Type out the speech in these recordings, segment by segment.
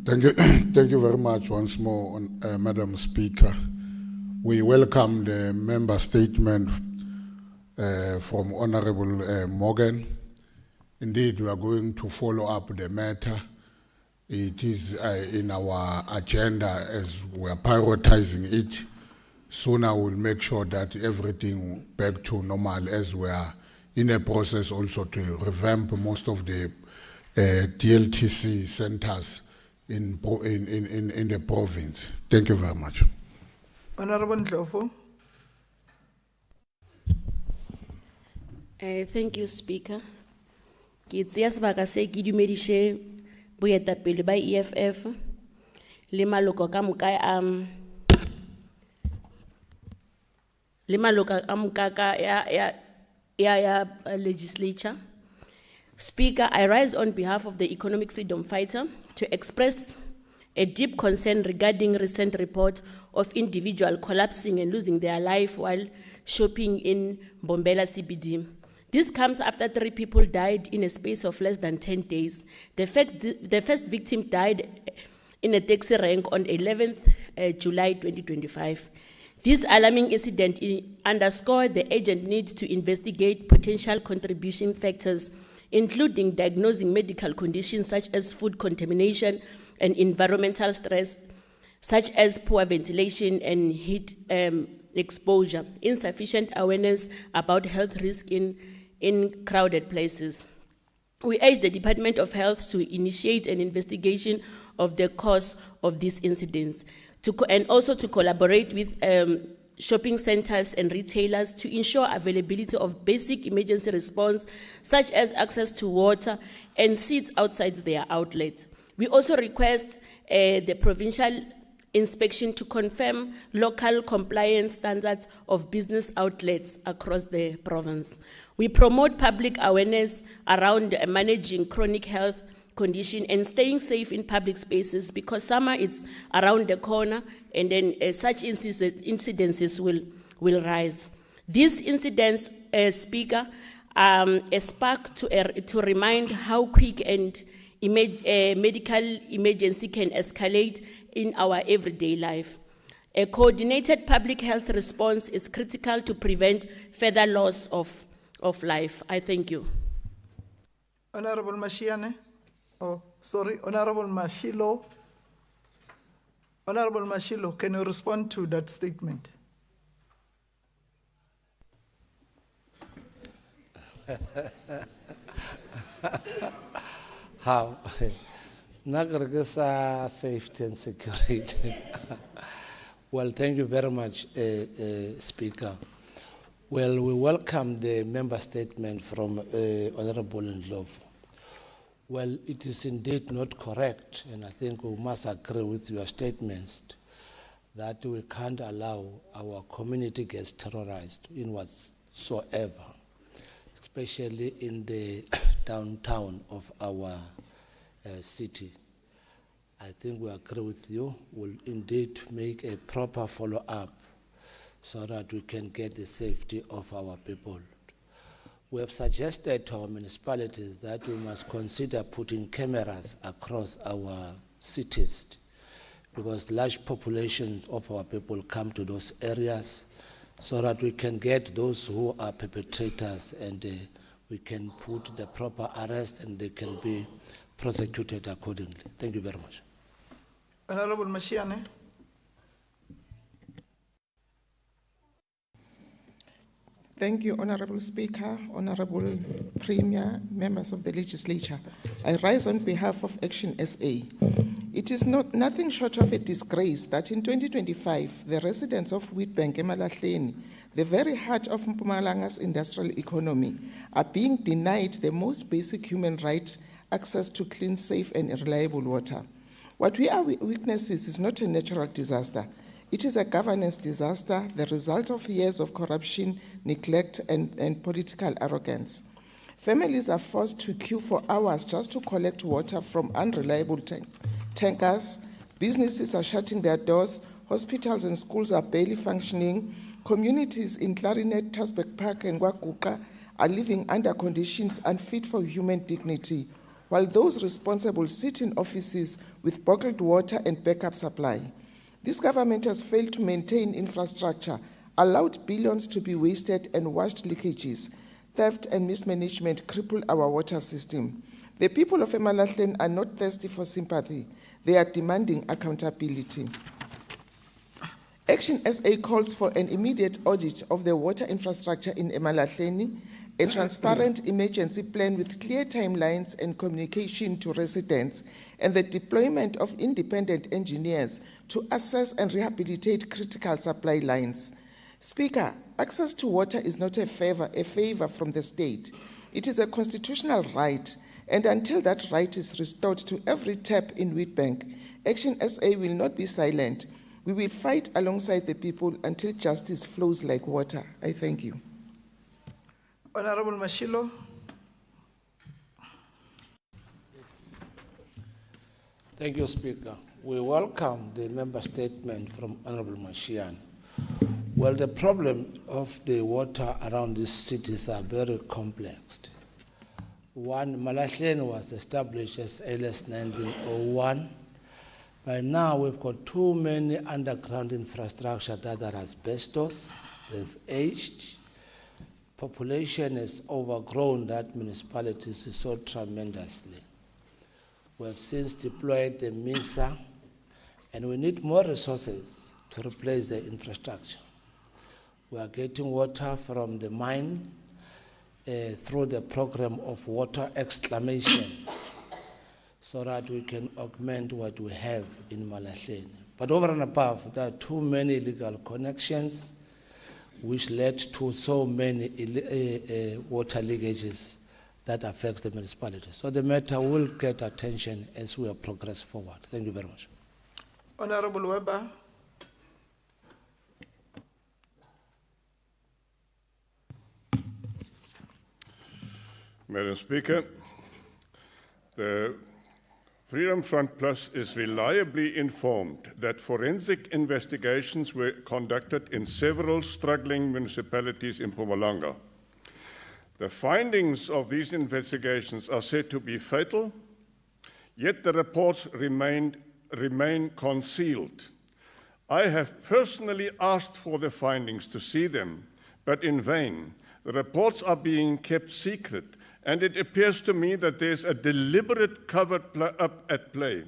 Thank you, thank you very much once more, Madam Speaker. We welcome the member statement from Honorable Morgan. Indeed, we are going to follow up the matter. It is in our agenda as we are prioritizing it. Sooner we'll make sure that everything back to normal, as we are in a process also to revamp most of the DLTC centers in the province. Thank you very much. Honorable Ndlovu. Thank you, Speaker. Ke tseya sebaka se ke dumedishe boetapele ba EFF le maloko ka moka le maloko a moka ya legislature. Speaker, I rise on behalf of the economic freedom fighter to express a deep concern regarding recent reports of individuals collapsing and losing their life while shopping in Mbombela CBD. This comes after 3 people died in a space of less than 10 days. The first victim died in a taxi rank on 11th July 2025. This alarming incident underscored the urgent need to investigate potential contribution factors, including diagnosing medical conditions such as food contamination and environmental stress, such as poor ventilation and heat exposure, insufficient awareness about health risk in crowded places. We urge the Department of Health to initiate an investigation of the cause of these incidents, and also to collaborate with shopping centers and retailers to ensure availability of basic emergency response, such as access to water and seats outside their outlets. We also request the provincial inspection to confirm local compliance standards of business outlets across the province. We promote public awareness around managing chronic health condition and staying safe in public spaces, because summer is around the corner and then such incidences will rise. These incidents, Speaker, a spark to remind how quick and medical emergency can escalate in our everyday life. A coordinated public health response is critical to prevent further loss of life. I thank you. Honorable Mashiane. Oh, sorry, Honorable Mashilo. Honorable Mashilo, can you respond to that statement? How? Nagargasa safety and security. Well, thank you very much, Speaker. Well, we welcome the member statement from Honorable Ndlovu. Well, it is indeed not correct, and I think we must agree with your statements that we can't allow our community gets terrorized in whatsoever, especially in the downtown of our city. I think we agree with you. We'll indeed make a proper follow-up so that we can get the safety of our people. We have suggested to our municipalities that we must consider putting cameras across our cities, because large populations of our people come to those areas, so that we can get those who are perpetrators and we can put the proper arrest and they can be prosecuted accordingly. Thank you very much. Honorable Mashiane. Thank you, Honorable Speaker, Honorable Premier, members of the legislature. I rise on behalf of Action SA. It is nothing short of a disgrace that in 2025, the residents of Witbank, Emalahleni, the very heart of Mpumalanga's industrial economy, are being denied the most basic human right, access to clean, safe, and reliable water. What we are witnesses is not a natural disaster. It is a governance disaster, the result of years of corruption, neglect, and political arrogance. Families are forced to queue for hours just to collect water from unreliable tankers. Businesses are shutting their doors. Hospitals and schools are barely functioning. Communities in Clarinet, Tasbeck Park, and Wakuka are living under conditions unfit for human dignity. while those responsible sit in offices with bottled water and backup supply. This government has failed to maintain infrastructure, allowed billions to be wasted, and watched leakages. Theft and mismanagement cripple our water system. The people of Emalahleni are not thirsty for sympathy. They are demanding accountability. Action SA calls for an immediate audit of the water infrastructure in Emalahleni, a transparent emergency plan with clear timelines and communication to residents, and the deployment of independent engineers to assess and rehabilitate critical supply lines. Speaker, access to water is not a favor from the state. It is a constitutional right, and until that right is restored to every tap in Witbank, Action SA will not be silent. We will fight alongside the people until justice flows like water. I thank you. Honorable Mashilo. Thank you, Speaker. We welcome the member statement from Honorable Mashiane. Well, the problem of the water around these cities are very complex. One, Emalahleni was established as ALS 1901. By now, we've got too many underground infrastructure that are asbestos, they've aged. Population has overgrown that municipalities so tremendously. We have since deployed the MISA, and we need more resources to replace the infrastructure. We are getting water from the mine through the program of water exclamation so that we can augment what we have in Emalahleni. But over and above, there are too many illegal connections which led to so many water leakages that affects the municipality. So the matter will get attention as we progress forward. Thank you very much. Honorable Weber. Madam Speaker, the Freedom Front Plus is reliably informed that forensic investigations were conducted in several struggling municipalities in Mpumalanga. The findings of these investigations are said to be fatal, yet the reports remain concealed. I have personally asked for the findings to see them, but in vain. The reports are being kept secret, and it appears to me that there's a deliberate cover-up at play.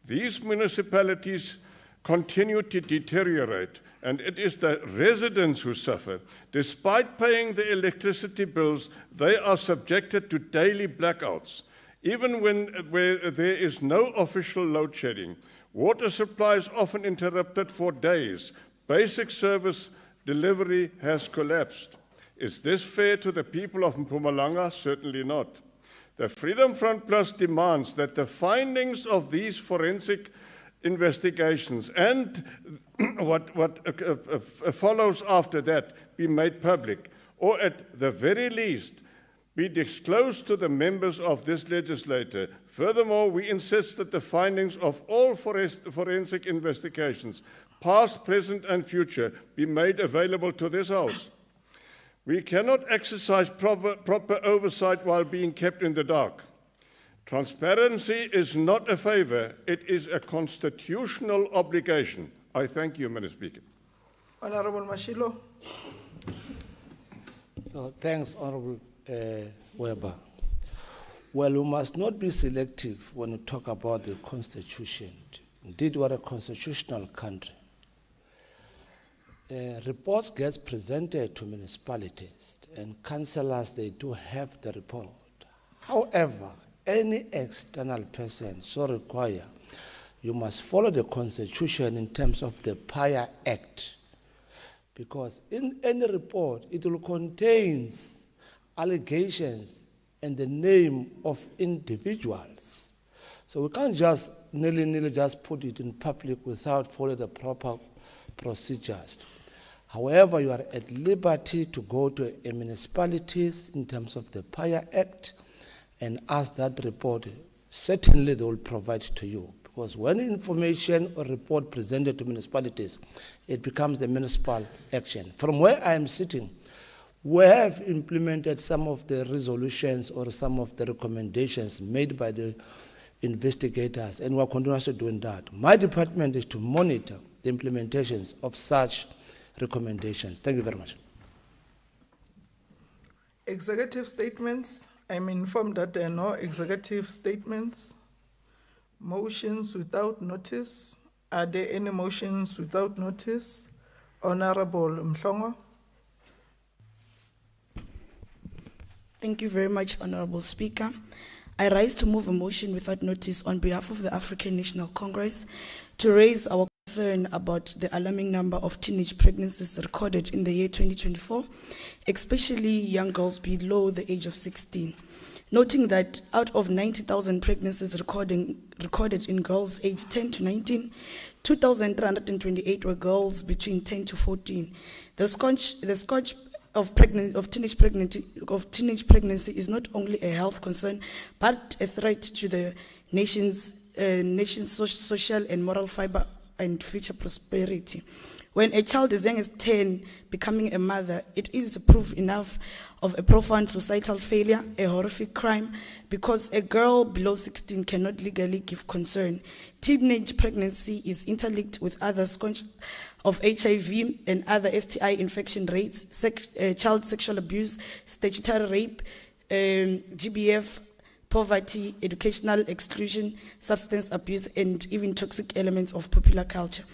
These municipalities continue to deteriorate, and it is the residents who suffer. Despite paying the electricity bills, they are subjected to daily blackouts. Even where there is no official load shedding, water supply is often interrupted for days. Basic service delivery has collapsed. Is this fair to the people of Mpumalanga? Certainly not. The Freedom Front Plus demands that the findings of these forensic investigations and what follows after that be made public, or at the very least be disclosed to the members of this legislature. Furthermore, we insist that the findings of all forensic investigations, past, present, and future, be made available to this House. We cannot exercise proper oversight while being kept in the dark. Transparency is not a favor, it is a constitutional obligation. I thank you, Madam Speaker. Honorable Mashilo. Thanks, Honorable Weber. Well, we must not be selective when we talk about the Constitution. Indeed, we are a constitutional country. Reports get presented to municipalities, and councillors, they do have the report. However, any external person so require, you must follow the Constitution in terms of the PIA Act, because in any report, it will contain allegations and the name of individuals. So we can't just nilly-nilly just put it in public without following the proper procedures. However, you are at liberty to go to a municipalities in terms of the PIA Act and ask that report. Certainly they will provide to you, because when information or report presented to municipalities, it becomes the municipal action. From where I am sitting, We have implemented some of the resolutions or some of the recommendations made by the investigators, and we are continuously doing that. My department is to monitor the implementations of such recommendations. Thank you very much. Executive statements. I'm informed that there are no executive statements. Motions without notice. Are there any motions without notice? Honorable Mhlongo. Thank you very much, Honorable Speaker. I rise to move a motion without notice on behalf of the African National Congress to raise our concern about the alarming number of teenage pregnancies recorded in the year 2024, especially young girls below the age of 16. Noting that out of 90,000 pregnancies recorded in girls aged 10 to 19, 2,328 were girls between 10 to 14. The scourge of teenage pregnancy is not only a health concern, but a threat to the nation's social and moral fiber and future prosperity. When a child as young as 10 becoming a mother, it is proof enough of a profound societal failure, a horrific crime, because a girl below 16 cannot legally give concern. Teenage pregnancy is interlinked with other scourge of HIV and other STI infection rates, child sexual abuse, statutory rape, GBF, poverty, educational exclusion, substance abuse, and even toxic elements of popular culture.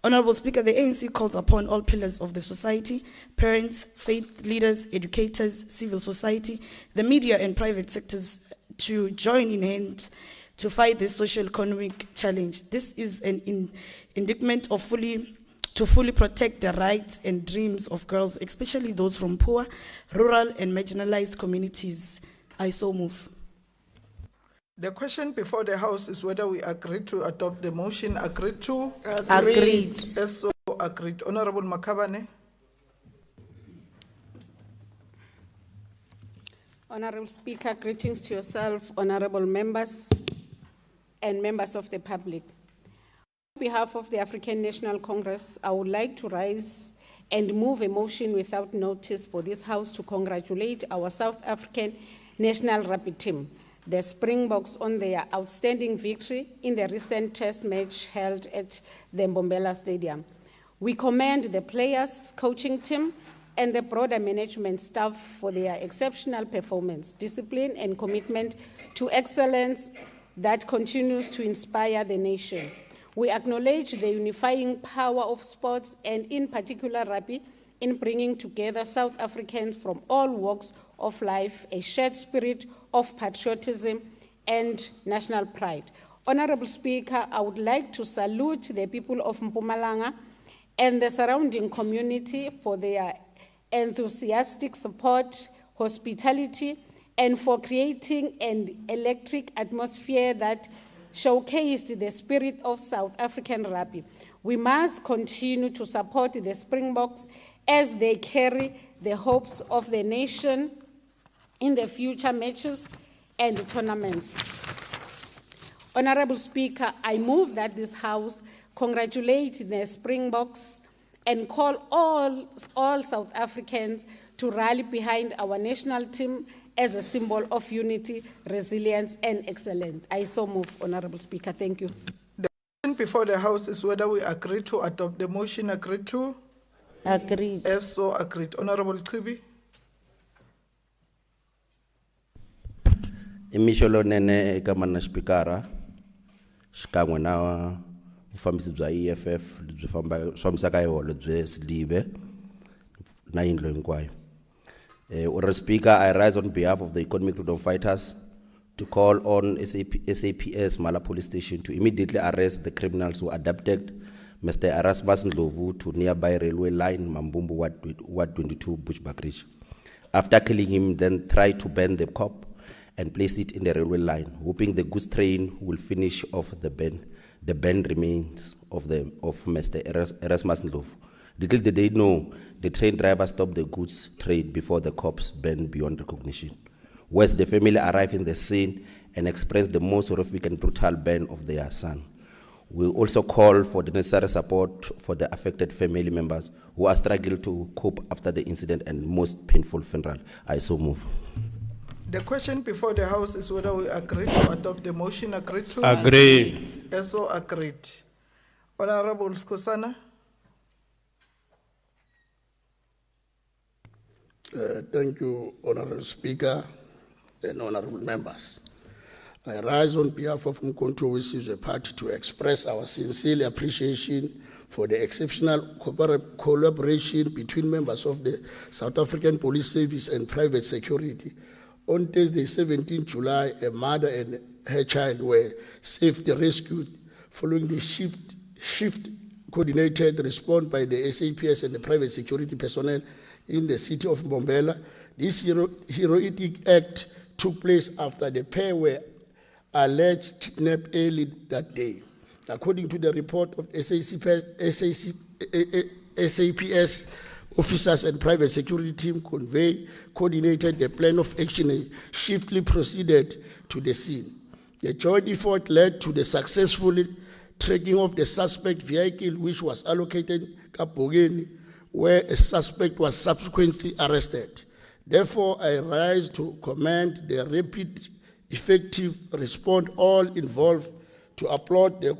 Honorable Speaker, the ANC calls upon all pillars of the society, parents, faith leaders, educators, civil society, the media and private sectors to join in hands to fight this social economic challenge. This is an indictment of to fully protect the rights and dreams of girls, especially those from poor, rural and marginalized communities. I so move. The question before the House is whether we agree to adopt the motion. Agreed to? Agreed. As so agreed. Honorable Makabane. Honorable Speaker, greetings to yourself, honorable members and members of the public. On behalf of the African National Congress, I would like to rise and move a motion without notice for this House to congratulate our South African national rugby team, the Springboks, on their outstanding victory in the recent test match held at the Mbombela Stadium. We commend the players, coaching team, and the broader management staff for their exceptional performance, discipline, and commitment to excellence that continues to inspire the nation. We acknowledge the unifying power of sports, and in particular rugby, in bringing together South Africans from all walks of life, a shared spirit of patriotism and national pride. Honorable Speaker, I would like to salute the people of Mpumalanga and the surrounding community for their enthusiastic support, hospitality, and for creating an electric atmosphere that showcased the spirit of South African rugby. We must continue to support the Springboks as they carry the hopes of the nation in the future matches and tournaments. Honorable Speaker, I move that this House congratulate the Springboks and call all South Africans to rally behind our national team as a symbol of unity, resilience, and excellence. I so move, Honorable Speaker. Thank you. The question before the House is whether we agree to adopt the motion. Agreed to? Agreed. As so agreed. Honorable Chibi. Imisholo nene kama na spikara xikan'we na vufambisi bya EFF lebyi fambisa ka yona byi Silive na yindlu hinkwayo. Honorable Speaker, I rise on behalf of the Economic Freedom Fighters to call on SAPS Mala Police Station to immediately arrest the criminals who abducted Mr. Erasmus Ndlovu to nearby railway line Mambumbu Ward 22 Bushbuckridge. After killing him, then tried to burn the corpse and place it in the railway line, hoping the goods train will finish off the burned remains of Mr. Erasmus Ndlovu. Little did they know, the train driver stopped the goods train before the corpse burned beyond recognition. Whereas the family arrived in the scene and expressed the most horrific and brutal burn of their son. We also call for the necessary support for the affected family members who are struggling to cope after the incident and most painful funeral. I so move. The question before the House is whether we agree to adopt the motion. Agreed to? Agree. Also agreed. Honorable Skosana. Thank you, Honorable Speaker and honorable members. I rise on behalf of Mkonto, which is a party, to express our sincere appreciation for the exceptional collaboration between members of the South African Police Service and private security. On Thursday, 17 July, a mother and her child were safely rescued following the shift coordinated response by the SAPS and the private security personnel in the city of Mbombela. This heroic act took place after the pair were alleged kidnapped early that day. According to the report of SAPS officers and private security team coordinated the plan of action and swiftly proceeded to the scene. The joint effort led to the successful tracking of the suspect vehicle, which was allocated Kapogeni, where a suspect was subsequently arrested. Therefore, I rise to commend the rapid, effective response all involved, to applaud the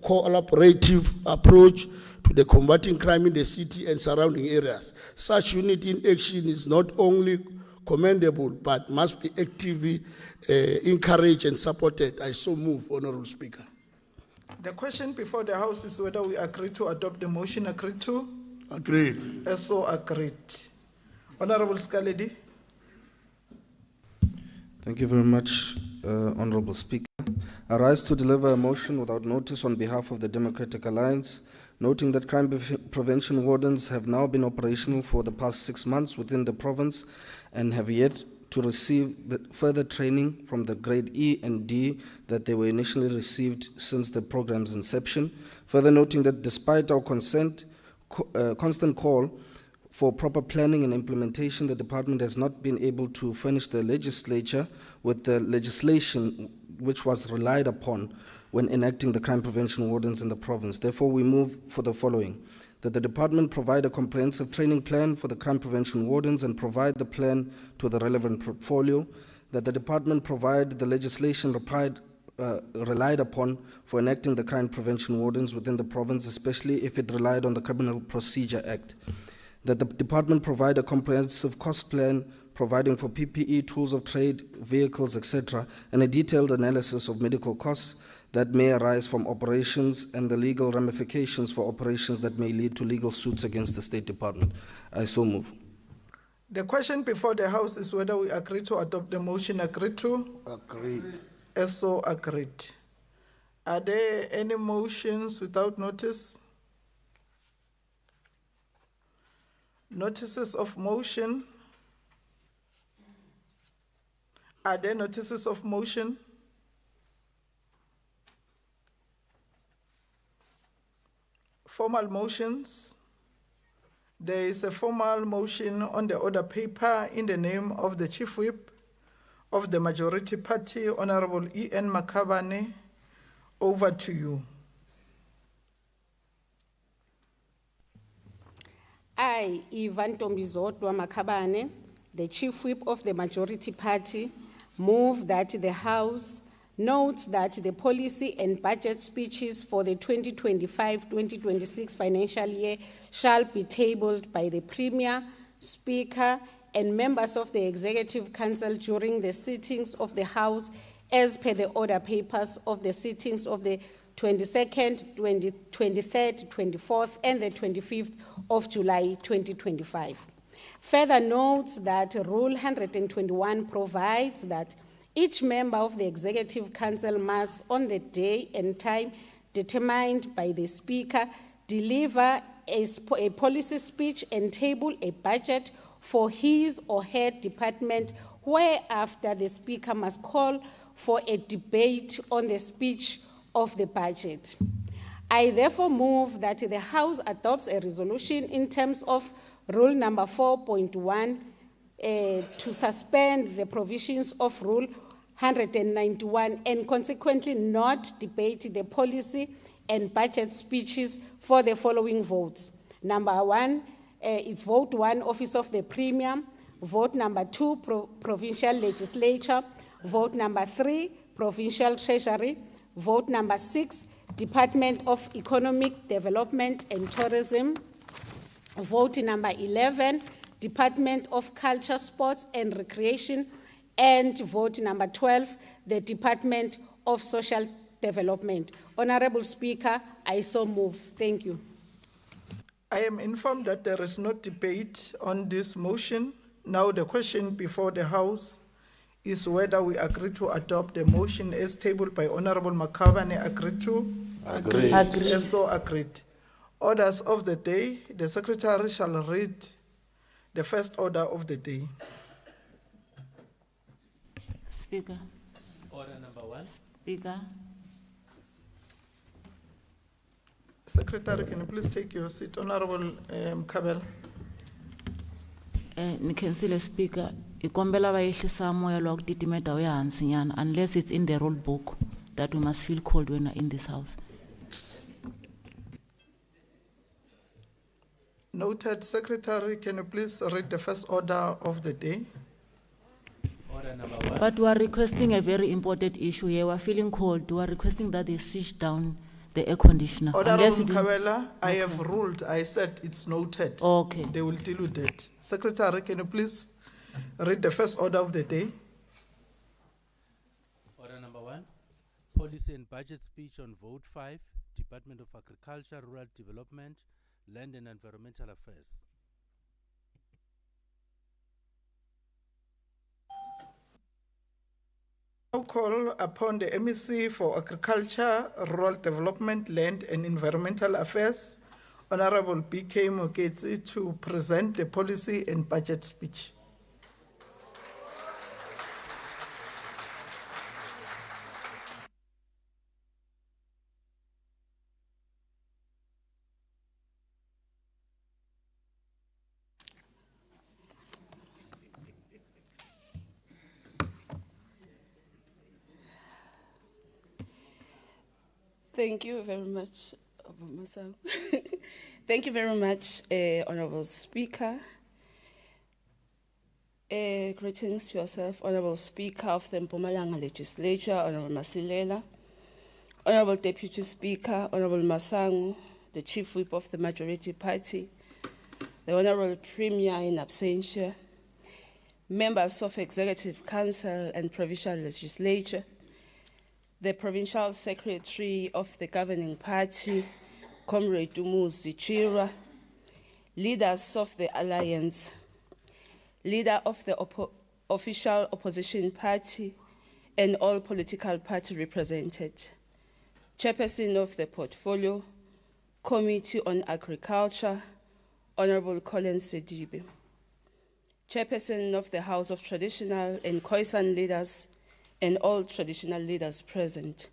collaborative approach to the combating crime in the city and surrounding areas. Such unity in action is not only commendable, but must be actively encouraged and supported. I so move, Honorable Speaker. The question before the House is whether we agree to adopt the motion. Agreed to? Agreed. Also agreed. Honorable Skaledi. Thank you very much, Honorable Speaker. I rise to deliver a motion without notice on behalf of the Democratic Alliance, noting that crime prevention wardens have now been operational for the past 6 months within the province and have yet to receive the further training from the grade E and D that they were initially received since the program's inception. Further noting that despite our constant call for proper planning and implementation, the department has not been able to furnish the legislature with the legislation which was relied upon when enacting the crime prevention wardens in the province. Therefore, we move for the following: that the department provide a comprehensive training plan for the crime prevention wardens and provide the plan to the relevant portfolio, that the department provide the legislation relied upon for enacting the crime prevention wardens within the province, especially if it relied on the Criminal Procedure Act, that the department provide a comprehensive cost plan providing for PPE, tools of trade, vehicles, etc., and a detailed analysis of medical costs that may arise from operations and the legal ramifications for operations that may lead to legal suits against the State Department. I so move. The question before the House is whether we agree to adopt the motion. Agreed to? Agreed. Also agreed. Are there any motions without notice? Notices of motion? Are there notices of motion? Formal motions? There is a formal motion on the order paper in the name of the Chief Whip of the Majority Party, Honorable E.N. Makabane. Over to you. I, Ivan Tombizotwa Makabane, the Chief Whip of the Majority Party, move that the House notes that the policy and budget speeches for the 2025-2026 financial year shall be tabled by the Premier, Speaker, and members of the Executive Council during the sittings of the House as per the order papers of the sittings of the 22nd, 23rd, 24th, and the 25th of July 2025. Further notes that Rule 121 provides that each member of the Executive Council must, on the day and time determined by the Speaker, deliver a policy speech and table a budget for his or her department, whereafter the Speaker must call for a debate on the speech of the budget. I therefore move that the House adopts a resolution in terms of Rule number 4.1 to suspend the provisions of Rule 191 and consequently not debate the policy and budget speeches for the following votes. Number 1, it's vote 1, Office of the Premier. Vote number 2, Provincial Legislature. Vote number 3, Provincial Treasury. Vote number 6, Department of Economic Development and Tourism. Vote number 11, Department of Culture, Sports and Recreation. And vote number 12, the Department of Social Development. Honorable Speaker, I so move. Thank you. I am informed that there is no debate on this motion. Now the question before the House is whether we agree to adopt the motion as tabled by Honorable Makavane. Agreed to? Agreed. As so agreed. Orders of the day. The Secretary shall read the first order of the day. Speaker. Order number 1. Speaker. Secretary, can you please take your seat? Honorable Kabel. Nikhensile Speaker, ikombela bayehlisa moya lo kuditimeta uya hansi nyana unless it's in the rule book that we must feel cold when we're in this house. Noted. Secretary, can you please read the first order of the day? Order number 1. But we are requesting a very important issue here. We're feeling cold. We are requesting that they switch down the air conditioner. Honorable Unless it is- Kabela, I have ruled. I said it's noted. Okay. They will deal with that. Secretary, can you please read the first order of the day? Order number 1. Policy and budget speech on vote 5, Department of Agriculture, Rural Development, Land and Environmental Affairs. Now call upon the MEC for Agriculture, Rural Development, Land and Environmental Affairs, Honorable BK Moketsi, to present the policy and budget speech. Thank you very much, Obama. Thank you very much, Honorable Speaker. Greetings to yourself, Honorable Speaker of the Mpumalanga Legislature, Honorable Masilela, Honorable Deputy Speaker, Honorable Masangu, the Chief Whip of the Majority Party, the Honorable Premier in absentia, members of Executive Council and Provincial Legislature, the Provincial Secretary of the Governing Party, Comrade Dumuzi Chira, leaders of the Alliance, leader of the official opposition party, and all political party represented, Chairperson of the Portfolio Committee on Agriculture, Honorable Colin Sedibe, Chairperson of the House of Traditional and Khoisan leaders, and all traditional leaders present,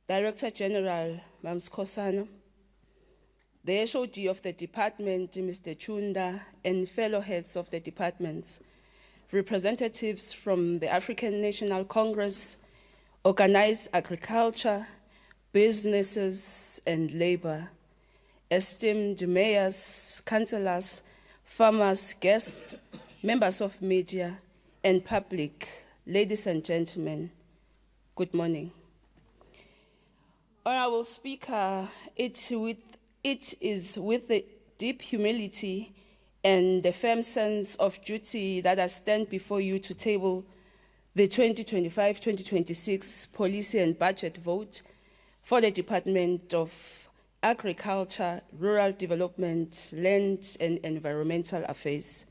Director General, Mams Kosana, the HOD of the department, Mr. Chunda, and fellow heads of the departments, representatives from the African National Congress, Organized Agriculture, businesses, and labor, esteemed mayors, councillors, farmers, guests, members of media, and public, ladies and gentlemen, good morning. Honorable Speaker, it is with the deep humility and the firm sense of duty that I stand before you to table the 2025-2026 policy and budget vote for the Department of Agriculture, Rural Development, Land and Environmental Affairs.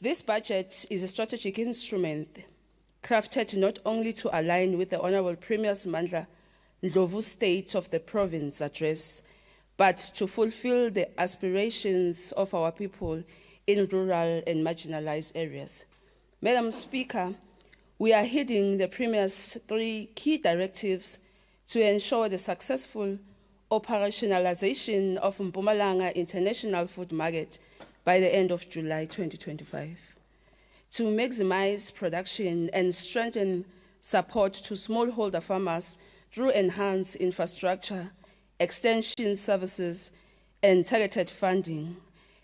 This budget is a strategic instrument crafted not only to align with the Honorable Premier's Mandla Ndlovu State of the Province address, but to fulfill the aspirations of our people in rural and marginalized areas. Madam Speaker, we are heeding the Premier's 3 key directives to ensure the successful operationalization of Mpumalanga International Food Market by the end of July 2025. To maximize production and strengthen support to smallholder farmers through enhanced infrastructure, extension services, and targeted funding,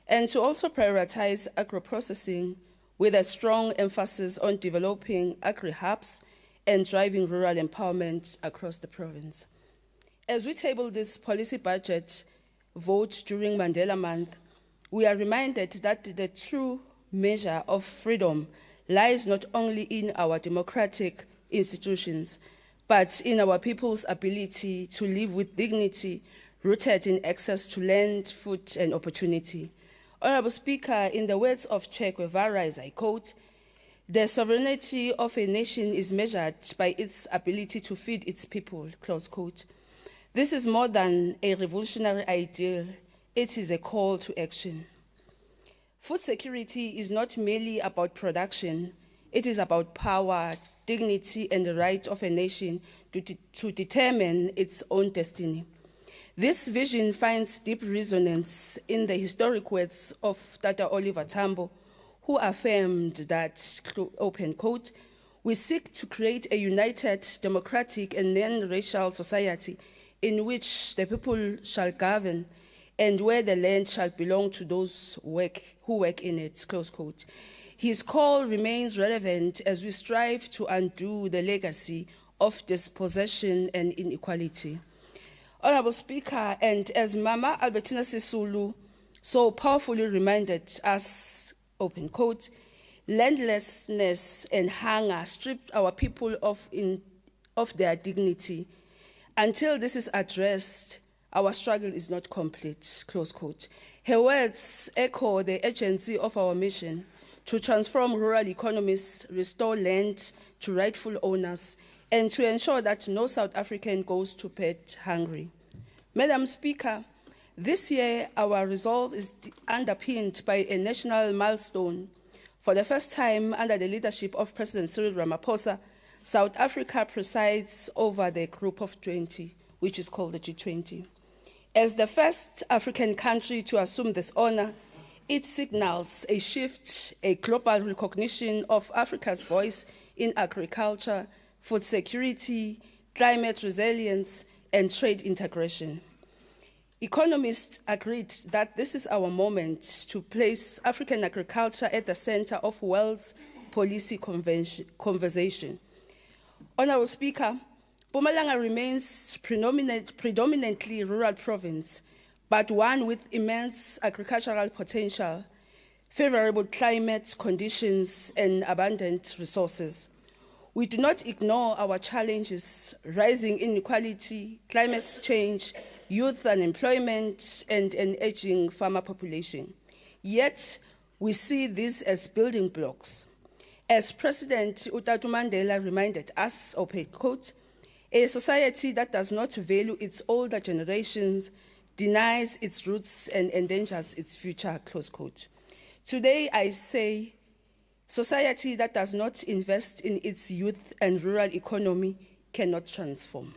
and to also prioritize agro-processing with a strong emphasis on developing agri-hubs and driving rural empowerment across the province. As we table this policy budget vote during Mandela Month, we are reminded that the true measure of freedom lies not only in our democratic institutions, but in our people's ability to live with dignity, rooted in access to land, food, and opportunity. Honorable Speaker, in the words of Che Guevara, as I quote, "The sovereignty of a nation is measured by its ability to feed its people," close quote. This is more than a revolutionary ideal, it is a call to action. Food security is not merely about production, it is about power, dignity, and the right of a nation to determine its own destiny. This vision finds deep resonance in the historic words of Tata Oliver Tambo, who affirmed that, open quote, "We seek to create a united, democratic, and non-racial society in which the people shall govern and where the land shall belong to those who work in it," close quote. His call remains relevant as we strive to undo the legacy of dispossession and inequality. Honorable Speaker, and as Mama Albertina Sisulu so powerfully reminded us, open quote, "Landlessness and hunger stripped our people of their dignity. Until this is addressed, our struggle is not complete," close quote. Her words echo the urgency of our mission to transform rural economies, restore land to rightful owners, and to ensure that no South African goes to bed hungry. Madam Speaker, this year our resolve is underpinned by a national milestone. For the first time under the leadership of President Cyril Ramaphosa, South Africa presides over the Group of 20, which is called the G20. As the first African country to assume this honor, it signals a shift, a global recognition of Africa's voice in agriculture, food security, climate resilience, and trade integration. Economists agreed that this is our moment to place African agriculture at the center of world's policy conversation. Honorable Speaker, Mpumalanga remains predominantly rural province, but one with immense agricultural potential, favorable climate conditions, and abundant resources. We do not ignore our challenges: rising inequality, climate change, youth unemployment, and an aging farmer population. Yet, we see these as building blocks. As President Utatu Mandela reminded us, open quote, "A society that does not value its older generations denies its roots and endangers its future," close quote. Today, I say, society that does not invest in its youth and rural economy cannot transform.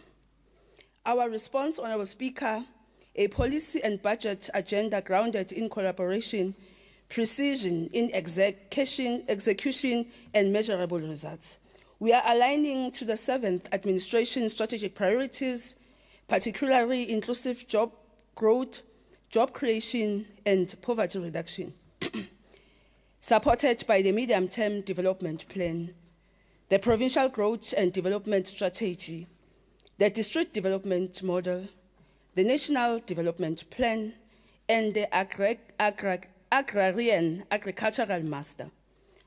Our response, Honorable Speaker, a policy and budget agenda grounded in collaboration, precision in execution, and measurable results. We are aligning to the 7th administration strategic priorities, particularly inclusive job growth, job creation, and poverty reduction, supported by the medium-term development plan, the provincial growth and development strategy, the district development model, the national development plan, and the agrarian agricultural master.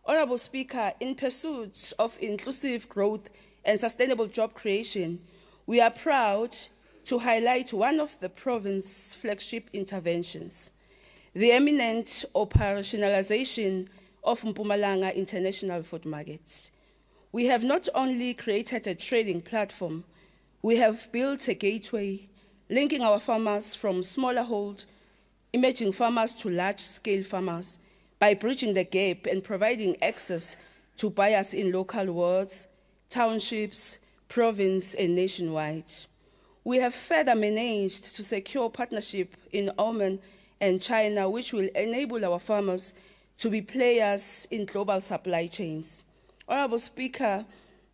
Honorable Speaker, in pursuit of inclusive growth and sustainable job creation, we are proud to highlight one of the province's flagship interventions, the eminent operationalization of Mpumalanga International Food Market. We have not only created a trading platform, we have built a gateway linking our farmers from smallholder emerging farmers to large-scale farmers by bridging the gap and providing access to buyers in local wards, townships, province, and nationwide. We have further managed to secure partnership in Oman and China, which will enable our farmers to be players in global supply chains. Honorable Speaker,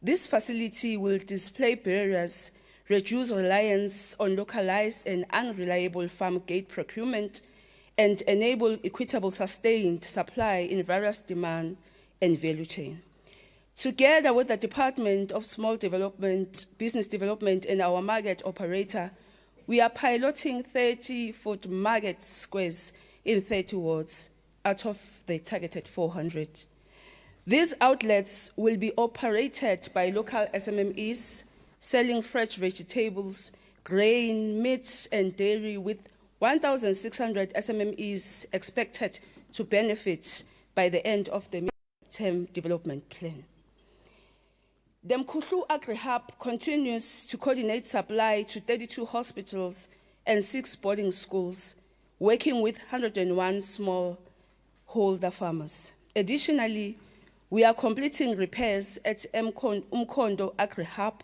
this facility will display barriers, reduce reliance on localized and unreliable farm gate procurement, and enable equitable sustained supply in various demand and value chain. Together with the Department of Small Development, Business Development and our market operator, we are piloting 30-foot market squares in 30 wards out of the targeted 400. These outlets will be operated by local SMMEs selling fresh vegetables, grain, meat, and dairy, with 1,600 SMMEs expected to benefit by the end of the mid-term development plan. The Mkhuhlu Agri-Hub continues to coordinate supply to 32 hospitals and 6 boarding schools, working with 101 smallholder farmers. Additionally, we are completing repairs at Umkhondo Agri-Hub,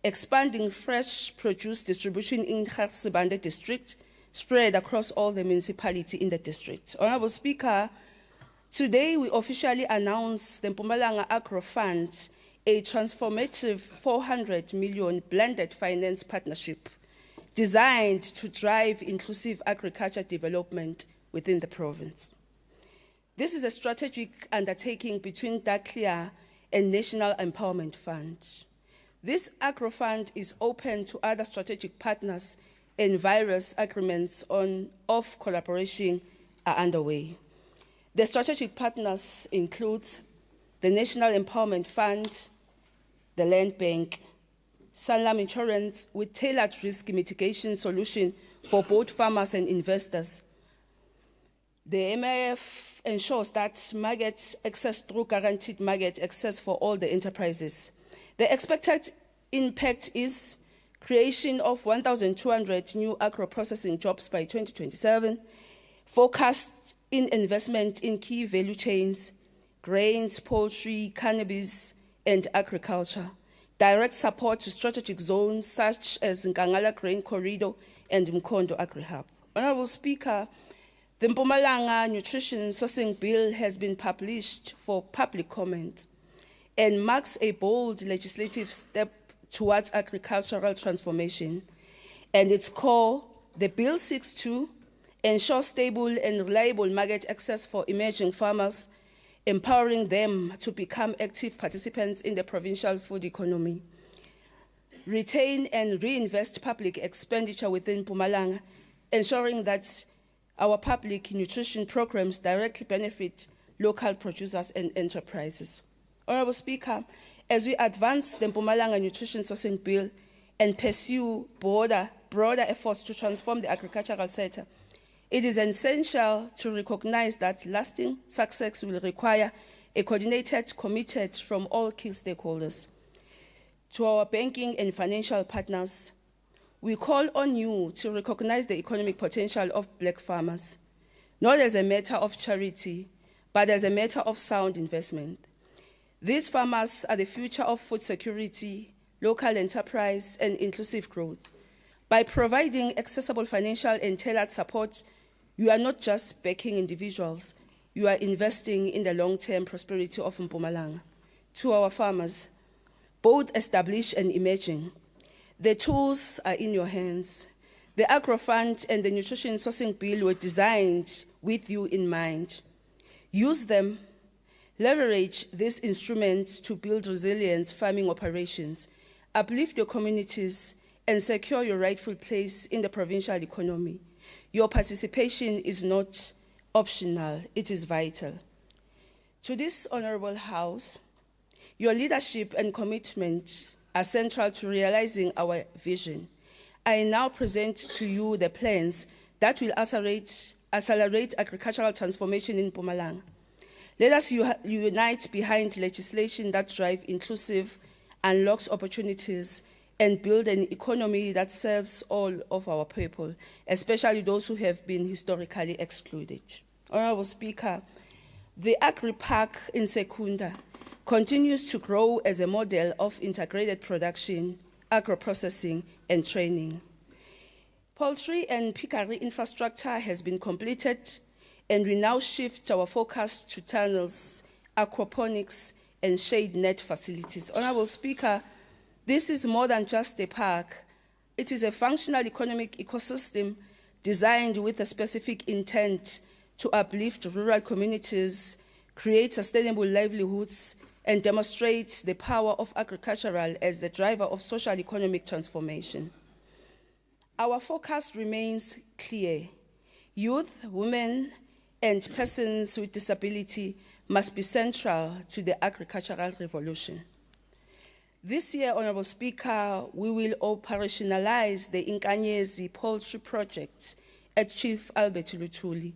expanding fresh produce distribution in Khatsibande district, spread across all the municipality in the district. Honorable Speaker, today we officially announce the Mpumalanga Agro Fund, a transformative 400 million blended finance partnership designed to drive inclusive agriculture development within the province. This is a strategic undertaking between DACLEAR and National Empowerment Fund. This agro fund is open to other strategic partners, and various agreements of collaboration are underway. The strategic partners include the National Empowerment Fund, the Land Bank, Sanlam Insurance with tailored risk mitigation solution for both farmers and investors. The MIF ensures that market access through guaranteed market access for all the enterprises. The expected impact is creation of 1,200 new agro-processing jobs by 2027, forecast in investment in key value chains, grains, poultry, cannabis, and agriculture, direct support to strategic zones such as Nkangala Grain Corridor and Mkhondo Agri-Hub. Honorable Speaker, the Mpumalanga Nutrition Sourcing Bill has been published for public comment and marks a bold legislative step towards agricultural transformation. And its core, the bill seeks to ensure stable and reliable market access for emerging farmers, empowering them to become active participants in the provincial food economy, retain and reinvest public expenditure within Mpumalanga, ensuring that our public nutrition programs directly benefit local producers and enterprises. Honorable Speaker, as we advance the Mpumalanga Nutrition Sourcing Bill and pursue broader efforts to transform the agricultural sector, it is essential to recognize that lasting success will require a coordinated, committed from all key stakeholders. To our banking and financial partners, we call on you to recognize the economic potential of black farmers, not as a matter of charity, but as a matter of sound investment. These farmers are the future of food security, local enterprise, and inclusive growth. By providing accessible financial and tailored support, you are not just backing individuals, you are investing in the long-term prosperity of Mpumalanga. To our farmers, both established and emerging, the tools are in your hands. The Agro Fund and the Nutrition Sourcing Bill were designed with you in mind. Use them. Leverage these instruments to build resilient farming operations, uplift your communities, and secure your rightful place in the provincial economy. Your participation is not optional, it is vital. To this Honorable House, your leadership and commitment are central to realizing our vision. I now present to you the plans that will accelerate agricultural transformation in Mpumalanga. Let us unite behind legislation that drives inclusive, unlocks opportunities, and build an economy that serves all of our people, especially those who have been historically excluded. Honorable Speaker, the Agri-Park in Secunda continues to grow as a model of integrated production, agro-processing, and training. Poultry and piggery infrastructure has been completed, and we now shift our focus to tunnels, aquaponics, and shade net facilities. Honorable Speaker, this is more than just a park, It is a functional economic ecosystem designed with a specific intent to uplift rural communities, create sustainable livelihoods, and demonstrate the power of agricultural as the driver of social economic transformation. Our focus remains clear. Youth, women, and persons with disability must be central to the agricultural revolution. This year, Honorable Speaker, we will operationalize the Inkanyezi Poultry Project at Chief Albert Lutuli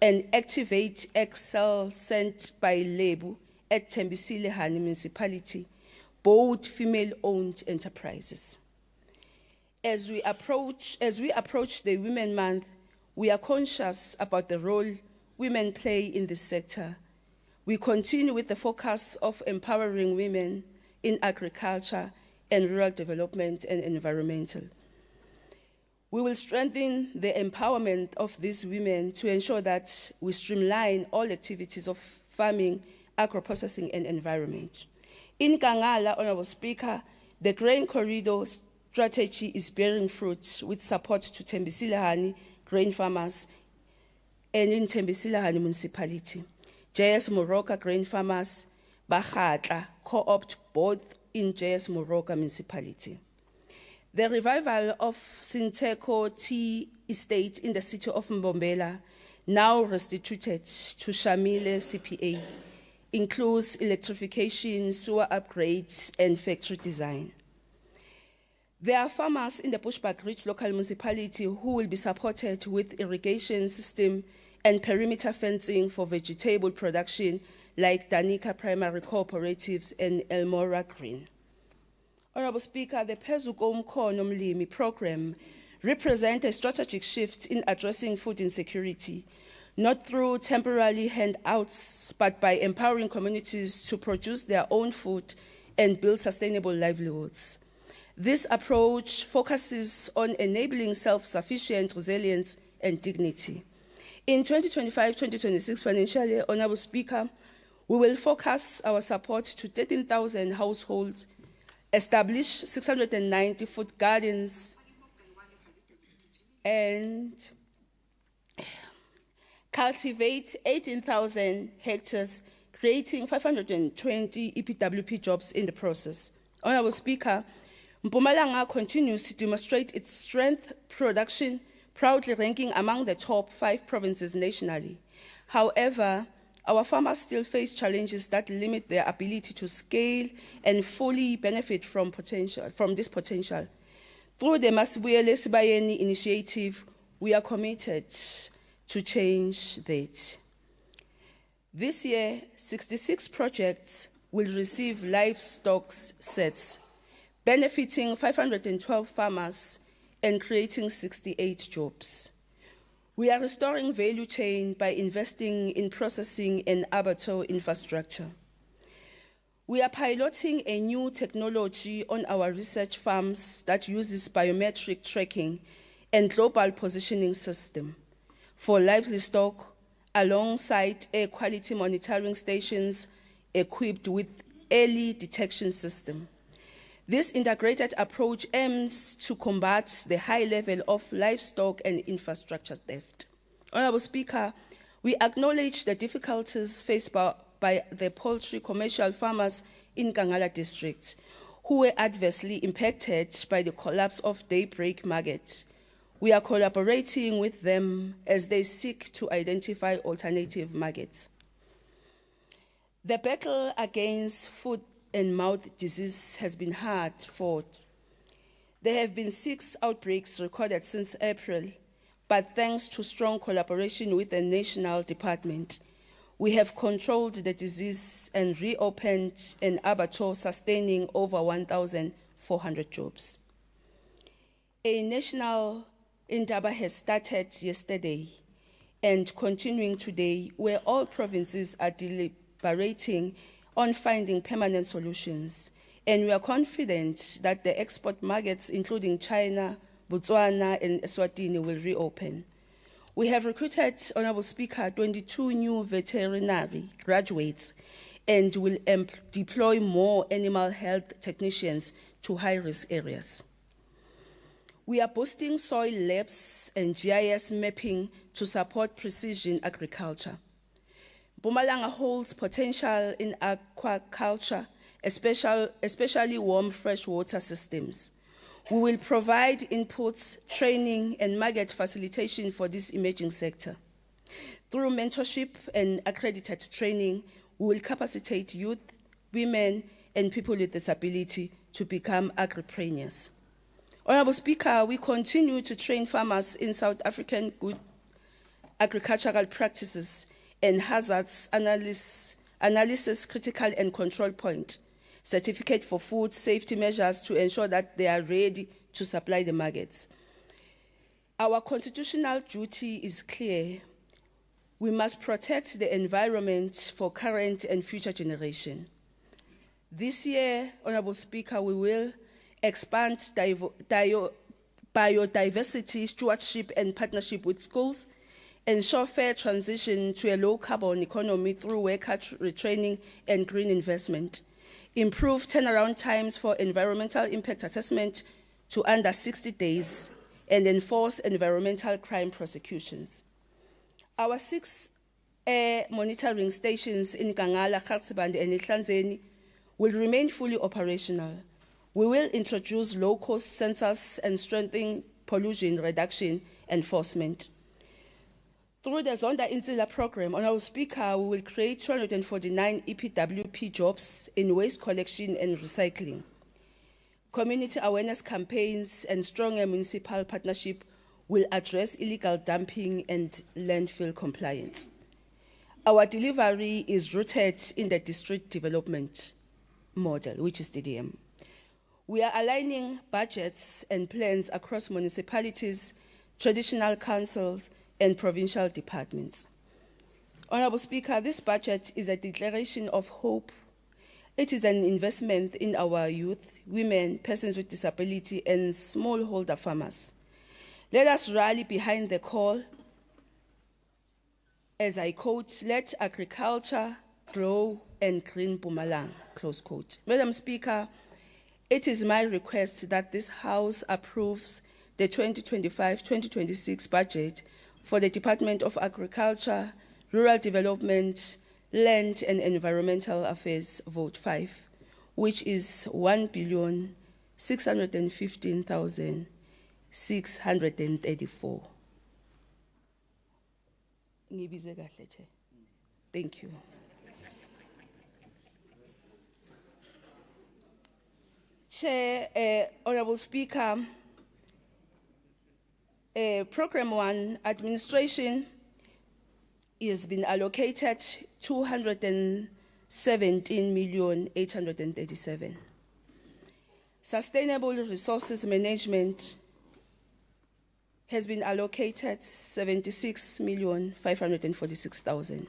and activate Excel sent by Lebu at Tembisilehani Municipality, both female-owned enterprises. As we approach the Women Month, we are conscious about the role women play in this sector. We continue with the focus of empowering women in agriculture and rural development and environmental. We will strengthen the empowerment of these women to ensure that we streamline all activities of farming, agro-processing, and environment. In Kangala, Honorable Speaker, the grain corridor strategy is bearing fruit with support to Tembisilehani grain farmers and in Tembisilehani municipality. JS Moroka grain farmers, Bahatla, co-opt both in JS Moroka municipality. The revival of Sinteko Tea Estate in the city of Mbombela, now restituted to Shamile CPA, includes electrification, sewer upgrades, and factory design. There are farmers in the Bushbuck Ridge local municipality who will be supported with irrigation system and perimeter fencing for vegetable production like Danica Primary Cooperatives and Elmora Green. Honorable Speaker, the Phezukom Khono Mlimi program represents a strategic shift in addressing food insecurity, not through temporary handouts, but by empowering communities to produce their own food and build sustainable livelihoods. This approach focuses on enabling self-sufficient resilience and dignity. In 2025-2026 financial year, Honorable Speaker, we will focus our support to 13,000 households, establish 690 food gardens, and cultivate 18,000 hectares, creating 520 EPWP jobs in the process. Honorable Speaker, Mpumalanga continues to demonstrate its strength production, proudly ranking among the top 5 provinces nationally. However, our farmers still face challenges that limit their ability to scale and fully benefit from this potential. Through the Masibuyele Sibayeni initiative, we are committed to change that. This year, 66 projects will receive livestock sets, benefiting 512 farmers and creating 68 jobs. We are restoring value chain by investing in processing and abattoir infrastructure. We are piloting a new technology on our research farms that uses biometric tracking and global positioning system for livestock alongside air quality monitoring stations equipped with early detection system. This integrated approach aims to combat the high level of livestock and infrastructure theft. Honorable Speaker, we acknowledge the difficulties faced by the poultry commercial farmers in Kangala district, who were adversely impacted by the collapse of Daybreak Market. We are collaborating with them as they seek to identify alternative markets. The battle against foot and mouth disease has been hard fought. There have been 6 outbreaks recorded since April, but thanks to strong collaboration with the national department, we have controlled the disease and reopened an abattoir sustaining over 1,400 jobs. A national endeavor has started yesterday and continuing today, where all provinces are deliberating on finding permanent solutions, and we are confident that the export markets, including China, Botswana, and Eswatini, will reopen. We have recruited, Honorable Speaker, 22 new veterinary graduates and will deploy more animal health technicians to high-risk areas. We are boosting soil labs and GIS mapping to support precision agriculture. Mpumalanga holds potential in aquaculture, especially warm freshwater systems. We will provide inputs, training, and market facilitation for this emerging sector. Through mentorship and accredited training, we will capacitate youth, women, and people with disability to become agripreneurs. Honorable Speaker, we continue to train farmers in South African good agricultural practices and hazards analysis critical and control point, certificate for food safety measures to ensure that they are ready to supply the markets. Our constitutional duty is clear. We must protect the environment for current and future generation. This year, Honorable Speaker, we will expand biodiversity stewardship and partnership with schools, ensure fair transition to a low-carbon economy through worker retraining and green investment, improve turnaround times for environmental impact assessment to under 60 days, and enforce environmental crime prosecutions. Our 6 air monitoring stations in Kangala, Gatsibande, and Ihlanzeni will remain fully operational. We will introduce low-cost sensors and strengthen pollution reduction enforcement. Through the Zonda Insula program, Honorable Speaker, we will create 249 EPWP jobs in waste collection and recycling. Community awareness campaigns and stronger municipal partnership will address illegal dumping and landfill compliance. Our delivery is rooted in the district development model, which is DDM. We are aligning budgets and plans across municipalities, traditional councils, and provincial departments. Honorable Speaker, this budget is a declaration of hope. It is an investment in our youth, women, persons with disability, and smallholder farmers. Let us rally behind the call, as I quote, "Let agriculture grow and green Mpumalanga," close quote. Madam Speaker, it is my request that this House approves the 2025-2026 budget for the Department of Agriculture, Rural Development, Land and Environmental Affairs, Vote 5, which is 1,615,634. Thank you. Chair, Honorable Speaker, Program 1, Administration, has been allocated 217,837,000. Sustainable Resources Management has been allocated 76,546,000.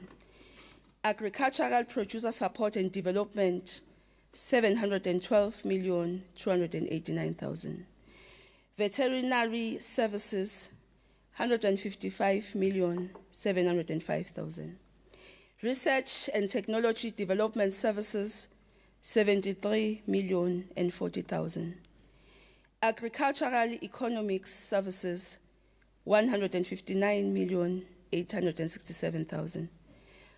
Agricultural Producer Support and Development, 712,289,000. Veterinary Services, 155,705,000. Research and Technology Development Services, 73,040,000. Agricultural Economics Services, 159,867,000.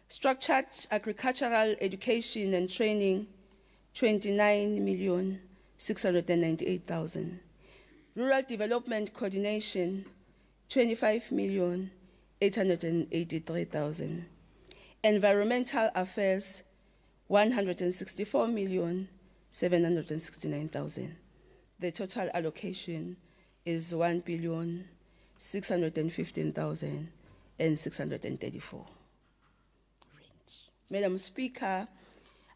Structured Agricultural Education and Training, 29,698,000. Rural Development Coordination, 25,883,000. Environmental Affairs, 164,769,000. The total allocation is 1,615,634. Madam Speaker,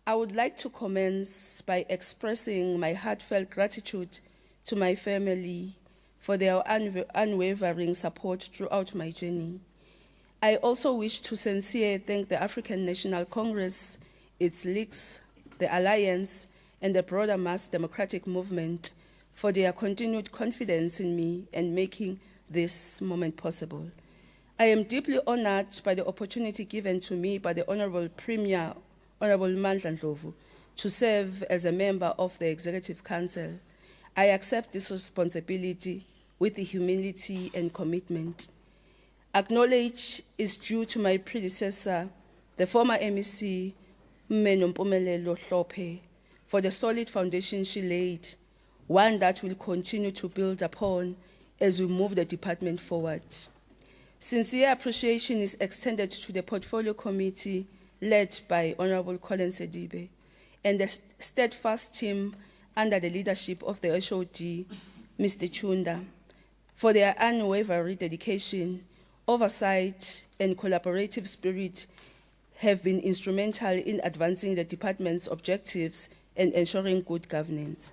I would like to commence by expressing my heartfelt gratitude to my family for their unwavering support throughout my journey. I also wish to sincerely thank the African National Congress, its leagues, the Alliance, and the broader mass democratic movement for their continued confidence in me and making this moment possible. I am deeply honored by the opportunity given to me by the Honorable Premier, Honorable Mandla Ndlovu, to serve as a member of the Executive Council. I accept this responsibility with the humility and commitment. Acknowledge is due to my predecessor, the former MEC, Mme Nompumelelo Hlophe, for the solid foundation she laid, one that will continue to build upon as we move the department forward. Sincere appreciation is extended to the Portfolio Committee led by Honorable Colin Sedibe and the steadfast team under the leadership of the HOD, Mr. Chunda, for their unwavering dedication, oversight, and collaborative spirit have been instrumental in advancing the department's objectives and ensuring good governance.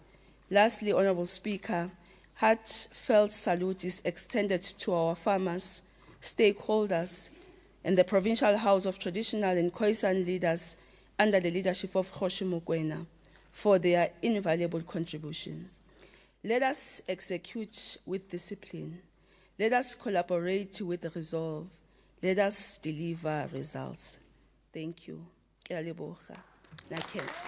Lastly, Honorable Speaker, heartfelt salute is extended to our farmers, stakeholders, and the Provincial House of Traditional and Khoisan leaders under the leadership of Kgoshi Mokoena for their invaluable contributions. Let us execute with discipline. Let us collaborate with resolve. Let us deliver results. Thank you. Ke a leboga. Nakhetsa.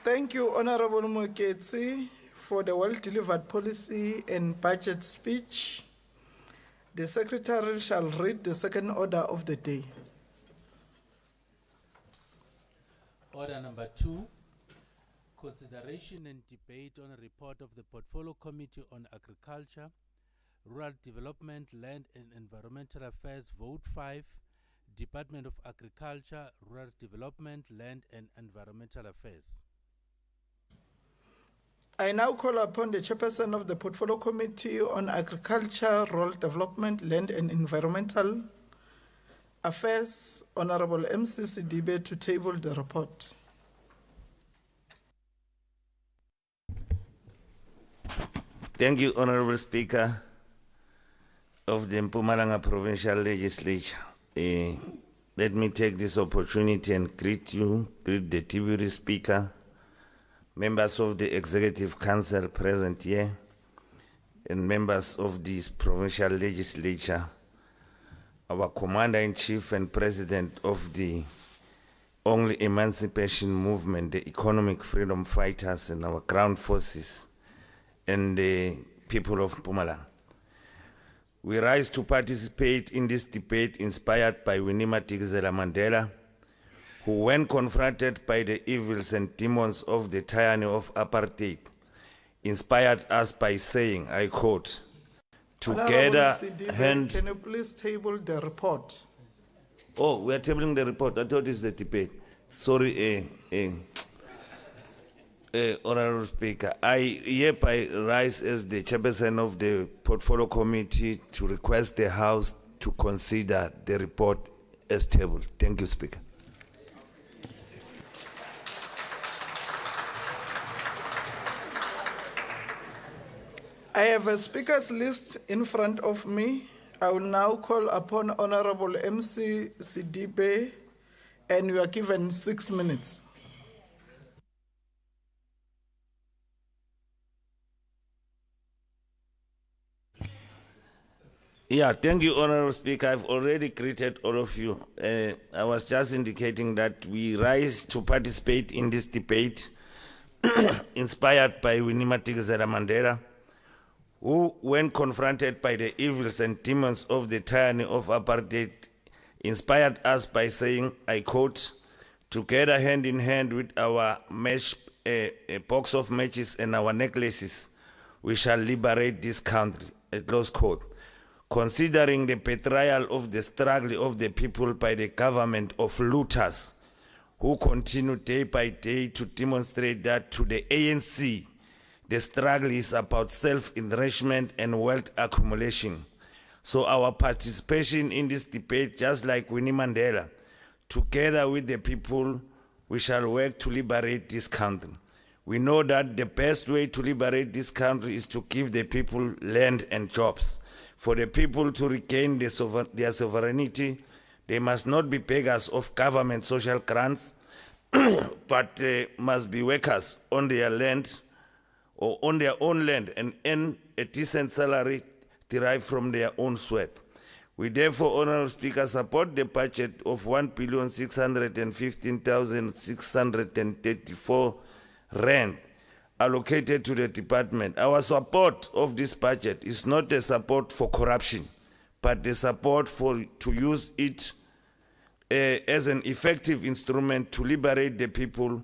Thank you, Honorable Moketsi, for the well-delivered policy and budget speech. The Secretary shall read the second order of the day. Order number 2, consideration and debate on a report of the Portfolio Committee on Agriculture, Rural Development, Land and Environmental Affairs, Vote 5, Department of Agriculture, Rural Development, Land and Environmental Affairs. I now call upon the Chairperson of the Portfolio Committee on Agriculture, Rural Development, Land and Environmental Affairs, Honorable MC Sidibe, to table the report. Thank you, Honorable Speaker of the Mpumalanga Provincial Legislature. Let me take this opportunity and greet the Deputy Speaker, members of the Executive Council present here, and members of this Provincial Legislature, our Commander-in-Chief and President of the only emancipation movement, the economic freedom fighters and our ground forces, and the people of Mpumalanga. We rise to participate in this debate inspired by Winnie Madikizela Mandela, who, when confronted by the evils and demons of the tyranny of apartheid, inspired us by saying, I quote, together hand... Can you please table the report? Oh, we are tabling the report. I thought it's the debate. Sorry, Honorable Speaker. I hereby rise as the chairperson of the Portfolio Committee to request the House to consider the report as tabled. Thank you, Speaker. I have a speakers list in front of me. I will now call upon Honorable MC Sidibe, and you are given 6 minutes. Yeah, thank you, Honorable Speaker. I've already greeted all of you. I was just indicating that we rise to participate in this debate inspired by Winnie Madikizela Mandela, who, when confronted by the evils and demons of the tyranny of apartheid, inspired us by saying, I quote, together hand in hand with our a box of matches and our necklaces, we shall liberate this country, close quote. Considering the betrayal of the struggle of the people by the government of looters, who continue day by day to demonstrate that to the ANC, the struggle is about self-enrichment and wealth accumulation. So our participation in this debate, just like Winnie Mandela, together with the people, we shall work to liberate this country. We know that the best way to liberate this country is to give the people land and jobs. For the people to regain their sovereignty, they must not be beggars of government social grants, but they must be workers on their land or on their own land and earn a decent salary derived from their own sweat. We therefore, Honorable Speaker, support the budget of 1,615,634 rand allocated to the department. Our support of this budget is not a support for corruption, but the support to use it as an effective instrument to liberate the people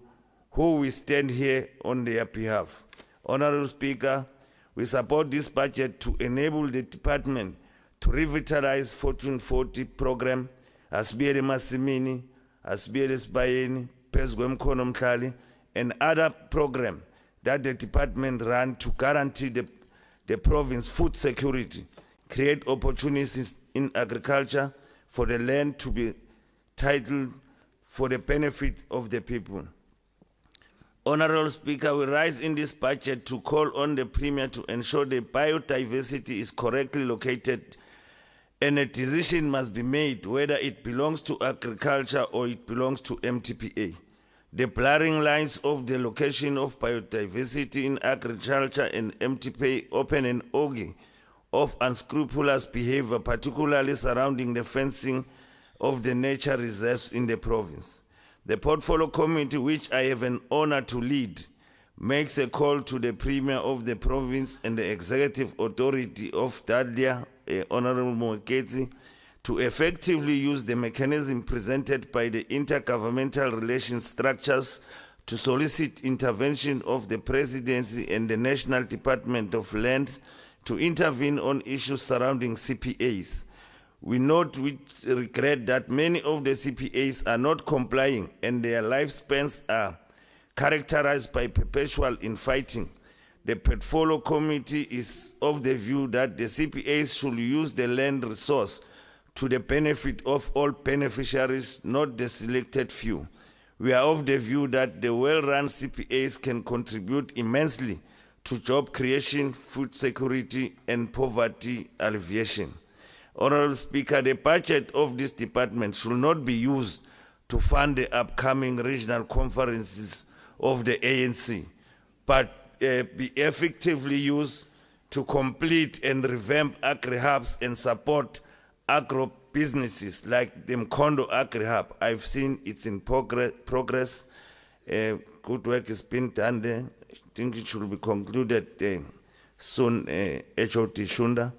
who we stand here on their behalf. Honorable Speaker, we support this budget to enable the department to revitalize Fortune 40 program, Asbiyele Masimini, Asbiyele Sibayeni, Phezu Mkhono Mhlali, and other programs that the department ran to guarantee the province food security, create opportunities in agriculture for the land to be titled for the benefit of the people. Honorable Speaker, we rise in this budget to call on the Premier to ensure the biodiversity is correctly located, and a decision must be made whether it belongs to agriculture or it belongs to MTPA. The blurring lines of the location of biodiversity in agriculture and MTPA open an augury of unscrupulous behavior, particularly surrounding the fencing of the nature reserves in the province. The Portfolio Committee, which I have an honor to lead, makes a call to the Premier of the province and the Executive Authority of Dalia, Honorable Moeketsi, to effectively use the mechanism presented by the intergovernmental relations structures to solicit intervention of the Presidency and the National Department of Land to intervene on issues surrounding CPAs. We note with regret that many of the CPAs are not complying and their lifespans are characterized by perpetual infighting. The Portfolio Committee is of the view that the CPAs should use the land resource to the benefit of all beneficiaries, not the selected few. We are of the view that the well-run CPAs can contribute immensely to job creation, food security, and poverty alleviation. Honorable Speaker, the budget of this department should not be used to fund the upcoming regional conferences of the ANC, but be effectively used to complete and revamp agri-hubs and support agro businesses like the Mkhondo Agri-Hub. I've seen it's in progress. Good work is being done there. I think it should be concluded soon, HOT Shunda.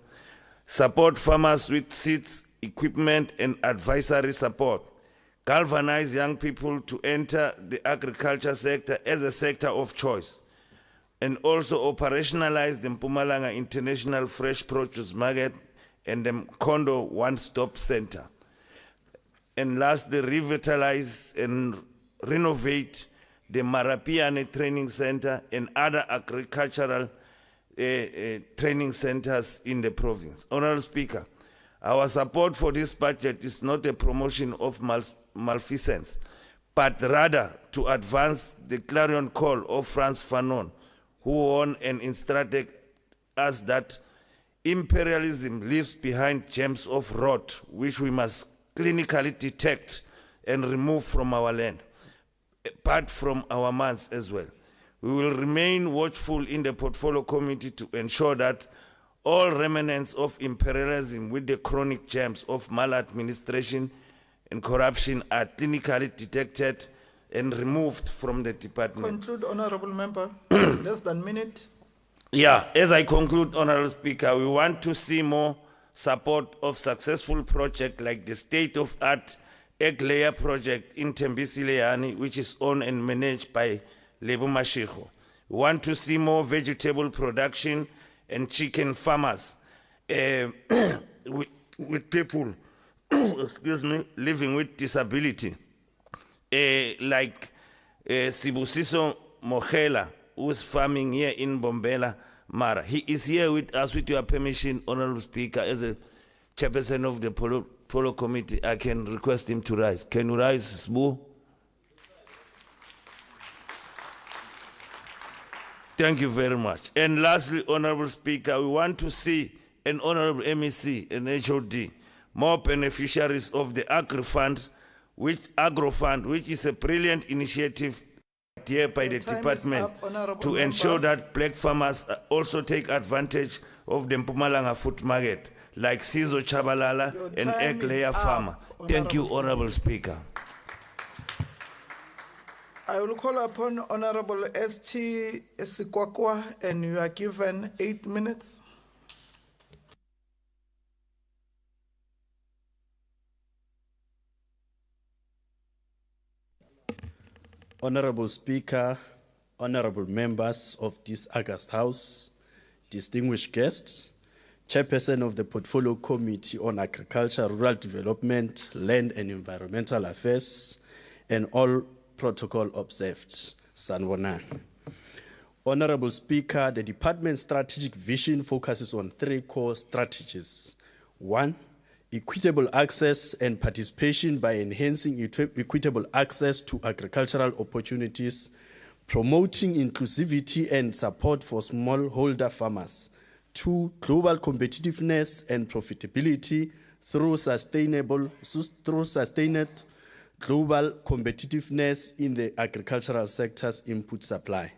Support farmers with seeds, equipment, and advisory support. Galvanize young people to enter the agriculture sector as a sector of choice. And also operationalize the Mpumalanga International Fresh Produce Market and the Mkhondo One-Stop Center. And lastly, revitalize and renovate the Marapiane Training Center and other agricultural training centers in the province. Honorable Speaker, our support for this budget is not a promotion of malfeasance, but rather to advance the clarion call of Frantz Fanon, who won and instructed us that imperialism leaves behind germs of rot, which we must clinically detect and remove from our land, apart from our minds as well. We will remain watchful in the Portfolio Committee to ensure that all remnants of imperialism with the chronic germs of maladministration and corruption are clinically detected and removed from the department. Conclude, Honorable Member. Less than a minute. Yeah, as I conclude, Honorable Speaker, we want to see more support of successful projects like the state-of-art egg layer project in Tembisi Leyani, which is owned and managed by Lebo Mashiko. We want to see more vegetable production and chicken farmers with people excuse me, living with disability, like Sibusiso Mohela, who's farming here in Bombela, Mara. He is here with us, with your permission, Honorable Speaker, as a chairperson of the Polo Committee. I can request him to rise. Can you rise, Sbu? Thank you very much. And lastly, Honorable Speaker, we want to see an Honorable MEC and HOD, more beneficiaries of the Agro-Fund, which is a brilliant initiative here by the department to ensure that black farmers also take advantage of the Mpumalanga food market. like Sizo Chabalala Your and time egg layer is up, farmer. Thank you, Honorable Honorable Speaker. I will call upon Honorable S.T. Sikwakwa, and you are given 8 minutes. Honorable Speaker, honorable members of this August House, distinguished guests, Chairperson of the Portfolio Committee on Agriculture, Rural Development, Land and Environmental Affairs, and all protocol observed. Sanbonan. Honorable Speaker, the department's strategic vision focuses on 3 core strategies. 1, equitable access and participation by enhancing equitable access to agricultural opportunities, promoting inclusivity and support for smallholder farmers. 2, global competitiveness and profitability through sustained global competitiveness in the agricultural sector's input supply.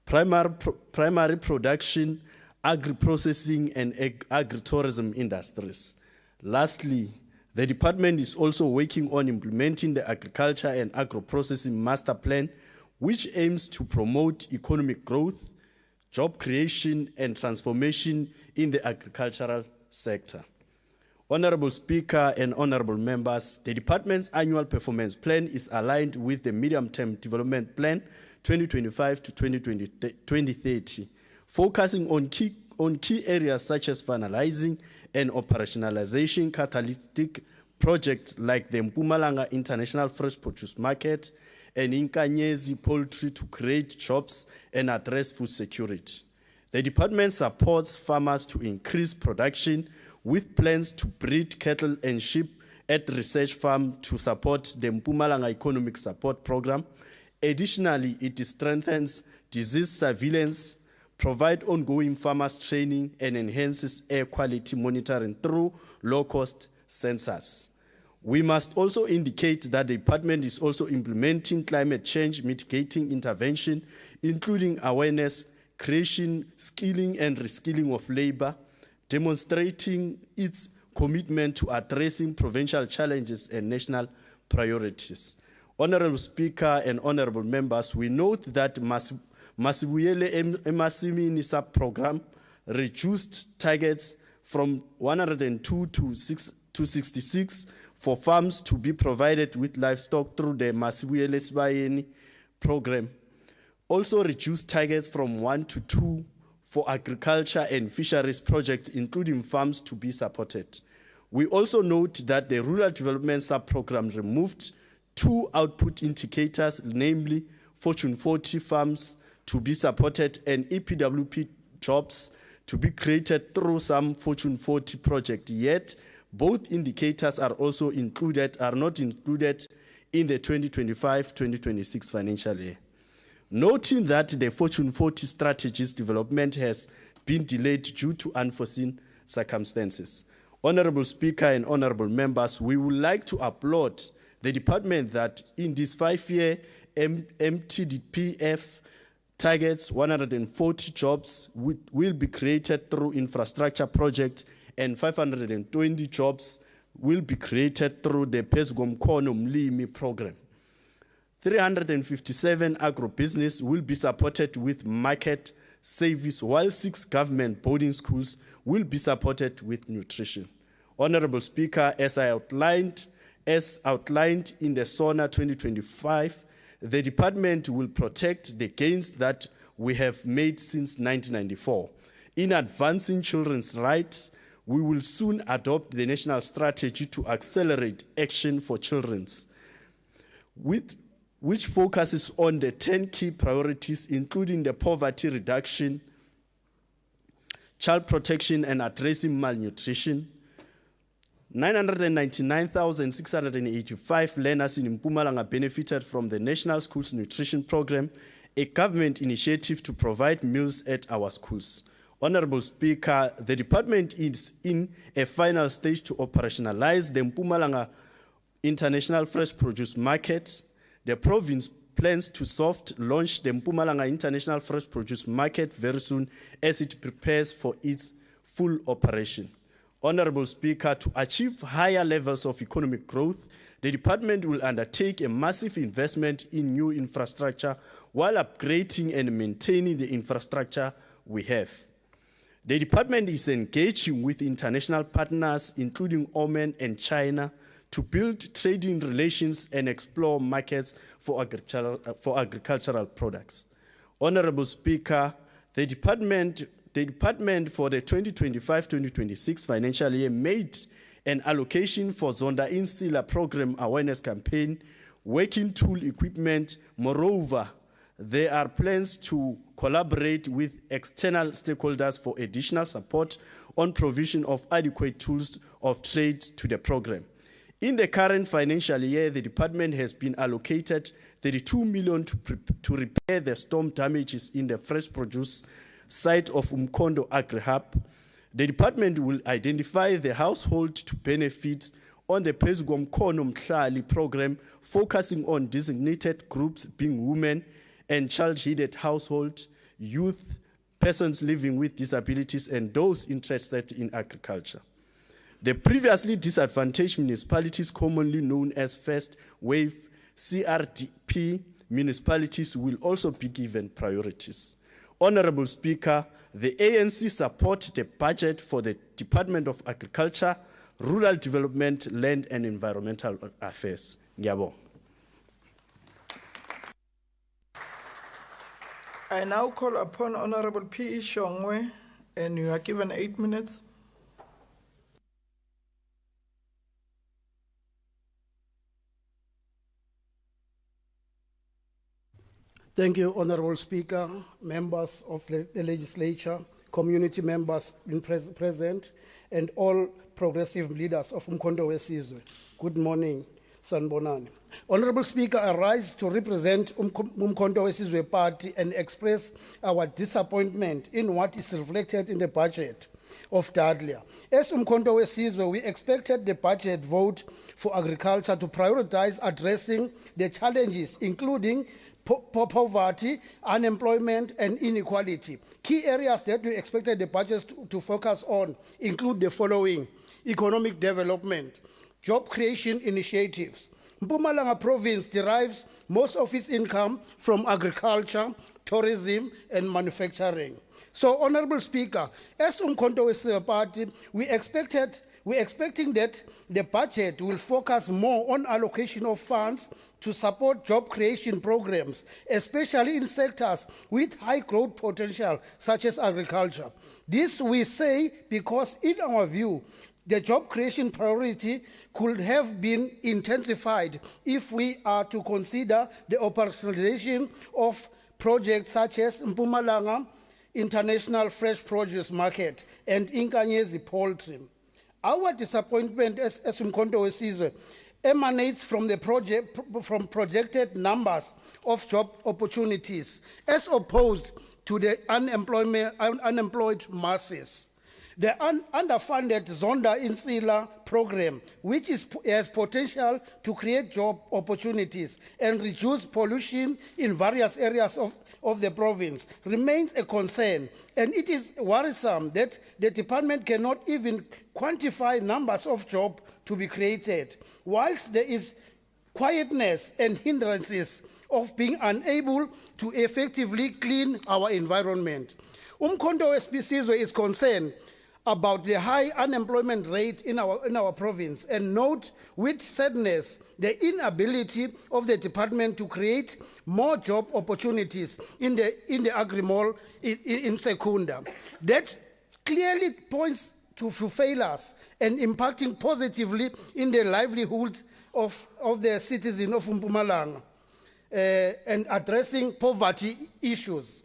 Primary production, agri-processing and agri-tourism industries. Lastly, the department is also working on implementing the Agriculture and Agro-Processing Master Plan, which aims to promote economic growth, job creation, and transformation in the agricultural sector. Honorable Speaker and honorable members, the department's annual performance plan is aligned with the medium-term development plan 2025 to 2030, focusing on key areas such as finalizing and operationalization catalytic projects like the Mpumalanga International Fresh Produce Market and Inkanyezi Poultry to create jobs and address food security. The department supports farmers to increase production with plans to breed cattle and sheep at research farm to support the Mpumalanga Economic Support Program. Additionally, it strengthens disease surveillance, provide ongoing farmers training, and enhances air quality monitoring through low-cost sensors. We must also indicate that the department is also implementing climate change mitigating intervention, including awareness, creation, skilling, and reskilling of labor, demonstrating its commitment to addressing provincial challenges and national priorities. Honorable Speaker and honorable members, we note that Masibuyele Emasimini sub-program reduced targets from 102 to 66 for farms to be provided with livestock through the Masibuyele Sibayeni program. Also reduced targets from 1 to 2 for agriculture and fisheries projects, including farms to be supported. We also note that the rural development sub-program removed 2 output indicators, namely Fortune 40 farms to be supported and EPWP jobs to be created through some Fortune 40 project, yet both indicators are not included in the 2025-2026 financial year. Noting that the Fortune 40 strategies development has been delayed due to unforeseen circumstances. Honorable Speaker and honorable members, we would like to applaud the department that in this 5-year MTDPF targets 140 jobs will be created through infrastructure projects and 520 jobs will be created through the Pesgomkhono Mlimi program. 357 agribusiness will be supported with market service, while 6 government boarding schools will be supported with nutrition. Honorable Speaker, as outlined in the SONA 2025, the department will protect the gains that we have made since 1994. In advancing children's rights, we will soon adopt the national strategy to accelerate action for children, which focuses on the 10 key priorities, including the poverty reduction, child protection and addressing malnutrition. 999,685 learners in Mpumalanga benefited from the National Schools Nutrition Program, a government initiative to provide meals at our schools. Honorable Speaker, the department is in a final stage to operationalize the Mpumalanga International Fresh Produce Market. The province plans to soft launch the Mpumalanga International Fresh Produce Market very soon as it prepares for its full operation. Honorable Speaker, to achieve higher levels of economic growth, the department will undertake a massive investment in new infrastructure while upgrading and maintaining the infrastructure we have. The department is engaging with international partners, including Oman and China, to build trading relations and explore markets for agricultural products. Honorable Speaker, the department for the 2025-2026 financial year made an allocation for Zonda Insila program awareness campaign, working tool equipment. Moreover, there are plans to collaborate with external stakeholders for additional support on provision of adequate tools of trade to the program. In the current financial year, the department has been allocated 32 million to repair the storm damages in the fresh produce site of Umkondo Agri-Hub. The department will identify the household to benefit on the Pezugom Kono Mhlali program, focusing on designated groups being women and child-headed households, youth, persons living with disabilities, and those interested in agriculture. The previously disadvantaged municipalities, commonly known as First Wave CRDP municipalities, will also be given priorities. Honorable Speaker, the ANC supports the budget for the Department of Agriculture, Rural Development, Land and Environmental Affairs. Ngiyabonga. I now call upon Honorable P.E. Shongwe, and you are given 8 minutes. Thank you, Honorable Speaker, members of the legislature, community members present, and all progressive leaders of Umkhonto weSizwe. Good morning, Sanbonani. Honorable Speaker, I rise to represent Umkhonto weSizwe Party and express our disappointment in what is reflected in the budget of Dadelia. As Umkhonto weSizwe, we expected the budget vote for agriculture to prioritize addressing the challenges, including poverty, unemployment, and inequality. Key areas that we expected the budget to focus on include the following: economic development, job creation initiatives. Mpumalanga province derives most of its income from agriculture, tourism, and manufacturing. So, Honorable Speaker, as Umkhonto weSizwe Party, we're expecting that the budget will focus more on allocation of funds to support job creation programs, especially in sectors with high growth potential, such as agriculture. This we say because, in our view, the job creation priority could have been intensified if we are to consider the operationalization of projects such as Mpumalanga International Fresh Produce Market and Inkanyezi Poultry. Our disappointment as Umkhonto weSizwe emanates from the projected numbers of job opportunities as opposed to the unemployed masses. The underfunded Zonda Insila program, which has potential to create job opportunities and reduce pollution in various areas of the province, remains a concern, and it is worrisome that the department cannot even quantify numbers of jobs to be created, whilst there is quietness and hindrances of being unable to effectively clean our environment. Umkhonto weSizwe is concerned about the high unemployment rate in our province and note with sadness the inability of the department to create more job opportunities in the agri-mall in Secunda. That clearly points to failures and impacting positively in the livelihood of the citizens of Mpumalanga and addressing poverty issues.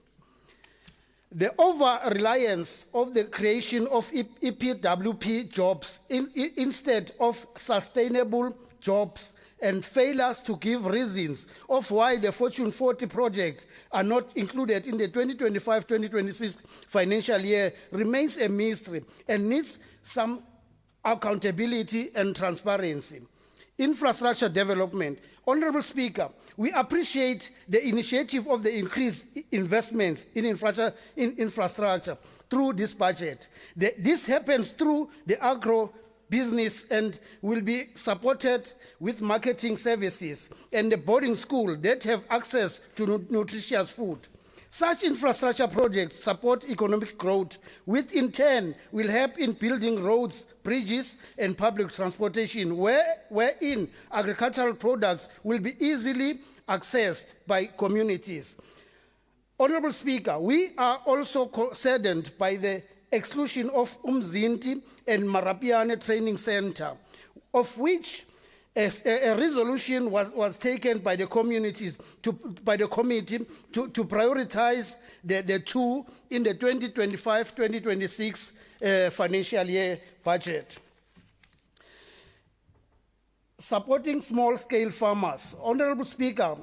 The over-reliance of the creation of EPWP jobs instead of sustainable jobs and failures to give reasons of why the Fortune 40 projects are not included in the 2025-2026 financial year remains a mystery and needs some accountability and transparency. Infrastructure development. Honorable Speaker, we appreciate the initiative of the increased investments in infrastructure through this budget. This happens through the agro business and will be supported with marketing services and the boarding school that have access to nutritious food. Such infrastructure projects support economic growth, which in turn will help in building roads, bridges, and public transportation, wherein agricultural products will be easily accessed by communities. Honorable Speaker, we are also saddened by the exclusion of Umzinti and Marapiane Training Center, of which a resolution was taken by the committee to prioritize the two in the 2025-2026 financial year budget. Supporting small-scale farmers. Honorable Speaker,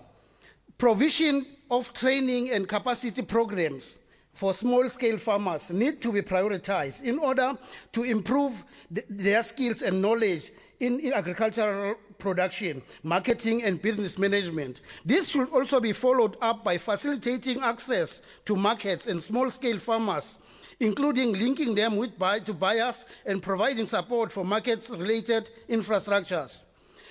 provision of training and capacity programs for small-scale farmers need to be prioritized in order to improve their skills and knowledge in agricultural production, marketing, and business management. This should also be followed up by facilitating access to markets and small-scale farmers, including linking them to buyers and providing support for markets-related infrastructures.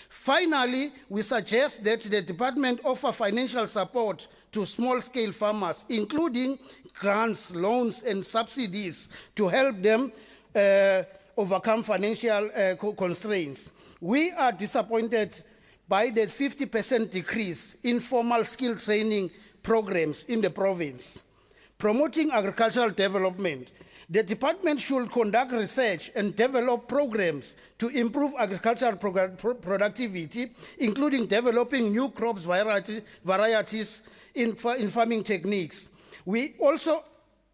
Finally, we suggest that the department offer financial support to small-scale farmers, including grants, loans, and subsidies to help them overcome financial constraints. We are disappointed by the 50% decrease in formal skill training programs in the province. Promoting agricultural development. The department should conduct research and develop programs to improve agricultural productivity, including developing new crops varieties in farming techniques. We also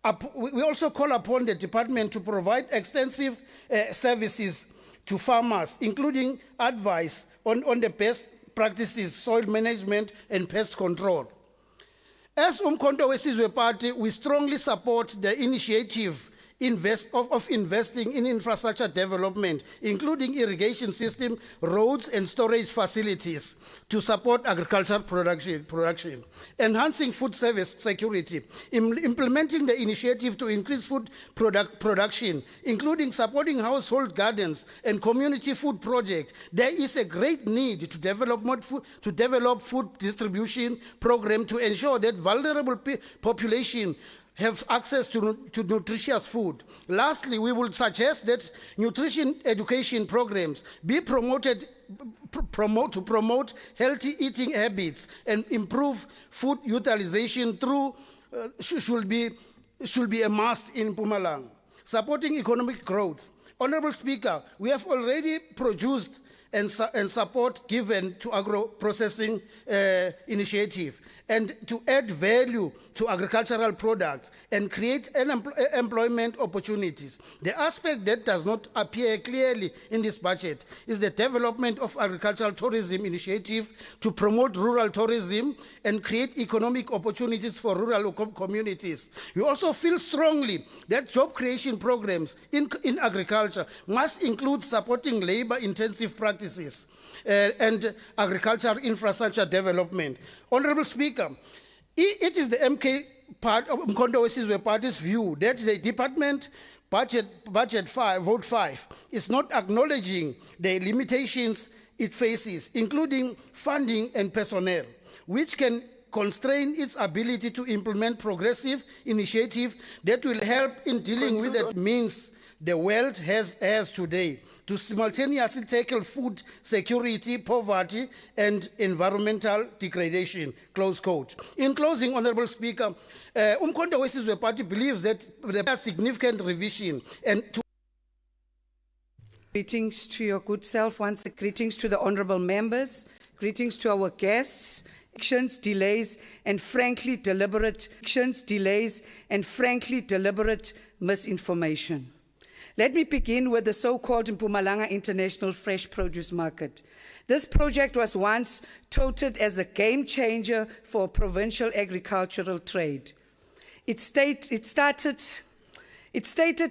call upon the department to provide extensive services to farmers, including advice on the best practices, soil management, and pest control. As Umkhonto weSizwe Party, we strongly support the initiative of investing in infrastructure development, including irrigation system, roads, and storage facilities to support agricultural production, enhancing food service security, implementing the initiative to increase food production, including supporting household gardens and community food projects. There is a great need to develop food distribution program to ensure that vulnerable population have access to nutritious food. Lastly, we would suggest that nutrition education programs be promoted to promote healthy eating habits and improve food utilization through should be a must in Mpumalanga. Supporting economic growth. Honorable Speaker, we have already produced and support given to agro-processing initiative and to add value to agricultural products and create employment opportunities. The aspect that does not appear clearly in this budget is the development of agricultural tourism initiative to promote rural tourism and create economic opportunities for rural communities. We also feel strongly that job creation programs in agriculture must include supporting labor-intensive practices and agricultural infrastructure development. Honorable Speaker, it is the Umkhonto weSizwe Party's view that the department budget 5, vote 5, is not acknowledging the limitations it faces, including funding and personnel, which can constrain its ability to implement progressive initiatives that will help in dealing with the means the world has today to simultaneously tackle food security, poverty, and environmental degradation, close quote. In closing, Honorable Speaker, Umkhonto weSizwe Party believes that there is significant revision and to Greetings to your good self, once again. Greetings to the honorable members, greetings to our guests. Delays, and frankly deliberate misinformation. Let me begin with the so-called Mpumalanga International Fresh Produce Market. This project was once touted as a game changer for provincial agricultural trade. Its stated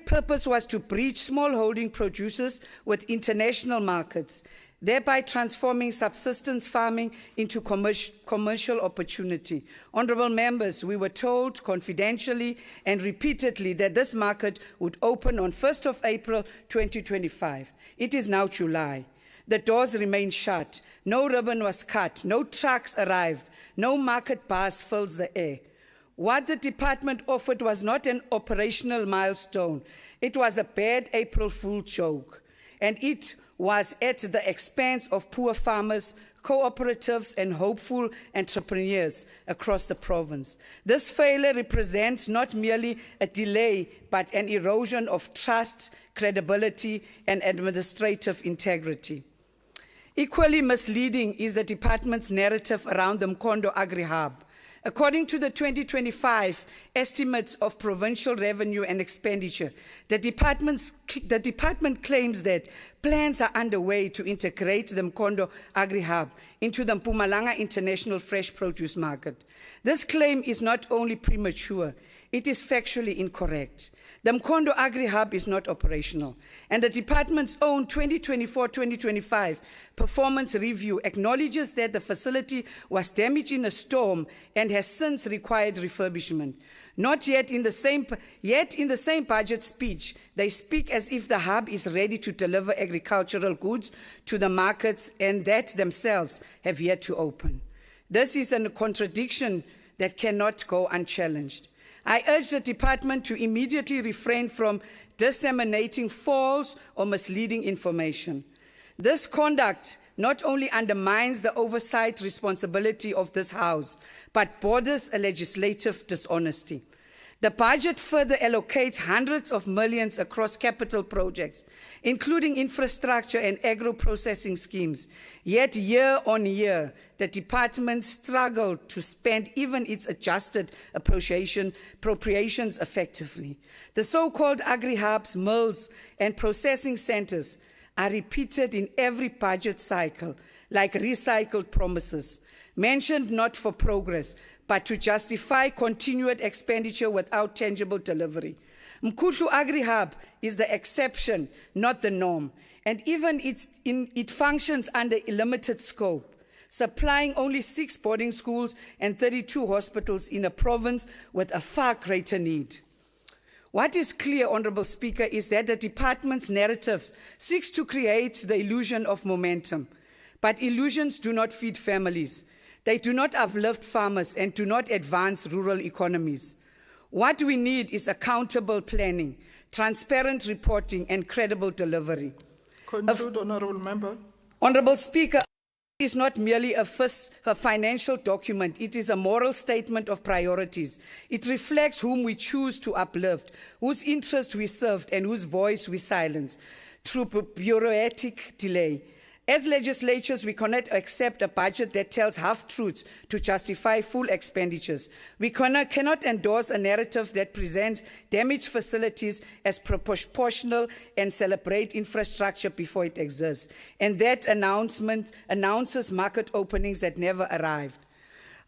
purpose was to bridge smallholding producers with international markets. thereby transforming subsistence farming into commercial opportunity. Honourable members, we were told confidentially and repeatedly that this market would open on 1st of April 2025. It is now July. The doors remain shut. No ribbon was cut. No trucks arrived. No market bus fills the air. What the department offered was not an operational milestone. It was a bad April Fool joke. And it was at the expense of poor farmers, cooperatives, and hopeful entrepreneurs across the province. This failure represents not merely a delay, but an erosion of trust, credibility, and administrative integrity. Equally misleading is the department's narrative around the Mkondo Agri-Hub. According to the 2025 estimates of provincial revenue and expenditure, the department claims that plans are underway to integrate the Mkondo Agri-Hub into the Mpumalanga International Fresh Produce Market. This claim is not only premature, it is factually incorrect. The Mkondo Agri-Hub is not operational, and the department's own 2024-2025 performance review acknowledges that the facility was damaged in a storm and has since required refurbishment. Yet in the same budget speech, they speak as if the hub is ready to deliver agricultural goods to the markets and that themselves have yet to open. This is a contradiction that cannot go unchallenged. I urge the department to immediately refrain from disseminating false or misleading information. This conduct not only undermines the oversight responsibility of this House, but borders a legislative dishonesty. The budget further allocates hundreds of millions across capital projects, including infrastructure and agro-processing schemes. Yet year on year, the department struggled to spend even its adjusted appropriations effectively. The so-called agri-hubs, mills, and processing centers are repeated in every budget cycle, like recycled promises, mentioned not for progress, but to justify continued expenditure without tangible delivery. Mkutlu Agri-Hub is the exception, not the norm, and even it functions under a limited scope, supplying only 6 boarding schools and 32 hospitals in a province with a far greater need. What is clear, Honourable Speaker, is that the department's narratives seeks to create the illusion of momentum, but illusions do not feed families. They do not uplift farmers and do not advance rural economies. What we need is accountable planning, transparent reporting, and credible delivery. Conclude, Honourable Member. Honourable Speaker, it is not merely a financial document, it is a moral statement of priorities. It reflects whom we choose to uplift, whose interest we served, and whose voice we silence through bureaucratic delay. As legislatures, we cannot accept a budget that tells half-truths to justify full expenditures. We cannot endorse a narrative that presents damaged facilities as proportional and celebrate infrastructure before it exists, and that announces market openings that never arrived.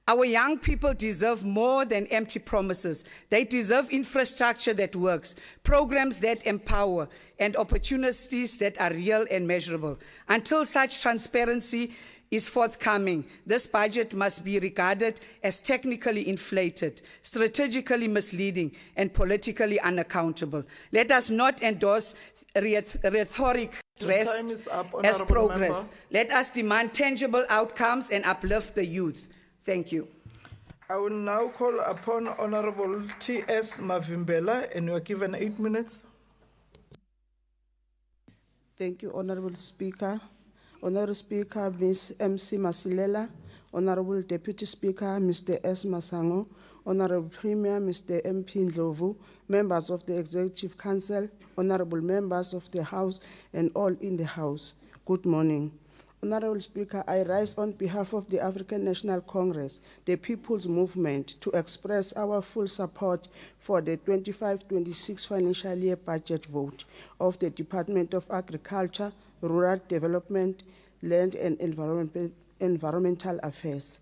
Our young people deserve more than empty promises. They deserve infrastructure that works, programs that empower, and opportunities that are real and measurable. Until such transparency is forthcoming, this budget must be regarded as technically inflated, strategically misleading, and politically unaccountable. Let us not endorse rhetoric dressed as progress. Let us demand tangible outcomes and uplift the youth. Thank you. I will now call upon Honourable T.S. Mavimbela, and you are given 8 minutes. Thank you, Honourable Speaker. Honourable Speaker, Ms. M.C. Masilela, Honourable Deputy Speaker, Mr. S. Masango, Honourable Premier, Mr. M.P. Ndlovu, members of the Executive Council, Honourable members of the House, and all in the House. Good morning. Honourable Speaker, I rise on behalf of the African National Congress, the People's Movement, to express our full support for the 25-26 financial year budget vote of the Department of Agriculture, Rural Development, Land and Environmental Affairs.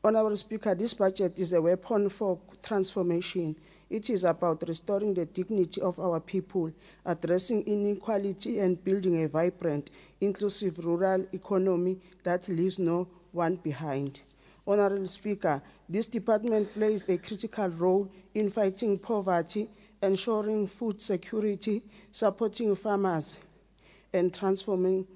Honorable Speaker, this budget is a weapon for transformation. It is about restoring the dignity of our people, addressing inequality and building a vibrant, inclusive rural economy that leaves no one behind. Honorable Speaker, this department plays a critical role in fighting poverty, ensuring food security, supporting farmers, and transforming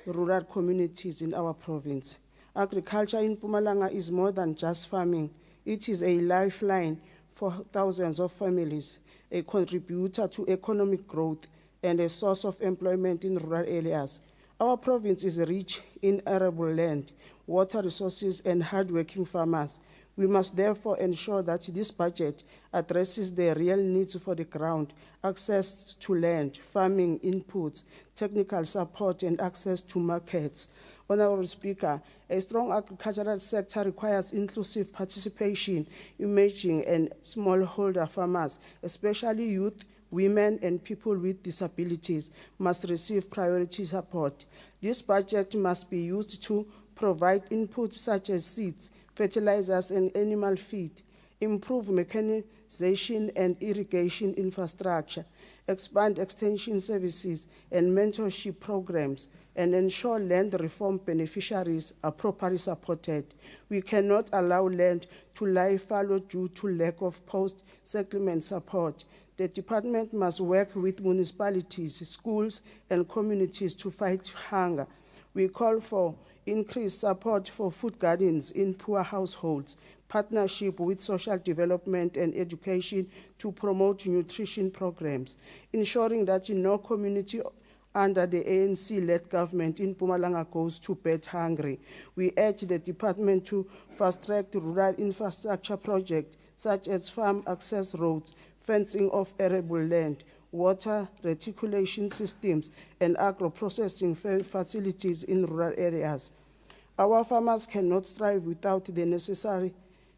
rural communities in our province. Agriculture in Mpumalanga is more than just farming. It is a lifeline for thousands of families, a contributor to economic growth, and a source of employment in rural areas. Our province is rich in arable land, water resources, and hardworking farmers. We must therefore ensure that this budget addresses the real needs for the ground, access to land, farming inputs, technical support, and access to markets. Honorable Speaker, a strong agricultural sector requires inclusive participation. Emerging and smallholder farmers, especially youth, women, and people with disabilities, must receive priority support. This budget must be used to provide inputs such as seeds, fertilizers, and animal feed, improve mechanization and irrigation infrastructure, expand extension services and mentorship programs, and ensure land reform beneficiaries are properly supported. We cannot allow land to lie fallow due to lack of post-settlement support. The department must work with municipalities, schools, and communities to fight hunger. We call for increased support for food gardens in poor households, partnership with social development and education to promote nutrition programs, ensuring that no community under the ANC-led government in Mpumalanga goes to bed hungry. We urge the department to fast-track rural infrastructure projects such as farm access roads, fencing of arable land, water reticulation systems, and agro-processing facilities in rural areas. Our farmers cannot thrive without the necessary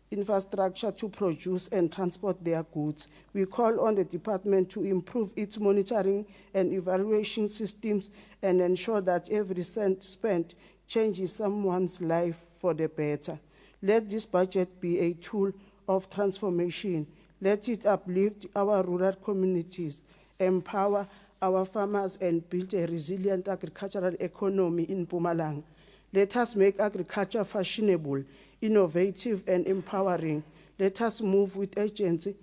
infrastructure to produce and transport their goods. We call on the department to improve its monitoring and evaluation systems and ensure that every cent spent changes someone's life for the better. Let this budget be a tool of transformation. Let it uplift our rural communities, empower our farmers, and build a resilient agricultural economy in Mpumalanga. Let us make agriculture fashionable, innovative, and empowering. Let us move with urgency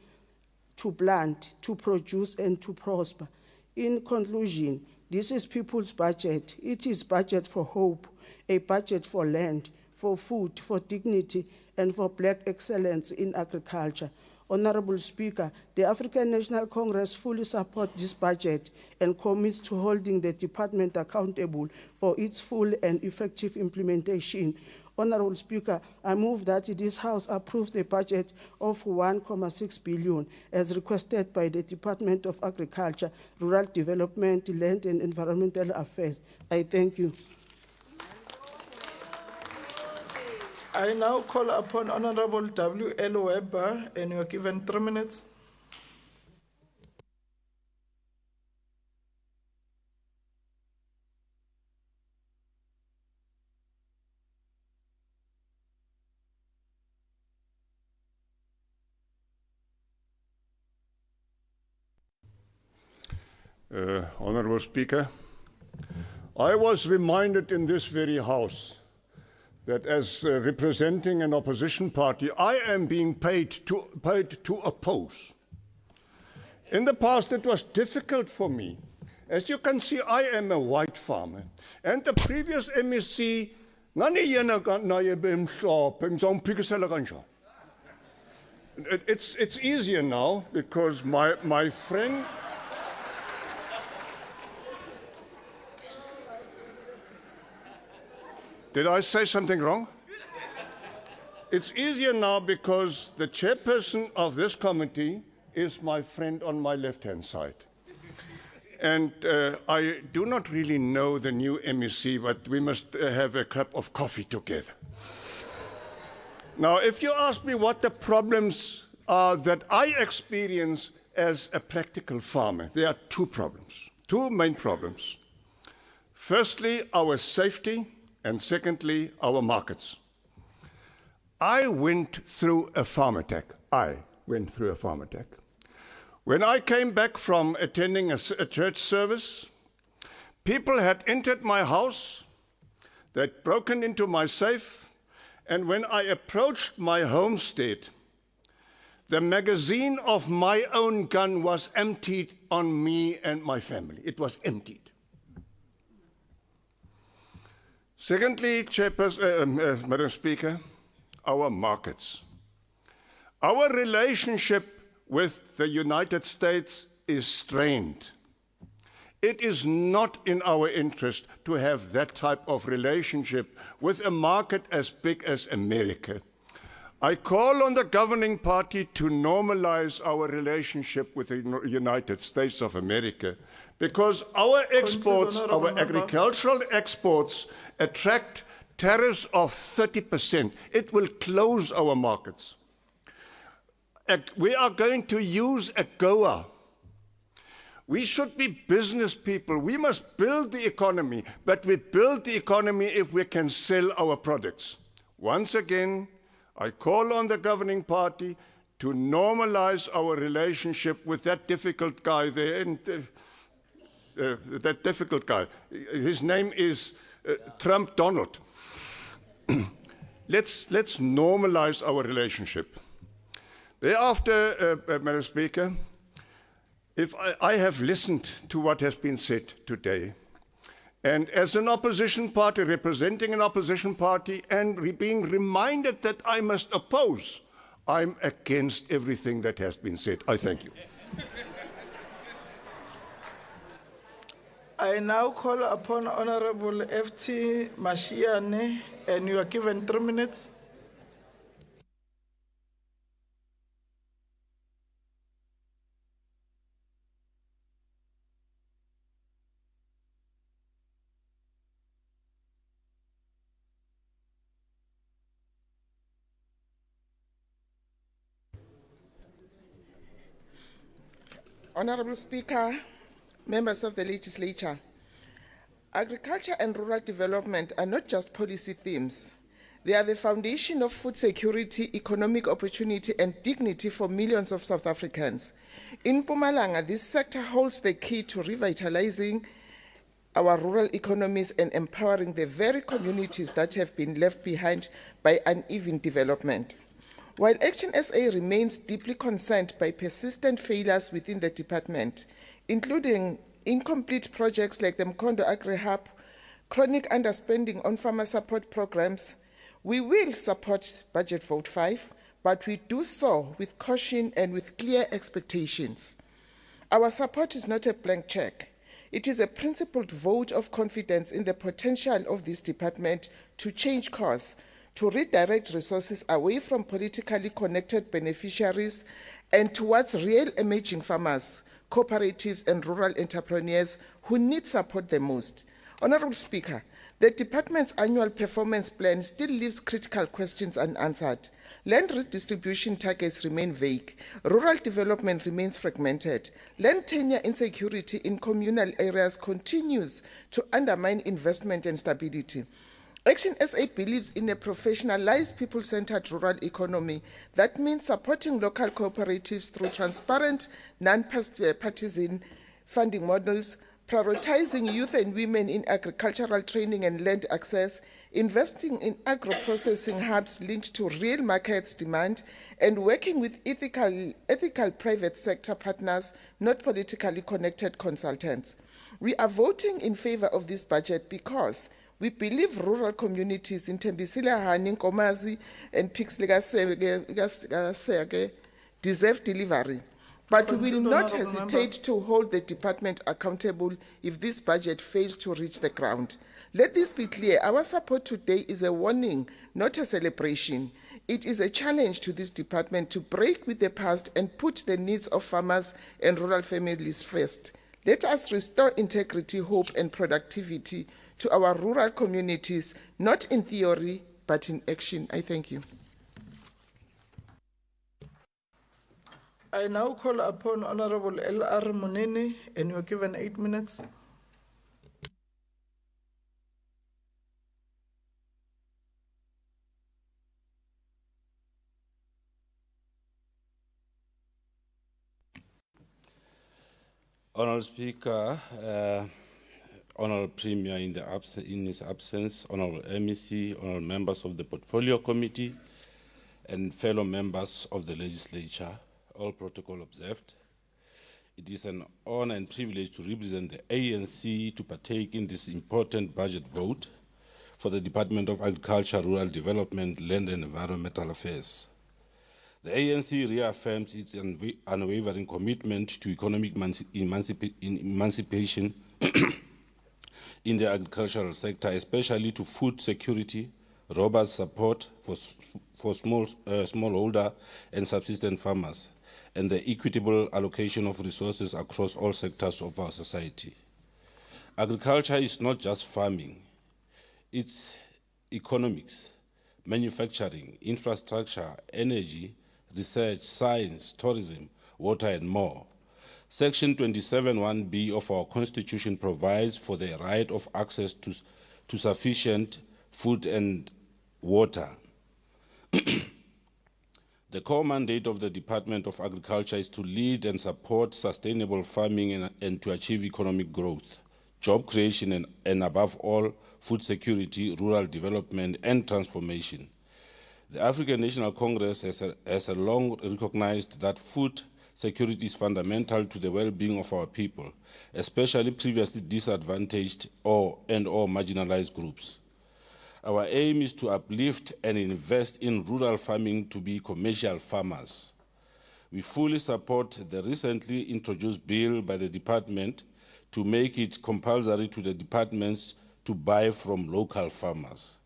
to plant, to produce, and to prosper. In conclusion, this is people's budget. It is budget for hope, a budget for land, for food, for dignity, and for black excellence in agriculture. Honorable Speaker, the African National Congress fully supports this budget and commits to holding the department accountable for its full and effective implementation. Honorable Speaker, I move that this House approve the budget of 1.6 billion as requested by the Department of Agriculture, Rural Development, Land and Environmental Affairs. I thank you. I now call upon Honorable W.L. Weber, and you are given 3 minutes. Honorable Speaker, I was reminded in this very House that as representing an opposition party, I am being paid to oppose. In the past, it was difficult for me. As you can see, I am a white farmer. And the previous MEC, it's easier now because my friend... Did I say something wrong? It's easier now because the chairperson of this committee is my friend on my left-hand side. And I do not really know the new MEC, but we must have a cup of coffee together. Now, if you ask me what the problems are that I experience as a practical farmer, there are two main problems. Firstly, our safety, and secondly, our markets. I went through a farm attack. When I came back from attending a church service, people had entered my house, they'd broken into my safe, and when I approached my homestead, the magazine of my own gun was emptied on me and my family. It was emptied. Secondly, Madam Speaker, our markets. Our relationship with the United States is strained. It is not in our interest to have that type of relationship with a market as big as America. I call on the governing party to normalize our relationship with the United States of America, because our exports, our agricultural exports, attract tariffs of 30%. It will close our markets. We are going to use AGOA. We should be business people. We must build the economy, but we build the economy if we can sell our products. Once again, I call on the governing party to normalize our relationship with that difficult guy there. And, that difficult guy. His name is Trump Donald. Let's normalize our relationship. Thereafter, Madam Speaker, if I have listened to what has been said today, and as an opposition party, representing an opposition party, and being reminded that I must oppose, I'm against everything that has been said. I thank you. I now call upon Honorable F.T. Mashiane, and you are given 3 minutes. Honorable Speaker, members of the legislature, agriculture and rural development are not just policy themes. They are the foundation of food security, economic opportunity, and dignity for millions of South Africans. In Mpumalanga, this sector holds the key to revitalizing our rural economies and empowering the very communities that have been left behind by uneven development. While Action SA remains deeply concerned by persistent failures within the department, including incomplete projects like the Mkondo Agri-Hub, chronic underspending on farmer support programs, we will support Budget Vote 5, but we do so with caution and with clear expectations. Our support is not a blank check. It is a principled vote of confidence in the potential of this department to change course, to redirect resources away from politically connected beneficiaries and towards real emerging farmers, cooperatives, and rural entrepreneurs who need support the most. Honorable Speaker, the department's annual performance plan still leaves critical questions unanswered. Land redistribution targets remain vague. Rural development remains fragmented. Land tenure insecurity in communal areas continues to undermine investment and stability. Action SA believes in a professionalized, people-centered rural economy. That means supporting local cooperatives through transparent, non-partisan funding models, prioritizing youth and women in agricultural training and land access, investing in agro-processing hubs linked to real markets demand, and working with ethical private sector partners, not politically connected consultants. We are voting in favor of this budget because we believe rural communities in Tembisile, Hani, Nkomazi, and Pixley deserve delivery. But we will not hesitate to hold the department accountable if this budget fails to reach the ground. Let this be clear. Our support today is a warning, not a celebration. It is a challenge to this department to break with the past and put the needs of farmers and rural families first. Let us restore integrity, hope, and productivity to our rural communities, not in theory, but in action. I thank you. I now call upon Honorable L.R. Munene, and you are given 8 minutes. Honourable Speaker, Honourable Premier in his absence, Honourable MEC, Honourable members of the Portfolio Committee, and fellow members of the Legislature, all protocol observed. It is an honor and privilege to represent the ANC to partake in this important budget vote for the Department of Agriculture, Rural Development, Land and Environmental Affairs. The ANC reaffirms its unwavering commitment to economic emancipation in the agricultural sector, especially to food security, robust support for smallholder and subsistence farmers, and the equitable allocation of resources across all sectors of our society. Agriculture is not just farming, it's economics, manufacturing, infrastructure, energy, research, science, tourism, water, and more. Section 27(1)(b) of our Constitution provides for the right of access to sufficient food and water. The core mandate of the Department of Agriculture is to lead and support sustainable farming and to achieve economic growth, job creation, and above all, food security, rural development, and transformation. The African National Congress has long recognized that food security is fundamental to the well-being of our people, especially previously disadvantaged and marginalized groups. Our aim is to uplift and invest in rural farming to be commercial farmers. We fully support the recently introduced bill by the department to make it compulsory to the departments to buy from local farmers.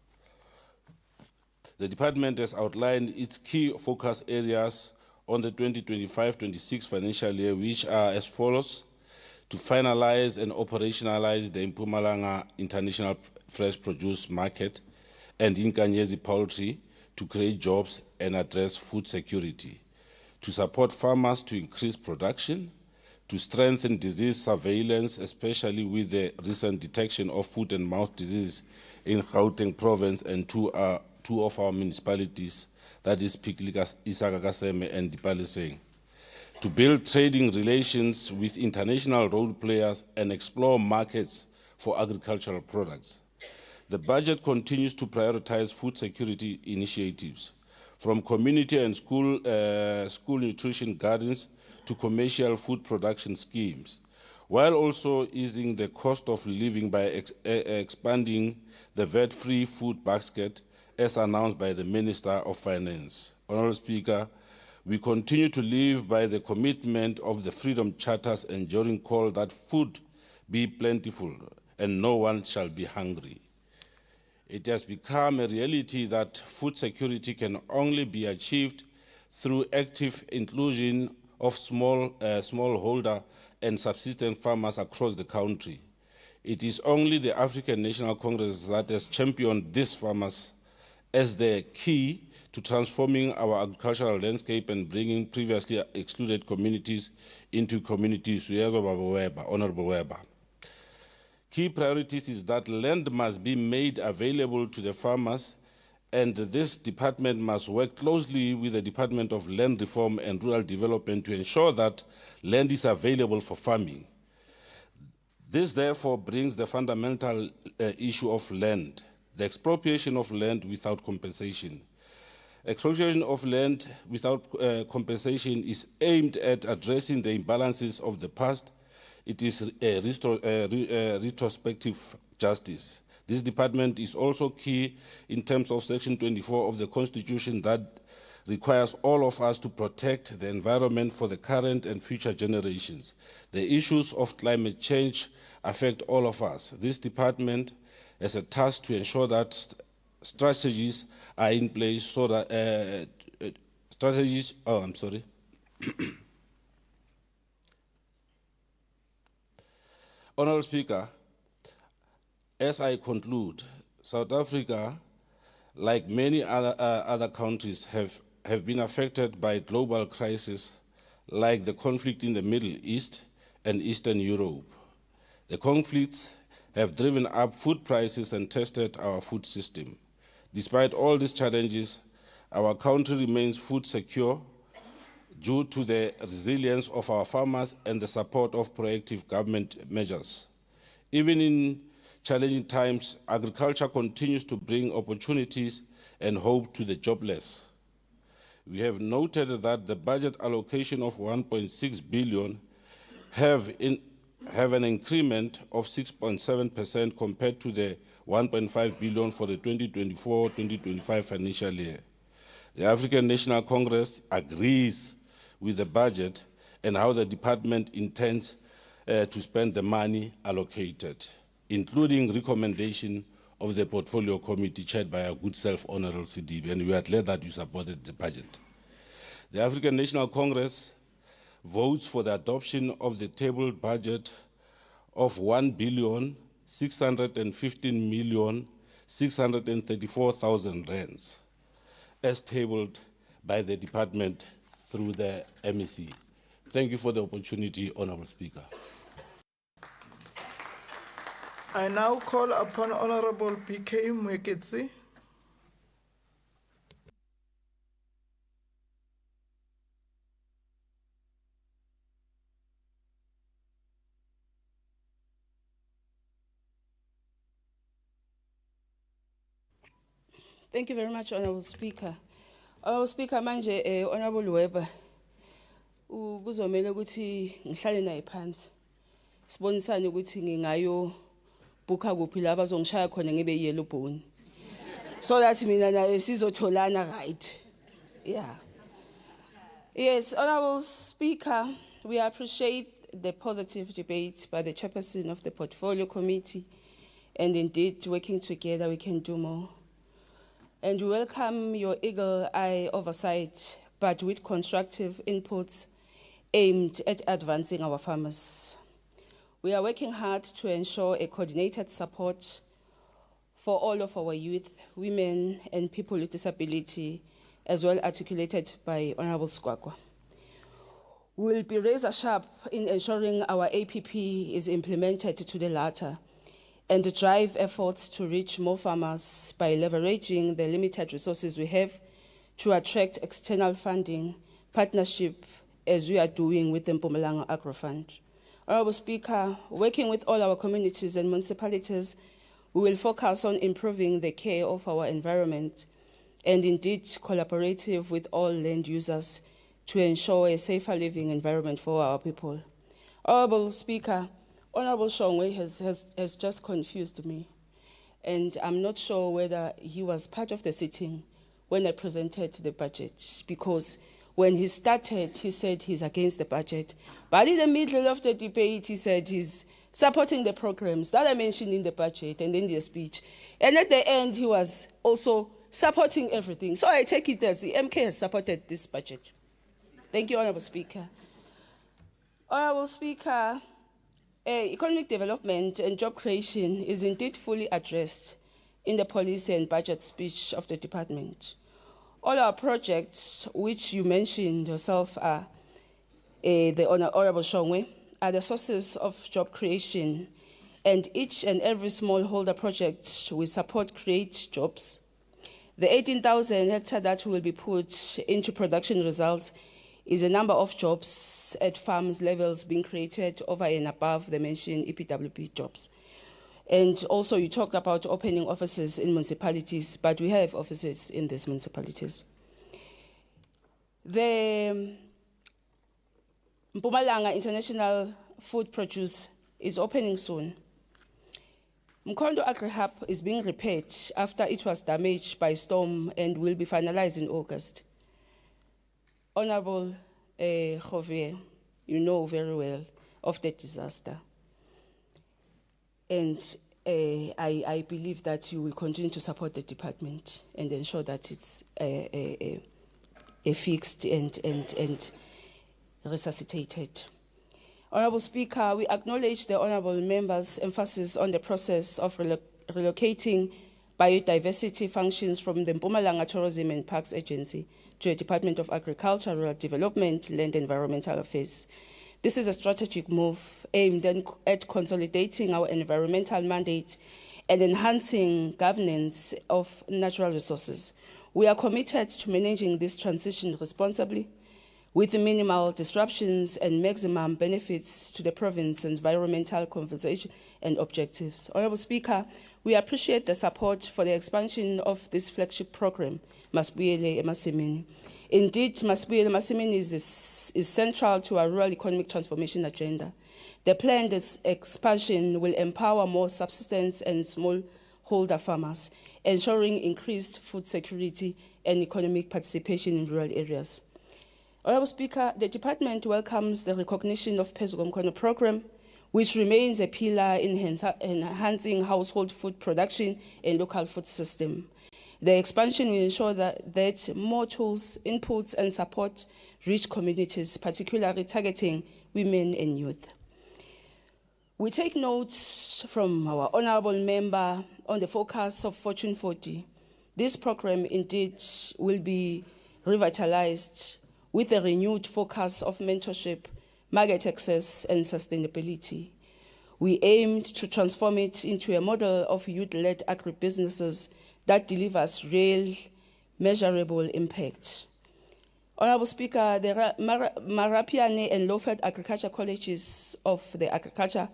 The department has outlined its key focus areas on the 2025-26 financial year, which are as follows: to finalize and operationalize the Mpumalanga International Fresh Produce Market and Inkanyezi Poultry to create jobs and address food security, to support farmers to increase production, to strengthen disease surveillance, especially with the recent detection of foot and mouth disease in Gauteng province and two of our municipalities, that is Piklika, Isakakaseme, and Dipaliseng, to build trading relations with international role players and explore markets for agricultural products. The budget continues to prioritize food security initiatives, from community and school nutrition gardens to commercial food production schemes, while also easing the cost of living by expanding the VAT-free food basket as announced by the Minister of Finance. Honourable Speaker, we continue to live by the commitment of the Freedom Charter's enduring call that food be plentiful and no one shall be hungry. It has become a reality that food security can only be achieved through active inclusion of smallholder and subsistence farmers across the country. It is only the African National Congress that has championed these farmers as the key to transforming our agricultural landscape and bringing previously excluded communities into communities. Honourable Weber. Key priorities is that land must be made available to the farmers, and this department must work closely with the Department of Land Reform and Rural Development to ensure that land is available for farming. This therefore brings the fundamental issue of land, the expropriation of land without compensation. Expropriation of land without compensation is aimed at addressing the imbalances of the past. It is a retrospective justice. This department is also key in terms of Section 24 of the Constitution that requires all of us to protect the environment for the current and future generations. The issues of climate change affect all of us. This department has a task to ensure that strategies are in place so that Honourable Speaker, as I conclude, South Africa, like many other countries, have been affected by global crises like the conflict in the Middle East and Eastern Europe. The conflicts have driven up food prices and tested our food system. Despite all these challenges, our country remains food secure. due to the resilience of our farmers and the support of proactive government measures. Even in challenging times, agriculture continues to bring opportunities and hope to the jobless. We have noted that the budget allocation of 1.6 billion have an increment of 6.7% compared to the 1.5 billion for the 2024-2025 financial year. The African National Congress agrees with the budget and how the department intends to spend the money allocated, including recommendation of the Portfolio Committee chaired by our good self, Honorable Sidibe, and we are glad that you supported the budget. The African National Congress votes for the adoption of the tabled budget of 1,615,634,000 rands, as tabled by the department through the MEC. Thank you for the opportunity, Honorable Speaker. I now call upon Honorable PK Mweketsi. Thank you very much, Honorable Speaker. Honorable Speaker, manje Honorable Weber, kuzomela ukuthi ngihlale naye phansi. Sibonisane ukuthi ngingayo bukha kuphi la bazongishaya khona ngibe yellow bone. So that mina naye sizotholana right. Yeah. Yes, Honorable Speaker, we appreciate the positive debate by the chairperson of the Portfolio Committee, and indeed working together we can do more. And we welcome your eagle-eye oversight, but with constructive inputs aimed at advancing our farmers. We are working hard to ensure a coordinated support for all of our youth, women, and people with disability, as well articulated by Honorable Squakwa. We will be razor sharp in ensuring our APP is implemented to the latter, and drive efforts to reach more farmers by leveraging the limited resources we have to attract external funding, partnership, as we are doing with the Mpumalanga Agro Fund. Honorable Speaker, working with all our communities and municipalities, we will focus on improving the care of our environment and indeed collaborative with all land users to ensure a safer living environment for our people. Honorable Speaker, Honorable Shongwe has just confused me, and I'm not sure whether he was part of the sitting when I presented the budget, because when he started, he said he's against the budget, but in the middle of the debate, he said he's supporting the programs that I mentioned in the budget and in the speech, and at the end, he was also supporting everything. So I take it as the MK has supported this budget. Thank you, Honorable Speaker. Honorable Speaker, economic development and job creation is indeed fully addressed in the policy and budget speech of the department. All our projects, which you mentioned yourself, are the Honorable Shongwe, are the sources of job creation, and each and every smallholder project we support create jobs. The 18,000 hectares that will be put into production results is a number of jobs at farms levels being created over and above the mentioned EPWP jobs. And also you talked about opening offices in municipalities, but we have offices in these municipalities. The Mpumalanga International Food Produce is opening soon. Mkondo Agri Hub is being repaired after it was damaged by storm and will be finalized in August. Honorable Javier, you know very well of the disaster. And I believe that you will continue to support the department and ensure that it's fixed and resuscitated. Honorable Speaker, we acknowledge the honorable member's emphasis on the process of relocating biodiversity functions from the Mpumalanga Tourism and Parks Agency to the Department of Agriculture, Rural Development, Land and Environmental Affairs. This is a strategic move aimed at consolidating our environmental mandate and enhancing governance of natural resources. We are committed to managing this transition responsibly with minimal disruptions and maximum benefits to the province's environmental conservation and objectives. Honorable Speaker, we appreciate the support for the expansion of this flagship program, Masibuyele Emasimini. Indeed, Masibuyele Emasimini is central to our rural economic transformation agenda. The planned expansion will empower more subsistence and smallholder farmers, ensuring increased food security and economic participation in rural areas. Honorable Speaker, the department welcomes the recognition of Phezu Komkhono program, which remains a pillar in enhancing household food production and local food system. The expansion will ensure that more tools, inputs, and support reach communities, particularly targeting women and youth. We take notes from our honorable member on the focus of Fortune 40. This program indeed will be revitalized with a renewed focus of mentorship, market access, and sustainability. We aimed to transform it into a model of youth-led agribusinesses that delivers real, measurable impact. Honorable Speaker, the Marapiane and Lowford Agriculture Colleges of the Agriculture,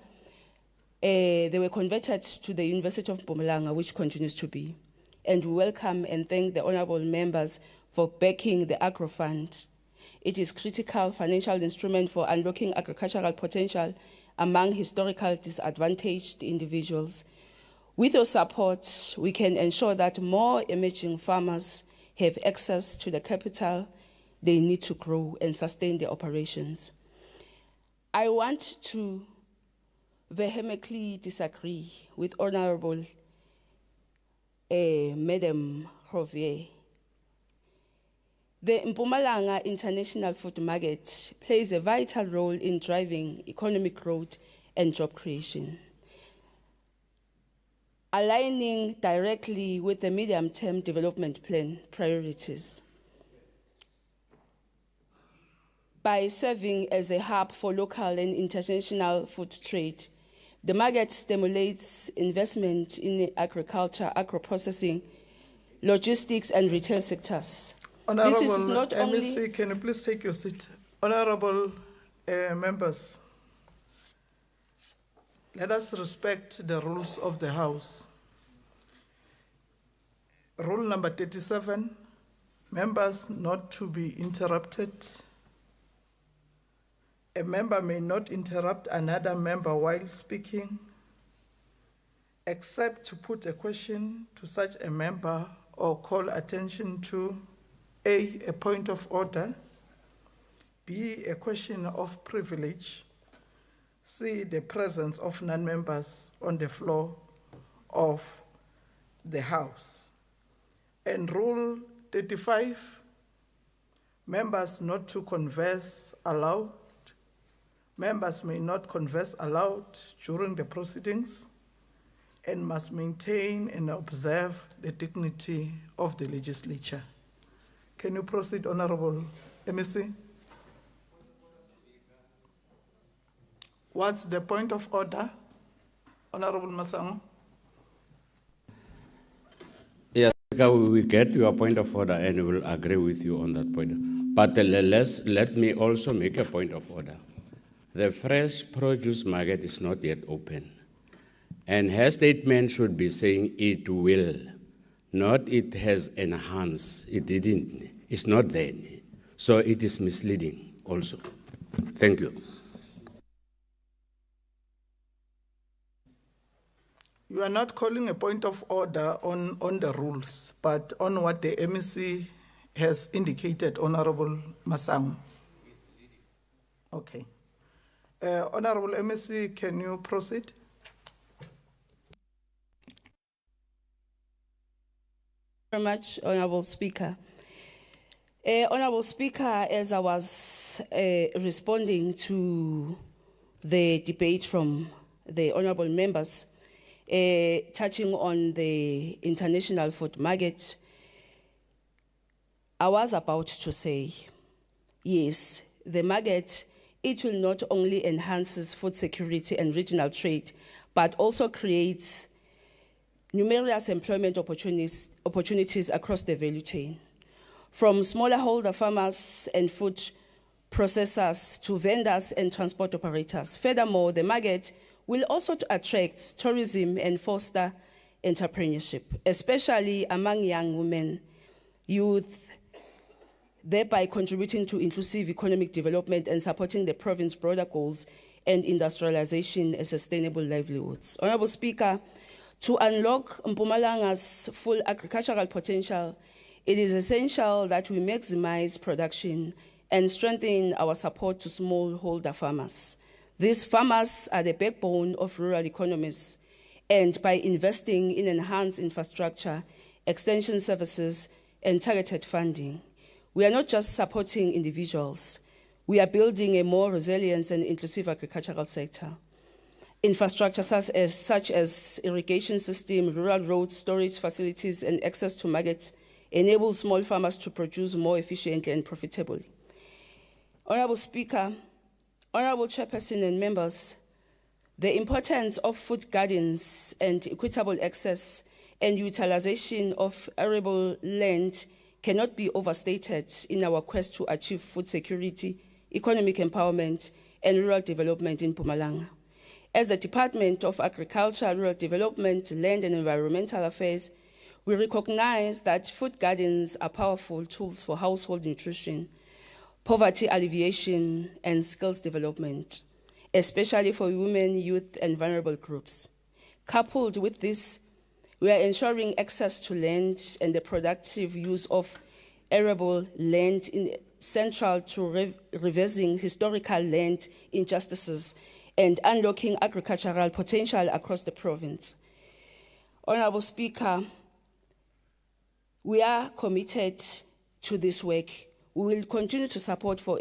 they were converted to the University of Mpumalanga, which continues to be. And we welcome and thank the honorable members for backing the Agro Fund. It is a critical financial instrument for unlocking agricultural potential among historical disadvantaged individuals. With your support, we can ensure that more emerging farmers have access to the capital they need to grow and sustain their operations. I want to vehemently disagree with Honorable Madam Rovier. The Mpumalanga International Food Market plays a vital role in driving economic growth and job creation, aligning directly with the medium-term development plan priorities. By serving as a hub for local and international food trade, the market stimulates investment in agriculture, agro-processing, logistics, and retail sectors. Honorable This is not only... MEC, can you please take your seat? Honorable members, let us respect the rules of the House. Rule number 37, members not to be interrupted. A member may not interrupt another member while speaking, except to put a question to such a member or call attention to A, a point of order, B, a question of privilege, C, the presence of non-members on the floor of the House. And Rule 35, members not to converse aloud. Members may not converse aloud during the proceedings and must maintain and observe the dignity of the legislature. Can you proceed, Honorable MEC? What's the point of order, Honorable Masango? Yes, we get your point of order and we will agree with you on that point. But let me also make a point of order. The fresh produce market is not yet open. And her statement should be saying it will, not it has enhanced. It didn't. It's not there. So it is misleading also. Thank you. You are not calling a point of order on the rules, but on what the MEC has indicated, Honorable Masango. Okay. Honorable MEC, can you proceed? Very much, Honorable Speaker. Honorable Speaker, as I was responding to the debate from the honorable members, touching on the international food market, I was about to say, yes, the market, it will not only enhance food security and regional trade, but also creates numerous employment opportunities across the value chain, from smallholder farmers and food processors to vendors and transport operators. Furthermore, the market will also attract tourism and foster entrepreneurship, especially among young women, youth, thereby contributing to inclusive economic development and supporting the province's broader goals and industrialization and sustainable livelihoods. Honorable Speaker, to unlock Mpumalanga's full agricultural potential, it is essential that we maximize production and strengthen our support to smallholder farmers. These farmers are the backbone of rural economies, and by investing in enhanced infrastructure, extension services, and targeted funding, we are not just supporting individuals, we are building a more resilient and inclusive agricultural sector. Infrastructure such as irrigation system, rural roads, storage facilities, and access to market enable small farmers to produce more efficiently and profitably. Honorable Speaker, Honorable Chairperson and members, the importance of food gardens and equitable access and utilization of arable land cannot be overstated in our quest to achieve food security, economic empowerment, and rural development in Mpumalanga. As the Department of Agriculture, Rural Development, Land and Environmental Affairs, we recognize that food gardens are powerful tools for household nutrition, poverty alleviation, and skills development, especially for women, youth, and vulnerable groups. Coupled with this, we are ensuring access to land and the productive use of arable land central to reversing historical land injustices and unlocking agricultural potential across the province. Honorable Speaker, we are committed to this work. We will continue to support for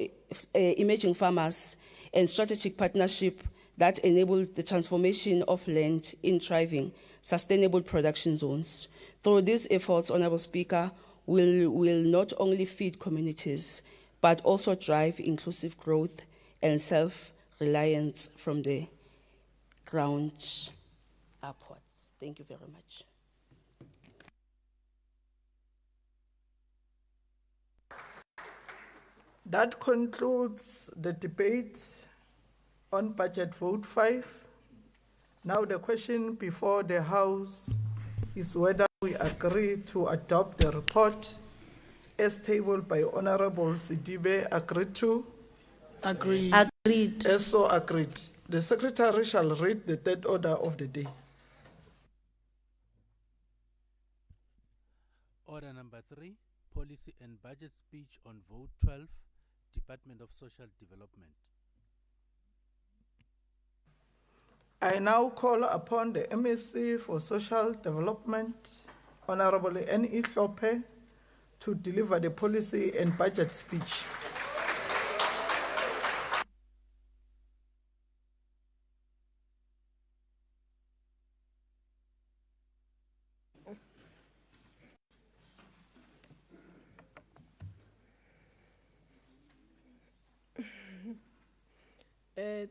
emerging farmers and strategic partnership that enable the transformation of land in thriving, sustainable production zones. Through these efforts, Honorable Speaker, will not only feed communities, but also drive inclusive growth and self-reliance from the ground upwards. Thank you very much. That concludes the debate on budget vote 5. Now the question before the House is whether we agree to adopt the report as tabled by Honorable Sidibe. Agreed to? Agreed. Agreed. As so agreed. The Secretary shall read the third order of the day. Order number 3, Policy and Budget Speech on Vote 12, Department of Social Development. I now call upon the MSc for Social Development, Honorable N.E. Hlophe, to deliver the policy and budget speech.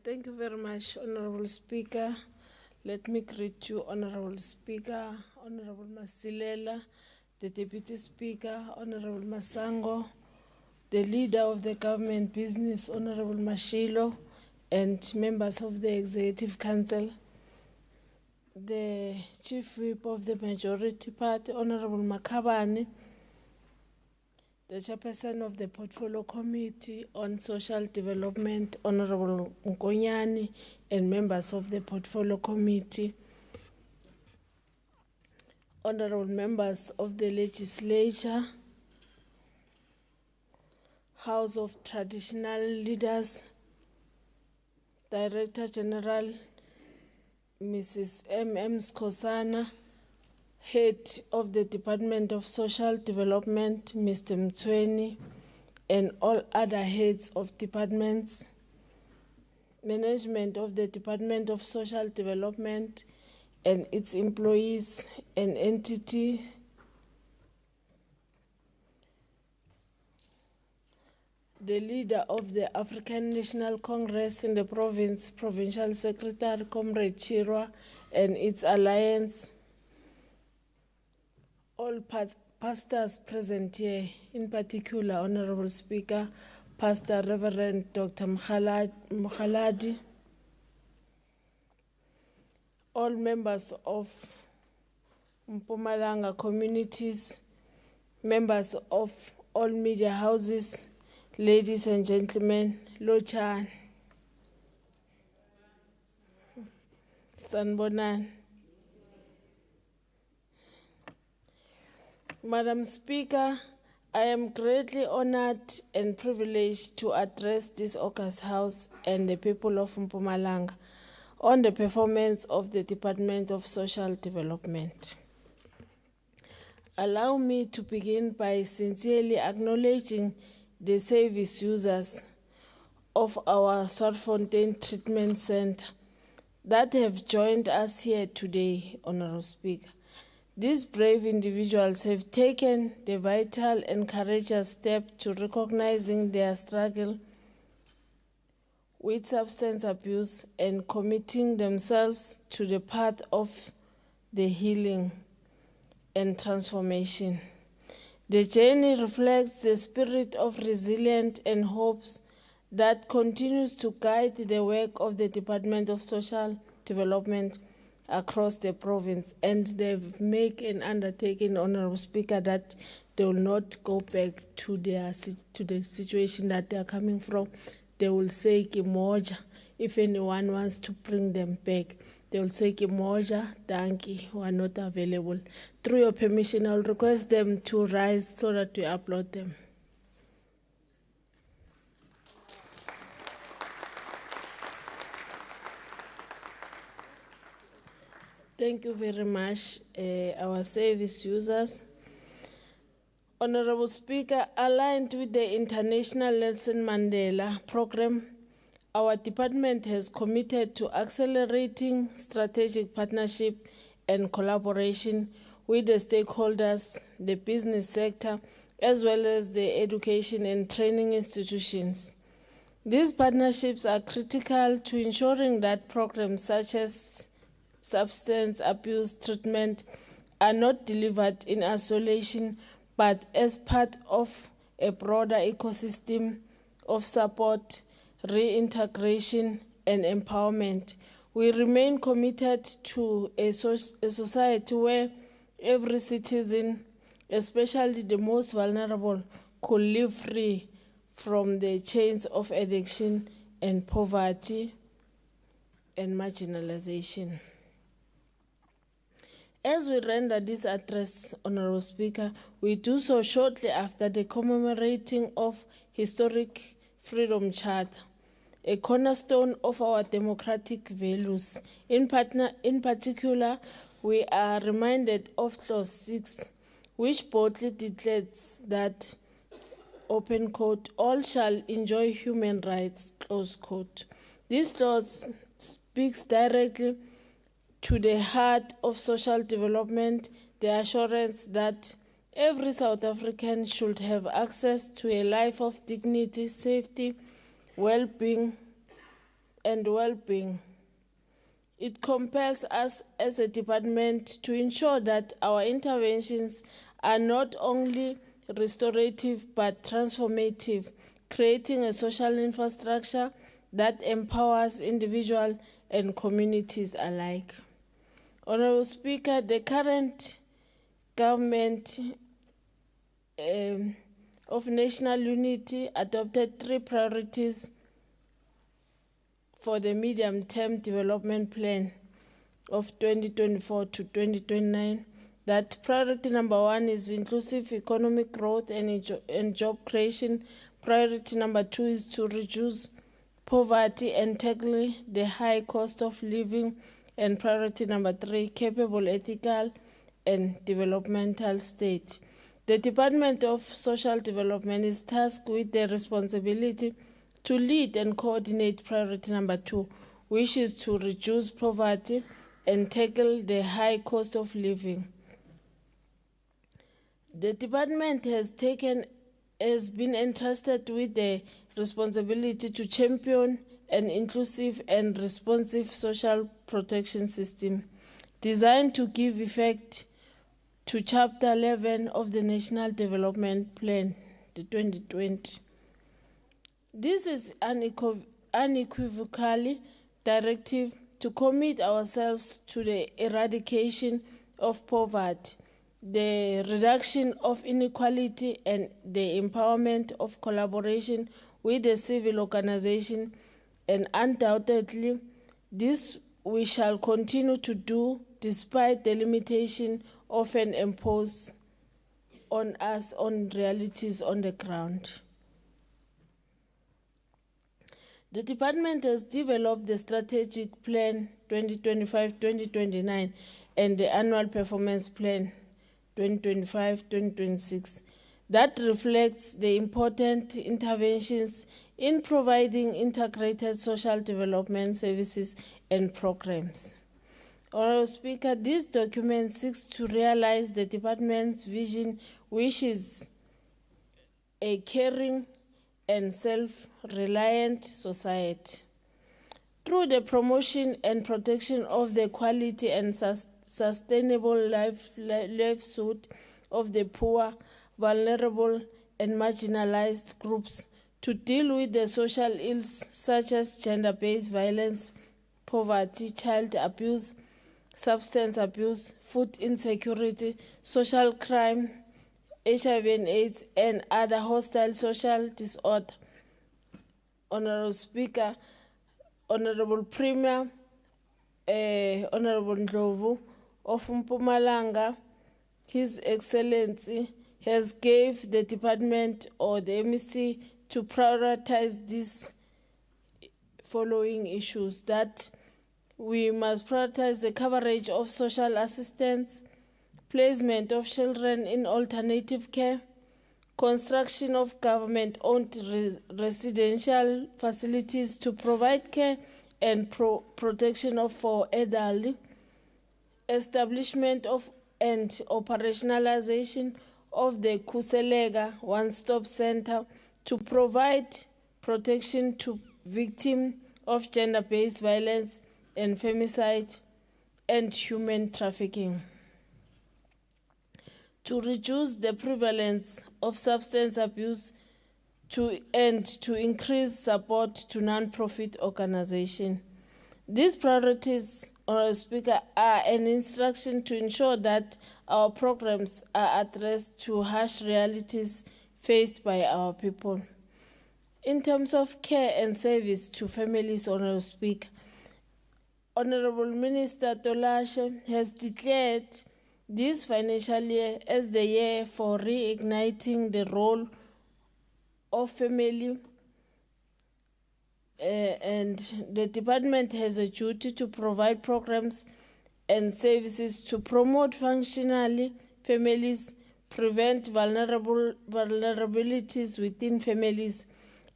Thank you very much, Honorable Speaker. Let me greet you, Honorable Speaker, Honorable Masilela, the Deputy Speaker, Honorable Masango, the Leader of the Government Business, Honorable Mashilo, and members of the Executive Council, the Chief Whip of the Majority Party, Honorable Makabane, the Chairperson of the Portfolio Committee on Social Development, Honorable Nkonyani, and members of the Portfolio Committee, Honorable members of the Legislature, House of Traditional Leaders, Director General, Mrs. M.M. Skosana, Head of the Department of Social Development, Mr. Mtweni, and all other heads of departments, management of the Department of Social Development and its employees and entity, the leader of the African National Congress in the province, Provincial Secretary, Comrade Chirwa, and its alliance, all pastors present here, in particular, Honorable Speaker, Pastor Reverend Dr. Mukhaladi, all members of Mpumalanga communities, members of all media houses, ladies and gentlemen, Lochan, Sanbonan. Madam Speaker, I am greatly honored and privileged to address this August House and the people of Mpumalanga on the performance of the Department of Social Development. Allow me to begin by sincerely acknowledging the service users of our Swartfontein Treatment Center that have joined us here today, Honorable Speaker. These brave individuals have taken the vital and courageous step to recognizing their struggle with substance abuse and committing themselves to the path of the healing and transformation. The journey reflects the spirit of resilience and hopes that continues to guide the work of the Department of Social Development across the province, and they make an undertaking, Honorable Speaker, that they will not go back to the situation that they are coming from. They will say Kimoja. If anyone wants to bring them back, they will say Kimoja, Danki, who are not available. Through your permission, I will request them to rise so that we upload them. Thank you very much, our service users. Honorable Speaker, aligned with the International Nelson Mandela Program, our department has committed to accelerating strategic partnership and collaboration with the stakeholders, the business sector, as well as the education and training institutions. These partnerships are critical to ensuring that programs such as substance abuse treatment are not delivered in isolation, but as part of a broader ecosystem of support, reintegration, and empowerment. We remain committed to a society where every citizen, especially the most vulnerable, could live free from the chains of addiction and poverty and marginalization. As we render this address, Honorable Speaker, we do so shortly after the commemorating of historic Freedom Charter, a cornerstone of our democratic values. In particular, we are reminded of Clause 6, which boldly declares that, open quote, all shall enjoy human rights, close quote. This clause speaks directly to the heart of social development, the assurance that every South African should have access to a life of dignity, safety, well-being, and well-being. It compels us as a department to ensure that our interventions are not only restorative but transformative, creating a social infrastructure that empowers individuals and communities alike. Honorable Speaker, the current government of national unity adopted 3 priorities for the medium-term development plan of 2024 to 2029. That priority number 1 is inclusive economic growth and job creation. Priority number 2 is to reduce poverty and tackle the high cost of living. And priority number 3, capable, ethical, and developmental state. The Department of Social Development is tasked with the responsibility to lead and coordinate priority number 2, which is to reduce poverty and tackle the high cost of living. The department has been entrusted with the responsibility to champion an inclusive and responsive social protection system designed to give effect to Chapter 11 of the National Development Plan, the 2020. This is unequivocally directive to commit ourselves to the eradication of poverty, the reduction of inequality, and the empowerment of collaboration with the civil organization, and undoubtedly this we shall continue to do despite the limitation often imposed on us on realities on the ground. The department has developed the Strategic Plan 2025-2029 and the Annual Performance Plan 2025-2026 that reflects the important interventions in providing integrated social development services and programs. Honorable Speaker, this document seeks to realize the department's vision, which is a caring and self-reliant society. Through the promotion and protection of the quality and sustainable livelihood of the poor, vulnerable, and marginalized groups, to deal with the social ills such as gender-based violence, poverty, child abuse, substance abuse, food insecurity, social crime, HIV and AIDS, and other hostile social disorder. Honorable Speaker, Honorable Premier, Honorable Ndlovu of Mpumalanga, His Excellency has gave the department or the MEC to prioritize these following issues: that we must prioritize the coverage of social assistance, placement of children in alternative care, construction of government-owned residential facilities to provide care and protection for elderly, establishment of and operationalization of the Kuselega One-Stop Center to provide protection to victims of gender-based violence and femicide and human trafficking, to reduce the prevalence of substance abuse and to increase support to non-profit organizations. These priorities, Honorable Speaker, are an instruction to ensure that our programs are addressed to harsh realities faced by our people. In terms of care and service to families, Honorable Speaker, Honorable Minister Tolashe has declared this financial year as the year for reigniting the role of family, and the department has a duty to provide programs and services to promote functionally families, prevent vulnerabilities within families,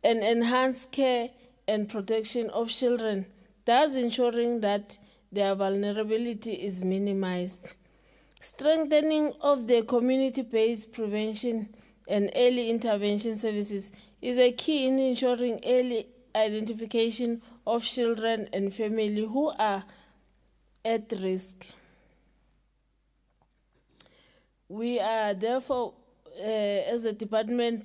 and enhance care and protection of children, thus ensuring that their vulnerability is minimized. Strengthening of the community-based prevention and early intervention services is a key in ensuring early identification of children and families who are at risk. We are therefore, as a department,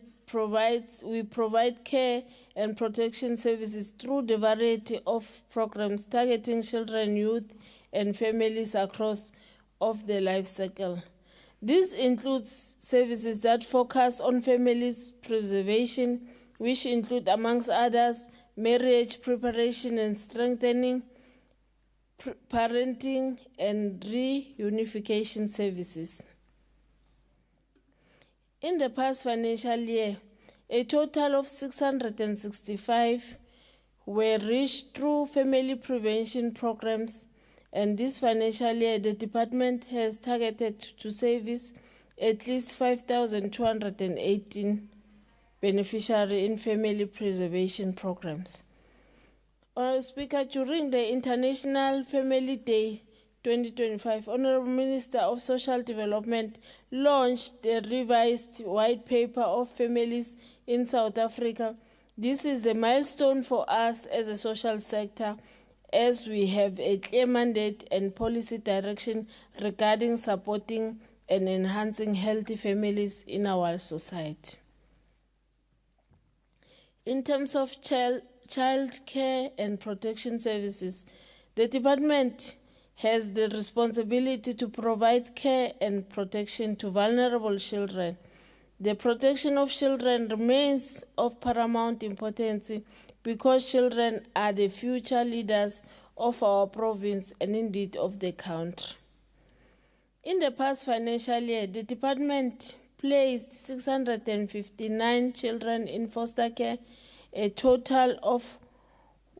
we provide care and protection services through the variety of programs targeting children, youth, and families across of the life cycle. This includes services that focus on families preservation, which include, amongst others, marriage preparation and strengthening, parenting, and reunification services. In the past financial year, a total of 665 were reached through family prevention programs, and this financial year, the department has targeted to service at least 5,218 beneficiaries in family preservation programs. Honorable Speaker, during the International Family Day 2025, Honorable Minister of Social Development launched the revised white paper of families in South Africa. This is a milestone for us as a social sector, as we have a clear mandate and policy direction regarding supporting and enhancing healthy families in our society. In terms of child care and protection services, the department has the responsibility to provide care and protection to vulnerable children. The protection of children remains of paramount importance because children are the future leaders of our province and indeed of the country. In the past financial year, the department placed 659 children in foster care, a total of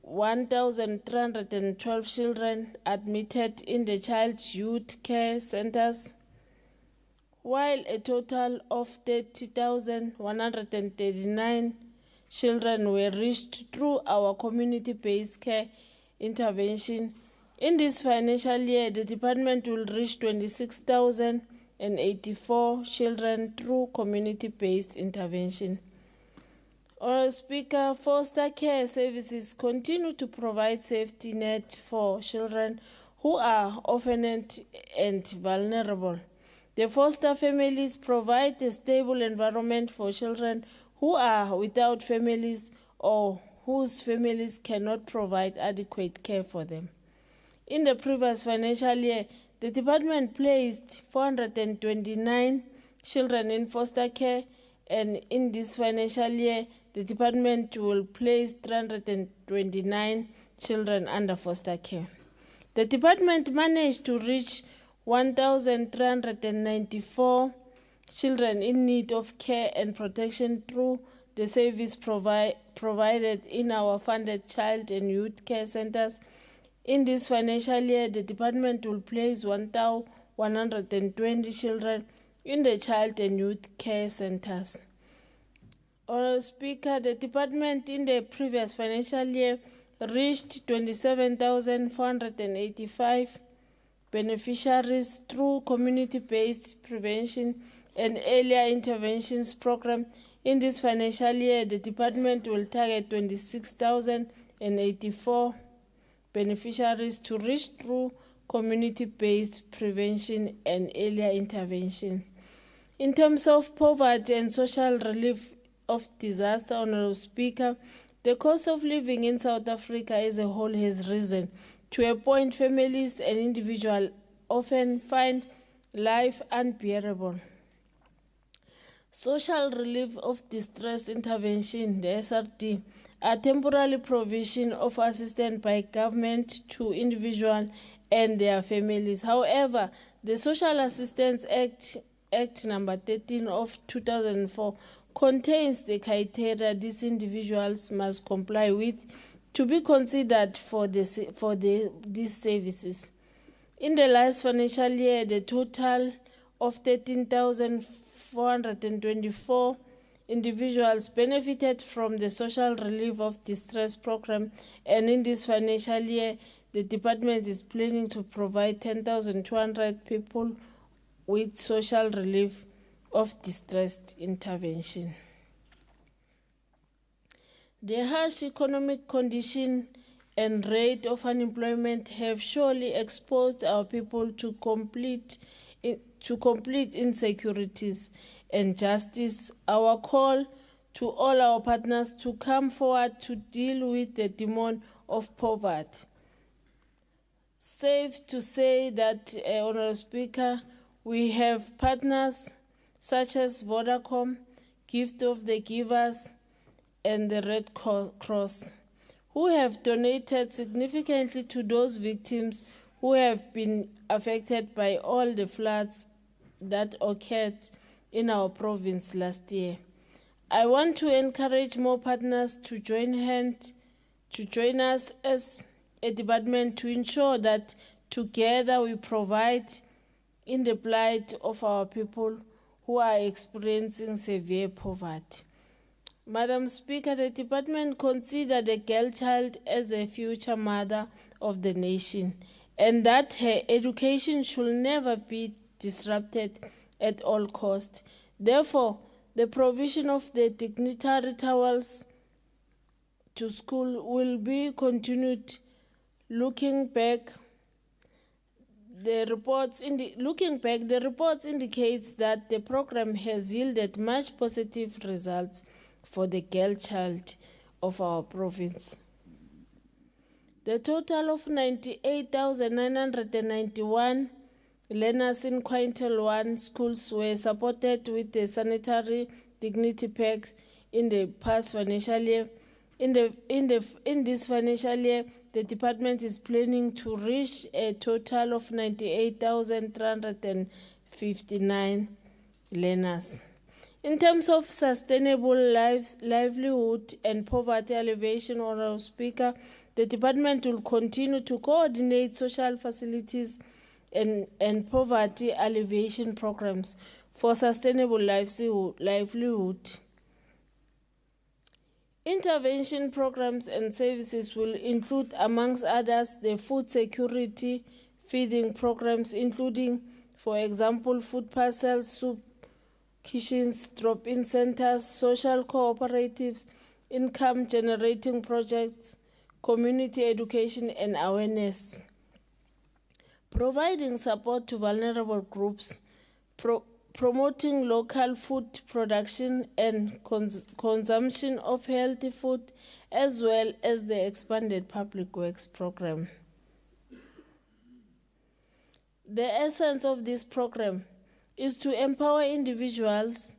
1,312 children admitted in the child youth care centers, while a total of 30,139 children were reached through our community-based care intervention. In this financial year, the department will reach 26,084 children through community-based intervention. Honourable Speaker, foster care services continue to provide safety net for children who are orphaned and vulnerable. The foster families provide a stable environment for children who are without families or whose families cannot provide adequate care for them. In the previous financial year, the department placed 429 children in foster care, and in this financial year, the department will place 329 children under foster care. The department managed to reach 1,394 children in need of care and protection through the service provided in our funded child and youth care centers. In this financial year, the department will place 1,120 children in the child and youth care centers. Honourable Speaker, the department in the previous financial year reached 27,485 beneficiaries through community-based prevention and earlier interventions program. In this financial year, the department will target 26,084 beneficiaries to reach through community-based prevention and earlier interventions. In terms of poverty and social relief of disaster, Honourable Speaker, the cost of living in South Africa as a whole has risen to a point families and individuals often find life unbearable. Social relief of distress intervention, the SRD, are temporary provision of assistance by government to individuals and their families. However, the Social Assistance Act number 13 of 2004 contains the criteria these individuals must comply with to be considered for these services. In the last financial year, the total of 13,424 individuals benefited from the Social Relief of Distress program, and in this financial year, the department is planning to provide 10,200 people with social relief of distress intervention. The harsh economic condition and rate of unemployment have surely exposed our people to complete insecurities and justice. Our call to all our partners to come forward to deal with the demon of poverty. Safe to say that, Honourable Speaker, we have partners such as Vodacom, Gift of the Givers, and the Red Cross, who have donated significantly to those victims who have been affected by all the floods that occurred in our province last year. I want to encourage more partners to join us as a department to ensure that together we provide in the plight of our people who are experiencing severe poverty. Madam Speaker, the department considers the girl child as a future mother of the nation, and that her education should never be disrupted at all costs. Therefore, the provision of the dignitary towels to school will be continued. Looking back, the reports indicates that the program has yielded much positive results for the girl child. of our province. The total of 98,991 learners in Quintile 1 schools were supported with the sanitary dignity pack in the past financial year. In this financial year, the department is planning to reach a total of 98,359 learners. In terms of sustainable livelihood and poverty alleviation, Honourable Speaker, the department will continue to coordinate social facilities and poverty alleviation programs for sustainable livelihood. Intervention programs and services will include, amongst others, the food security feeding programs, including, for example, food parcels, soup kitchens, drop-in centers, social cooperatives, income-generating projects, community education and awareness. Providing support to vulnerable groups, promoting local food production and consumption of healthy food, as well as the expanded public works program. The essence of this program is to empower individuals,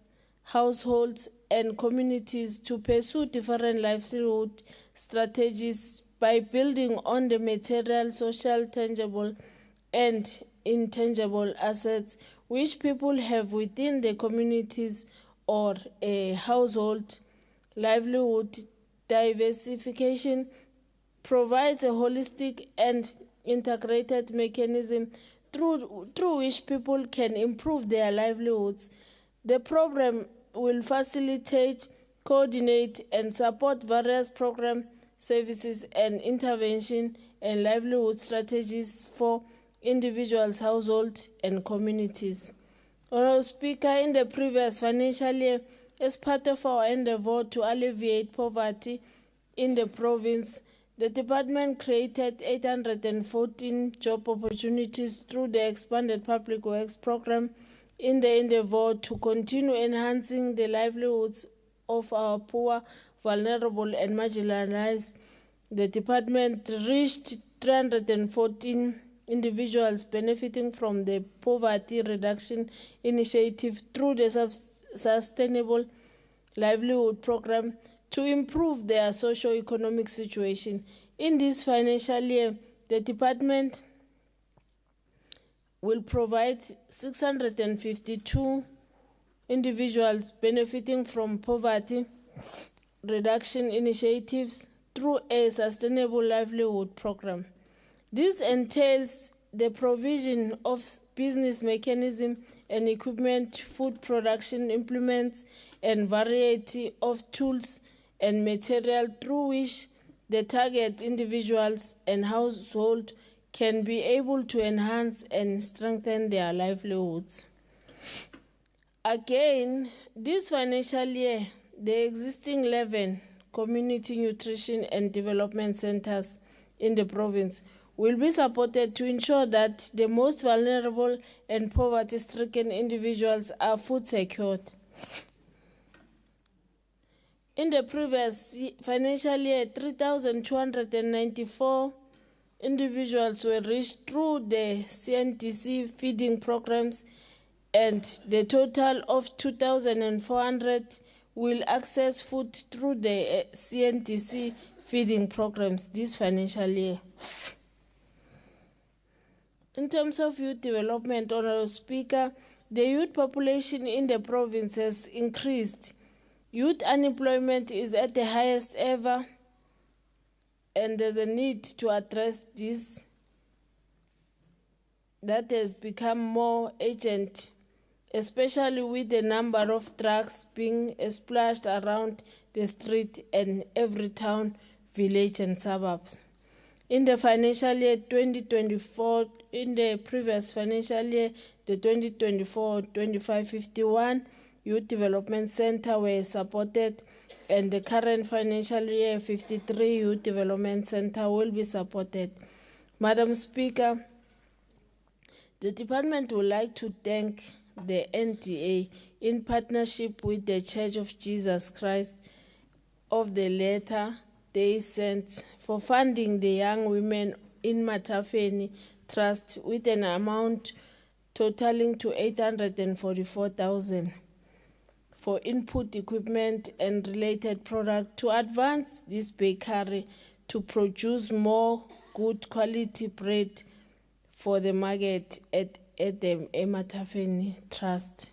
households, and communities to pursue different livelihood strategies by building on the material, social, tangible, and intangible assets which people have within the communities or a household. Livelihood diversification provides a holistic and integrated mechanism through which people can improve their livelihoods. The program will facilitate, coordinate, and support various program services and intervention and livelihood strategies for individuals, households, and communities. Honourable Speaker, in the previous financial year, as part of our endeavour to alleviate poverty in the province, the department created 814 job opportunities through the expanded public works program in the endeavour to continue enhancing the livelihoods of our poor, vulnerable, and marginalized. The department reached 314 individuals benefiting from the Poverty Reduction Initiative through the Sustainable Livelihood Program to improve their socio-economic situation. In this financial year, the department will provide 652 individuals benefiting from poverty reduction initiatives through a sustainable livelihood program. This entails the provision of business mechanism and equipment, food production implements, and variety of tools and material through which the target individuals and households can be able to enhance and strengthen their livelihoods. Again, this financial year, the existing 11 community nutrition and development centers in the province will be supported to ensure that the most vulnerable and poverty-stricken individuals are food secured. In the previous financial year, 3,294 individuals were reached through the CNTC feeding programs, and the total of 2,400 will access food through the CNTC feeding programs this financial year. In terms of youth development, Honourable Speaker, the youth population in the province has increased. Youth unemployment is at the highest ever, and there's a need to address this that has become more urgent, especially with the number of drugs being splashed around the street and every town, village, and suburbs. In the financial year 2024, in the previous financial year, the 2024-25, 51 Youth Development Center were supported, and the current financial year, 53 Youth Development Center will be supported. Madam Speaker, the department would like to thank the NDA in partnership with the Church of Jesus Christ of the letter they sent for funding the young women in Matafeni Trust with an amount totaling to 844,000 for input equipment and related product to advance this bakery to produce more good quality bread for the market at the Matafeni Trust.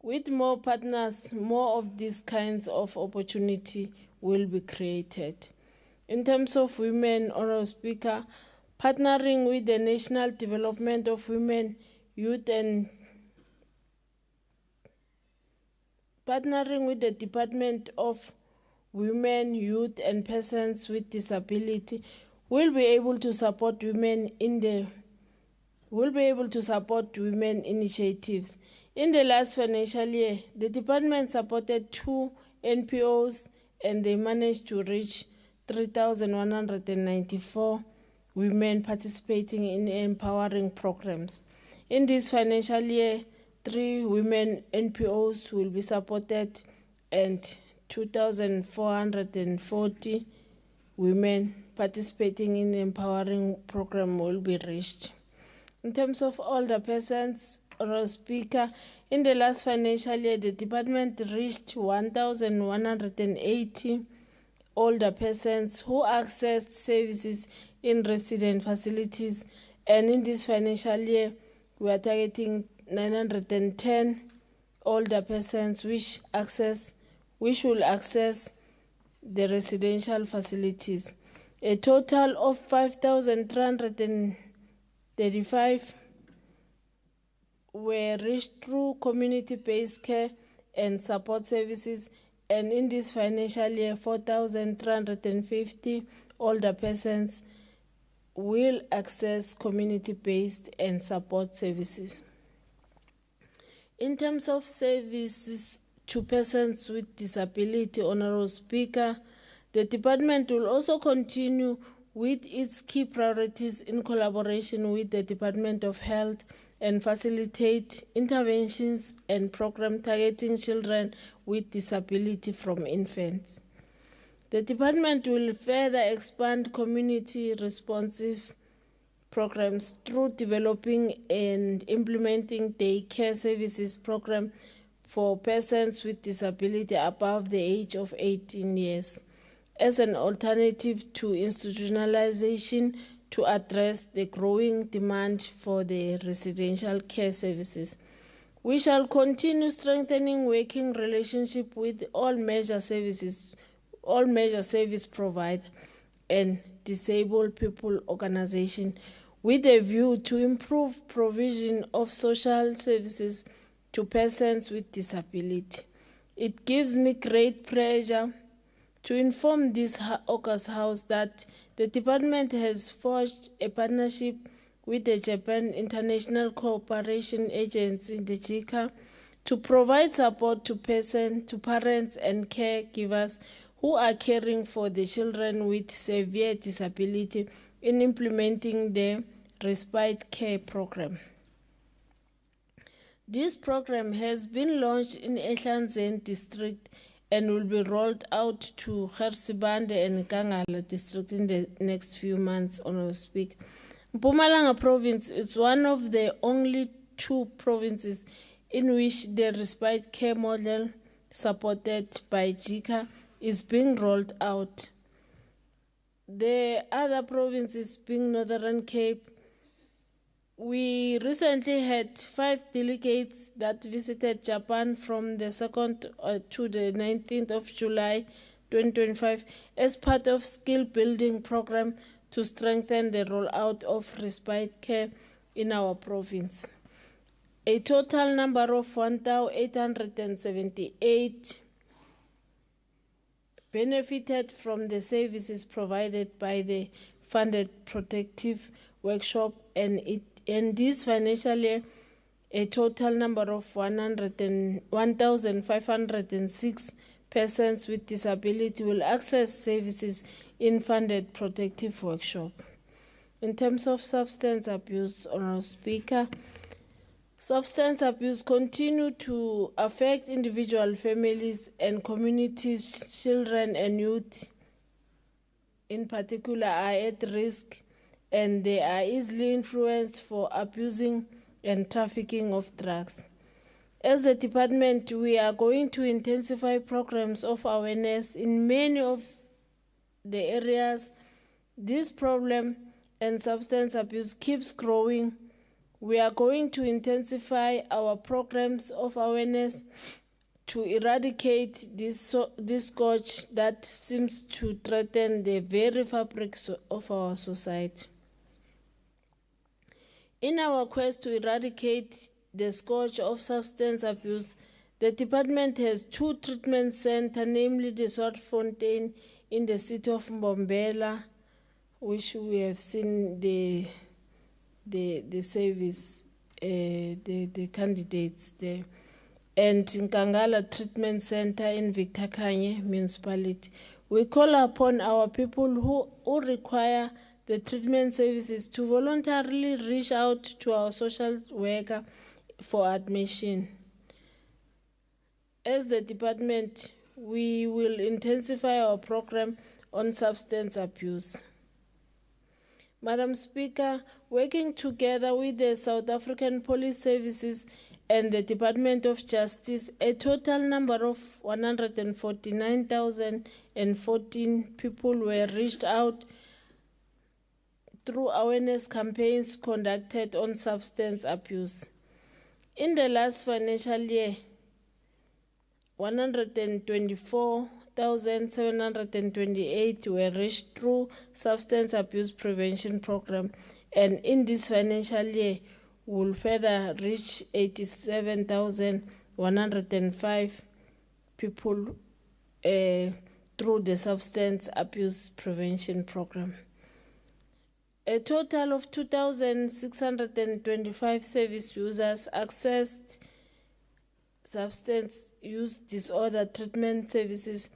With more partners, more of these kinds of opportunity will be created. In terms of women, Honorable Speaker, partnering with the National Development of Women, Youth and partnering with the Department of Women, Youth and Persons with Disability will be able to support women initiatives. In the last financial year, the department supported 2 NPOs and they managed to reach 3,194 women participating in empowering programs. In this financial year, 3 women NPOs will be supported and 2,440 women participating in empowering program will be reached. In terms of older persons, Honorable Speaker, in the last financial year, the department reached 1,180 older persons who accessed services in resident facilities, and in this financial year, we are targeting 910 older persons which will access the residential facilities. A total of 5,335 were reached through community-based care and support services, and in this financial year, 4,350 older persons will access community-based and support services. In terms of services to persons with disability, Honorable Speaker, the department will also continue with its key priorities in collaboration with the Department of Health and facilitate interventions and programs targeting children with disability from infants. The department will further expand community-responsive programs through developing and implementing daycare services program for persons with disability above the age of 18 years as an alternative to institutionalization to address the growing demand for the residential care services. We shall continue strengthening working relationship with all major service providers and disabled people organizations with a view to improve provision of social services to persons with disability. It gives me great pleasure to inform this August House that the department has forged a partnership with the Japan International Cooperation Agency, the JICA, to provide support to parents and caregivers who are caring for the children with severe disability in implementing the Respite Care Program. This program has been launched in Ehlanzeni district and will be rolled out to Gersibande and Kangala district in the next few months, Honorable Speaker. Mpumalanga province is one of the only 2 provinces in which the respite care model supported by JICA is being rolled out. The other provinces being Northern Cape. We recently had 5 delegates that visited Japan from the 2nd to the 19th of July 2025 as part of skill building program to strengthen the rollout of respite care in our province. A total number of 1,878 benefited from the services provided by the funded protective workshop, and in this financial year, a total number of 1,506 persons with disability will access services in funded protective workshop. In terms of substance abuse, Honorable Speaker, Substance abuse continue to affect individual families and communities. Children and youth in particular are at risk, and they are easily influenced for abusing and trafficking of drugs. As the department, we are going to intensify programs of awareness in many of the areas this problem and substance abuse keeps growing. We are going to intensify our programs of awareness to eradicate this scourge that seems to threaten the very fabric of our society. In our quest to eradicate the scourge of substance abuse, the department has 2 treatment centers, namely the Swartfontein in the city of Mbombela, which we have seen the service, the candidates there, and Nkangala Treatment Center in Victor Kanye municipality. We call upon our people who require the treatment services to voluntarily reach out to our social worker for admission. As the department, we will intensify our program on substance abuse. Madam Speaker, working together with the South African Police Services and the Department of Justice, a total number of 149,014 people were reached out through awareness campaigns conducted on substance abuse. In the last financial year, 124,728 were reached through substance abuse prevention program, and in this financial year, will further reach 87,105 people through the substance abuse prevention program. A total of 2,625 service users accessed substance use disorder treatment services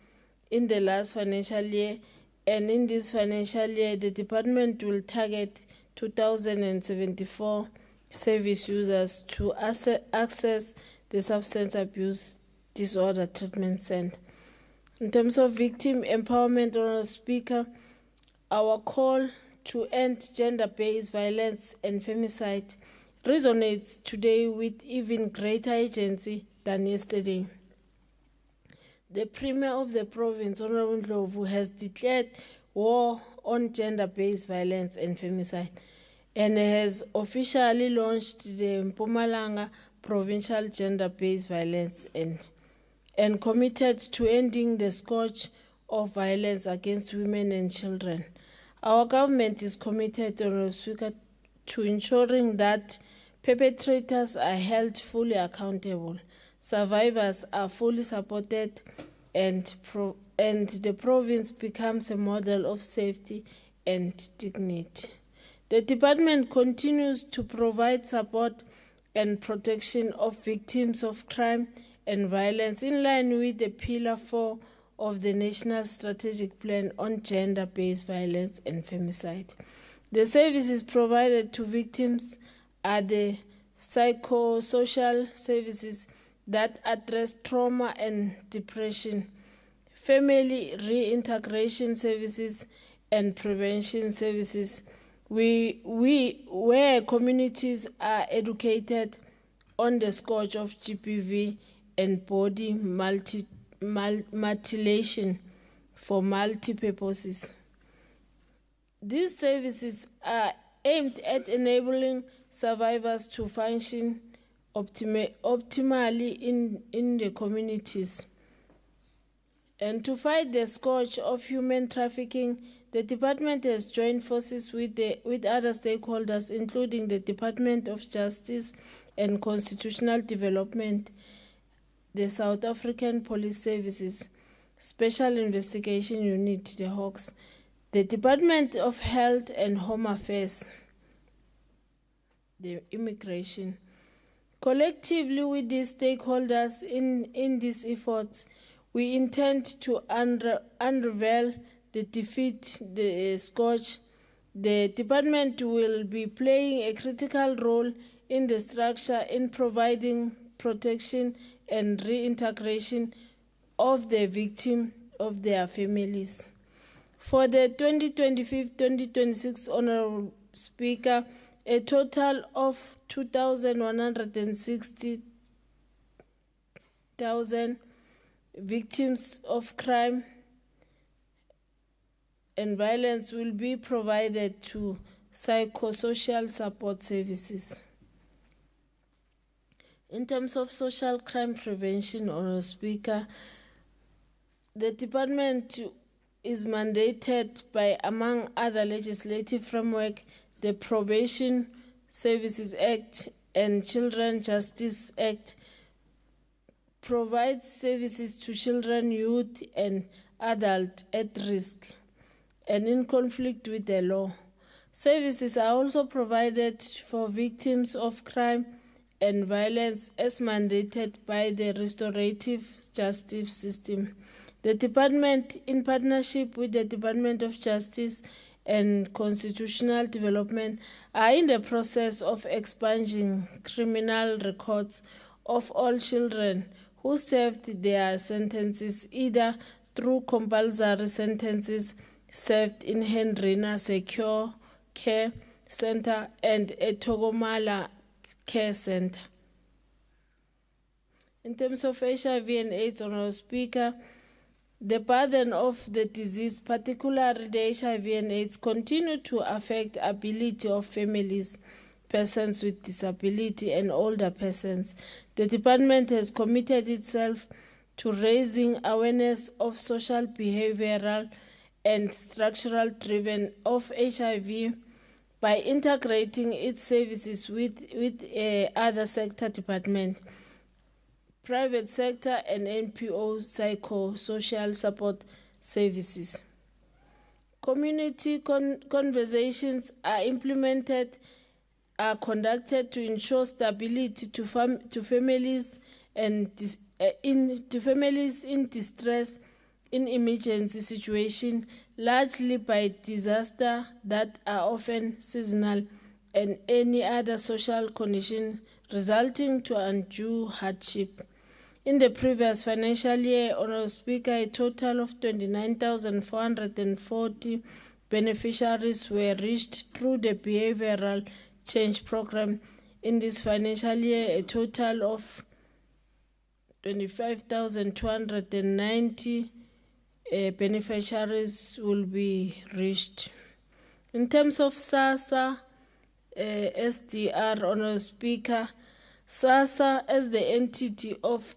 in the last financial year, and in this financial year, the department will target 2,074 service users to access the substance abuse disorder treatment center. In terms of victim empowerment, Honourable Speaker, our call to end gender-based violence and femicide resonates today with even greater urgency than yesterday. The Premier of the province, Honourable Ndlovu, has declared war on gender-based violence and femicide and has officially launched the Mpumalanga Provincial Gender-Based Violence and committed to ending the scourge of violence against women and children. Our government is committed, Honourable Speaker, to ensuring that perpetrators are held fully accountable, survivors are fully supported, and the province becomes a model of safety and dignity. The department continues to provide support and protection of victims of crime and violence in line with the Pillar 4 of the National Strategic Plan on Gender-Based Violence and Femicide. The services provided to victims are the psychosocial services that address trauma and depression, family reintegration services, and prevention services. Where communities are educated on the scourge of GBV and body mutilation for multi-purposes. These services are aimed at enabling survivors to function optimally in the communities. And to fight the scourge of human trafficking, the department has joined forces with other stakeholders, including the Department of Justice and Constitutional Development, the South African Police Services, Special Investigation Unit, the Hawks, the Department of Health and Home Affairs, the Immigration. Collectively with these stakeholders in these efforts, we intend to unravel the defeat the scourge. The department will be playing a critical role in the structure in providing protection and reintegration of the victim of their families. For the 2025-2026 Honorable Speaker, a total of 2,160,000 victims of crime and violence will be provided to psychosocial support services. In terms of social crime prevention, Honorable Speaker, the department is mandated by, among other legislative framework, the Probation Services Act and Children Justice Act, provides services to children, youth, and adults at risk and in conflict with the law. Services are also provided for victims of crime and violence as mandated by the restorative justice system. The department, in partnership with the Department of Justice and Constitutional Development, are in the process of expunging criminal records of all children who served their sentences either through compulsory sentences served in Hendrina Secure Care Center and a Togomala Care Center. In terms of HIV and AIDS, Honorable Speaker, the burden of the disease, particularly the HIV and AIDS, continue to affect ability of families, persons with disability, and older persons. The department has committed itself to raising awareness of social, behavioral, and structural driven of HIV by integrating its services with other sector departments, private sector, and NPO psychosocial support services. Community conversations are conducted to ensure stability to families and to families in distress in emergency situation, largely by disaster that are often seasonal and any other social condition resulting to undue hardship. In the previous financial year, Honorable Speaker, a total of 29,440 beneficiaries were reached through the Behavioral Change Program. In this financial year, a total of 25,290 beneficiaries will be reached. In terms of SASSA, SDR, Honorable Speaker, SASSA as the entity of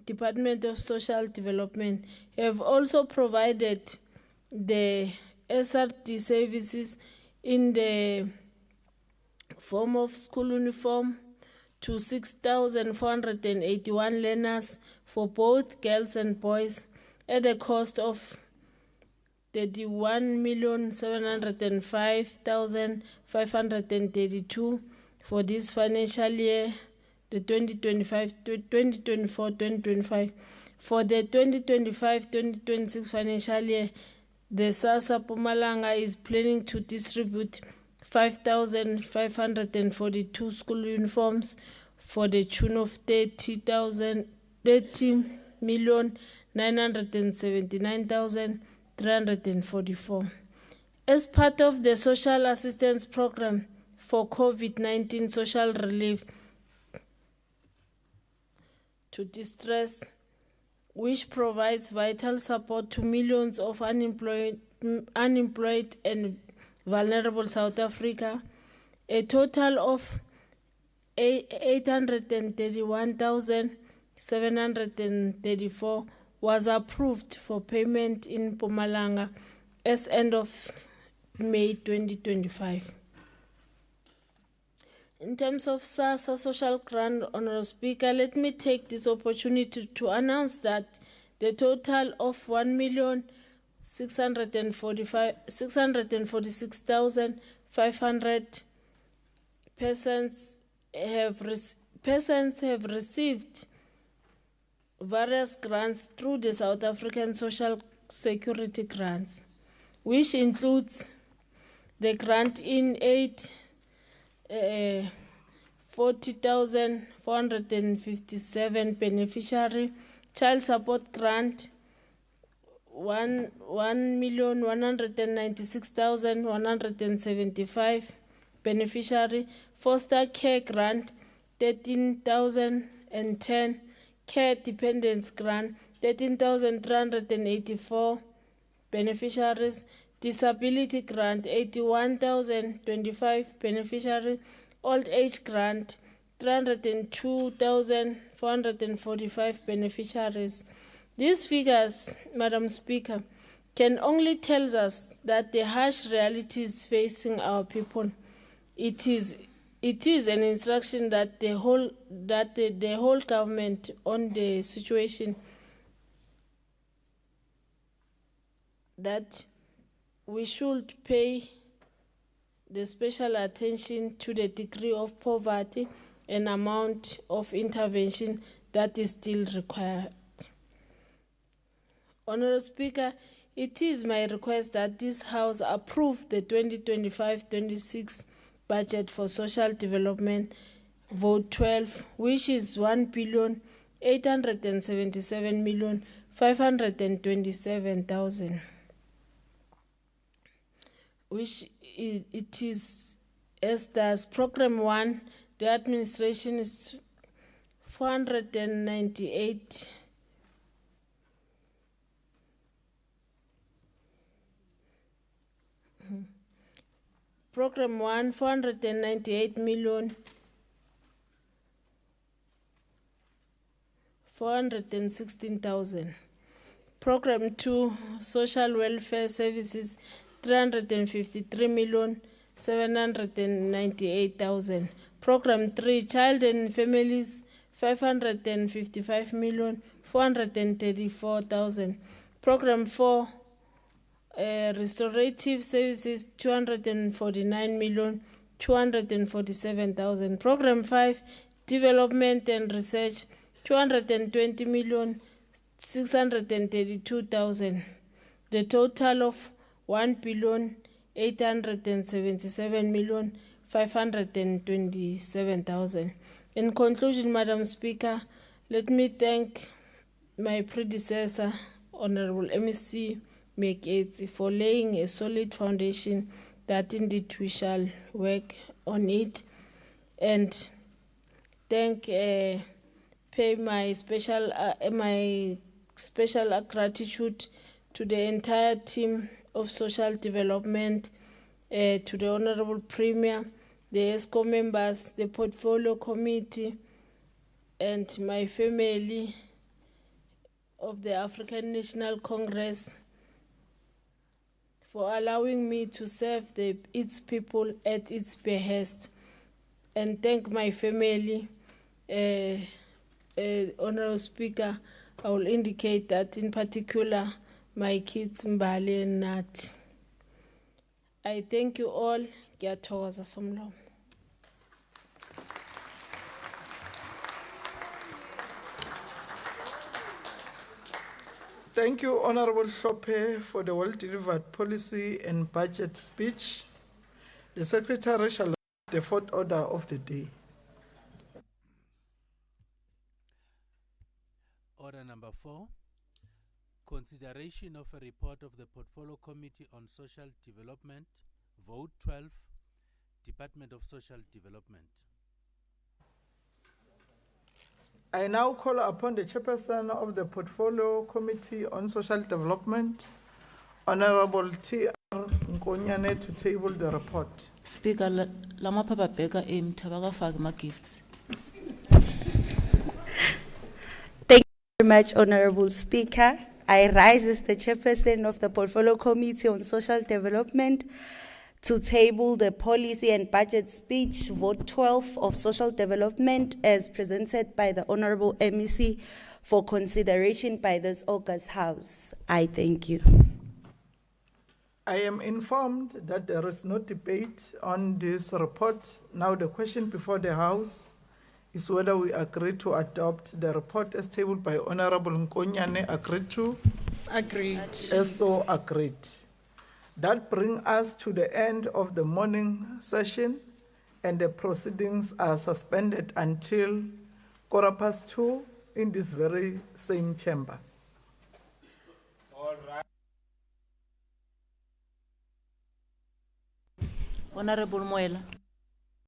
Department of Social Development have also provided the SRD services in the form of school uniform to 6,481 learners for both girls and boys at a cost of 31,705,532 for this financial year, the 2024-2025. For the 2025-2026 financial year, the SASSA Mpumalanga is planning to distribute 5,542 school uniforms for the tune of 30,979,344. As part of the social assistance program for COVID-19 social relief to distress, which provides vital support to millions of unemployed and vulnerable South Africa, a total of 831,734 was approved for payment in Mpumalanga as end of May 2025. In terms of SASSA social grant, Honorable Speaker, let me take this opportunity to announce that the total of 1,646,500 persons have received various grants through the South African Social Security grants, which includes the grant in aid 40,457 beneficiary. Child support grant 1,196,175 beneficiary. Foster care grant 13,010. Care dependence grant 13,384 beneficiaries. Disability grant 81,025 beneficiaries. Old age grant 302,445 beneficiaries. These figures, Madam Speaker, can only tell us that the harsh realities facing our people. It is an instruction that the whole government on the situation that we should pay the special attention to the degree of poverty and amount of intervention that is still required. Honourable Speaker, it is my request that this House approve the 2025-26 budget for social development, vote 12, which is 1,877,527,000. Which it is as does Program 1, the administration is 498. Program 1, 498,416,000. Program 2, social welfare services 353,798,000. Program 3, child and families 555,434,000. Program 4, restorative services 249,247,000. Program 5, development and research 220,632,000. The total of 1,877,527,000. In conclusion, Madam Speaker, let me thank my predecessor, Honorable MEC Meketsi, for laying a solid foundation that indeed we shall work on it, and pay my special gratitude to the entire team of social development, to the Honorable Premier, the ESCO members, the Portfolio Committee, and my family of the African National Congress for allowing me to serve its people at its behest. And thank my family. Honorable Speaker, I will indicate that in particular my kids Mbali and Nat. I thank you all. Ngiyathokoza somlomo. Thank you, Honorable Shope, for the well-delivered policy and budget speech. The Secretary shall read the fourth order of the day. Order number 4, consideration of a report of the Portfolio Committee on Social Development, vote 12, Department of Social Development. I now call upon the chairperson of the Portfolio Committee on Social Development, Honorable T.R. Nkonyane, to table the report. Speaker, lama papa beka mthabaka faka ma gifts. Thank you very much, Honorable Speaker. I rise as the chairperson of the Portfolio Committee on Social Development to table the policy and budget speech, vote 12 of social development as presented by the Honorable MEC for consideration by this August House. I thank you. I am informed that there is no debate on this report. Now the question before the House is whether we agree to adopt the report as tabled by Honorable Nkonyane. Agreed to? Agreed. So agreed. That brings us to the end of the morning session, and the proceedings are suspended until 2:15 in this very same chamber. Honorable Moela.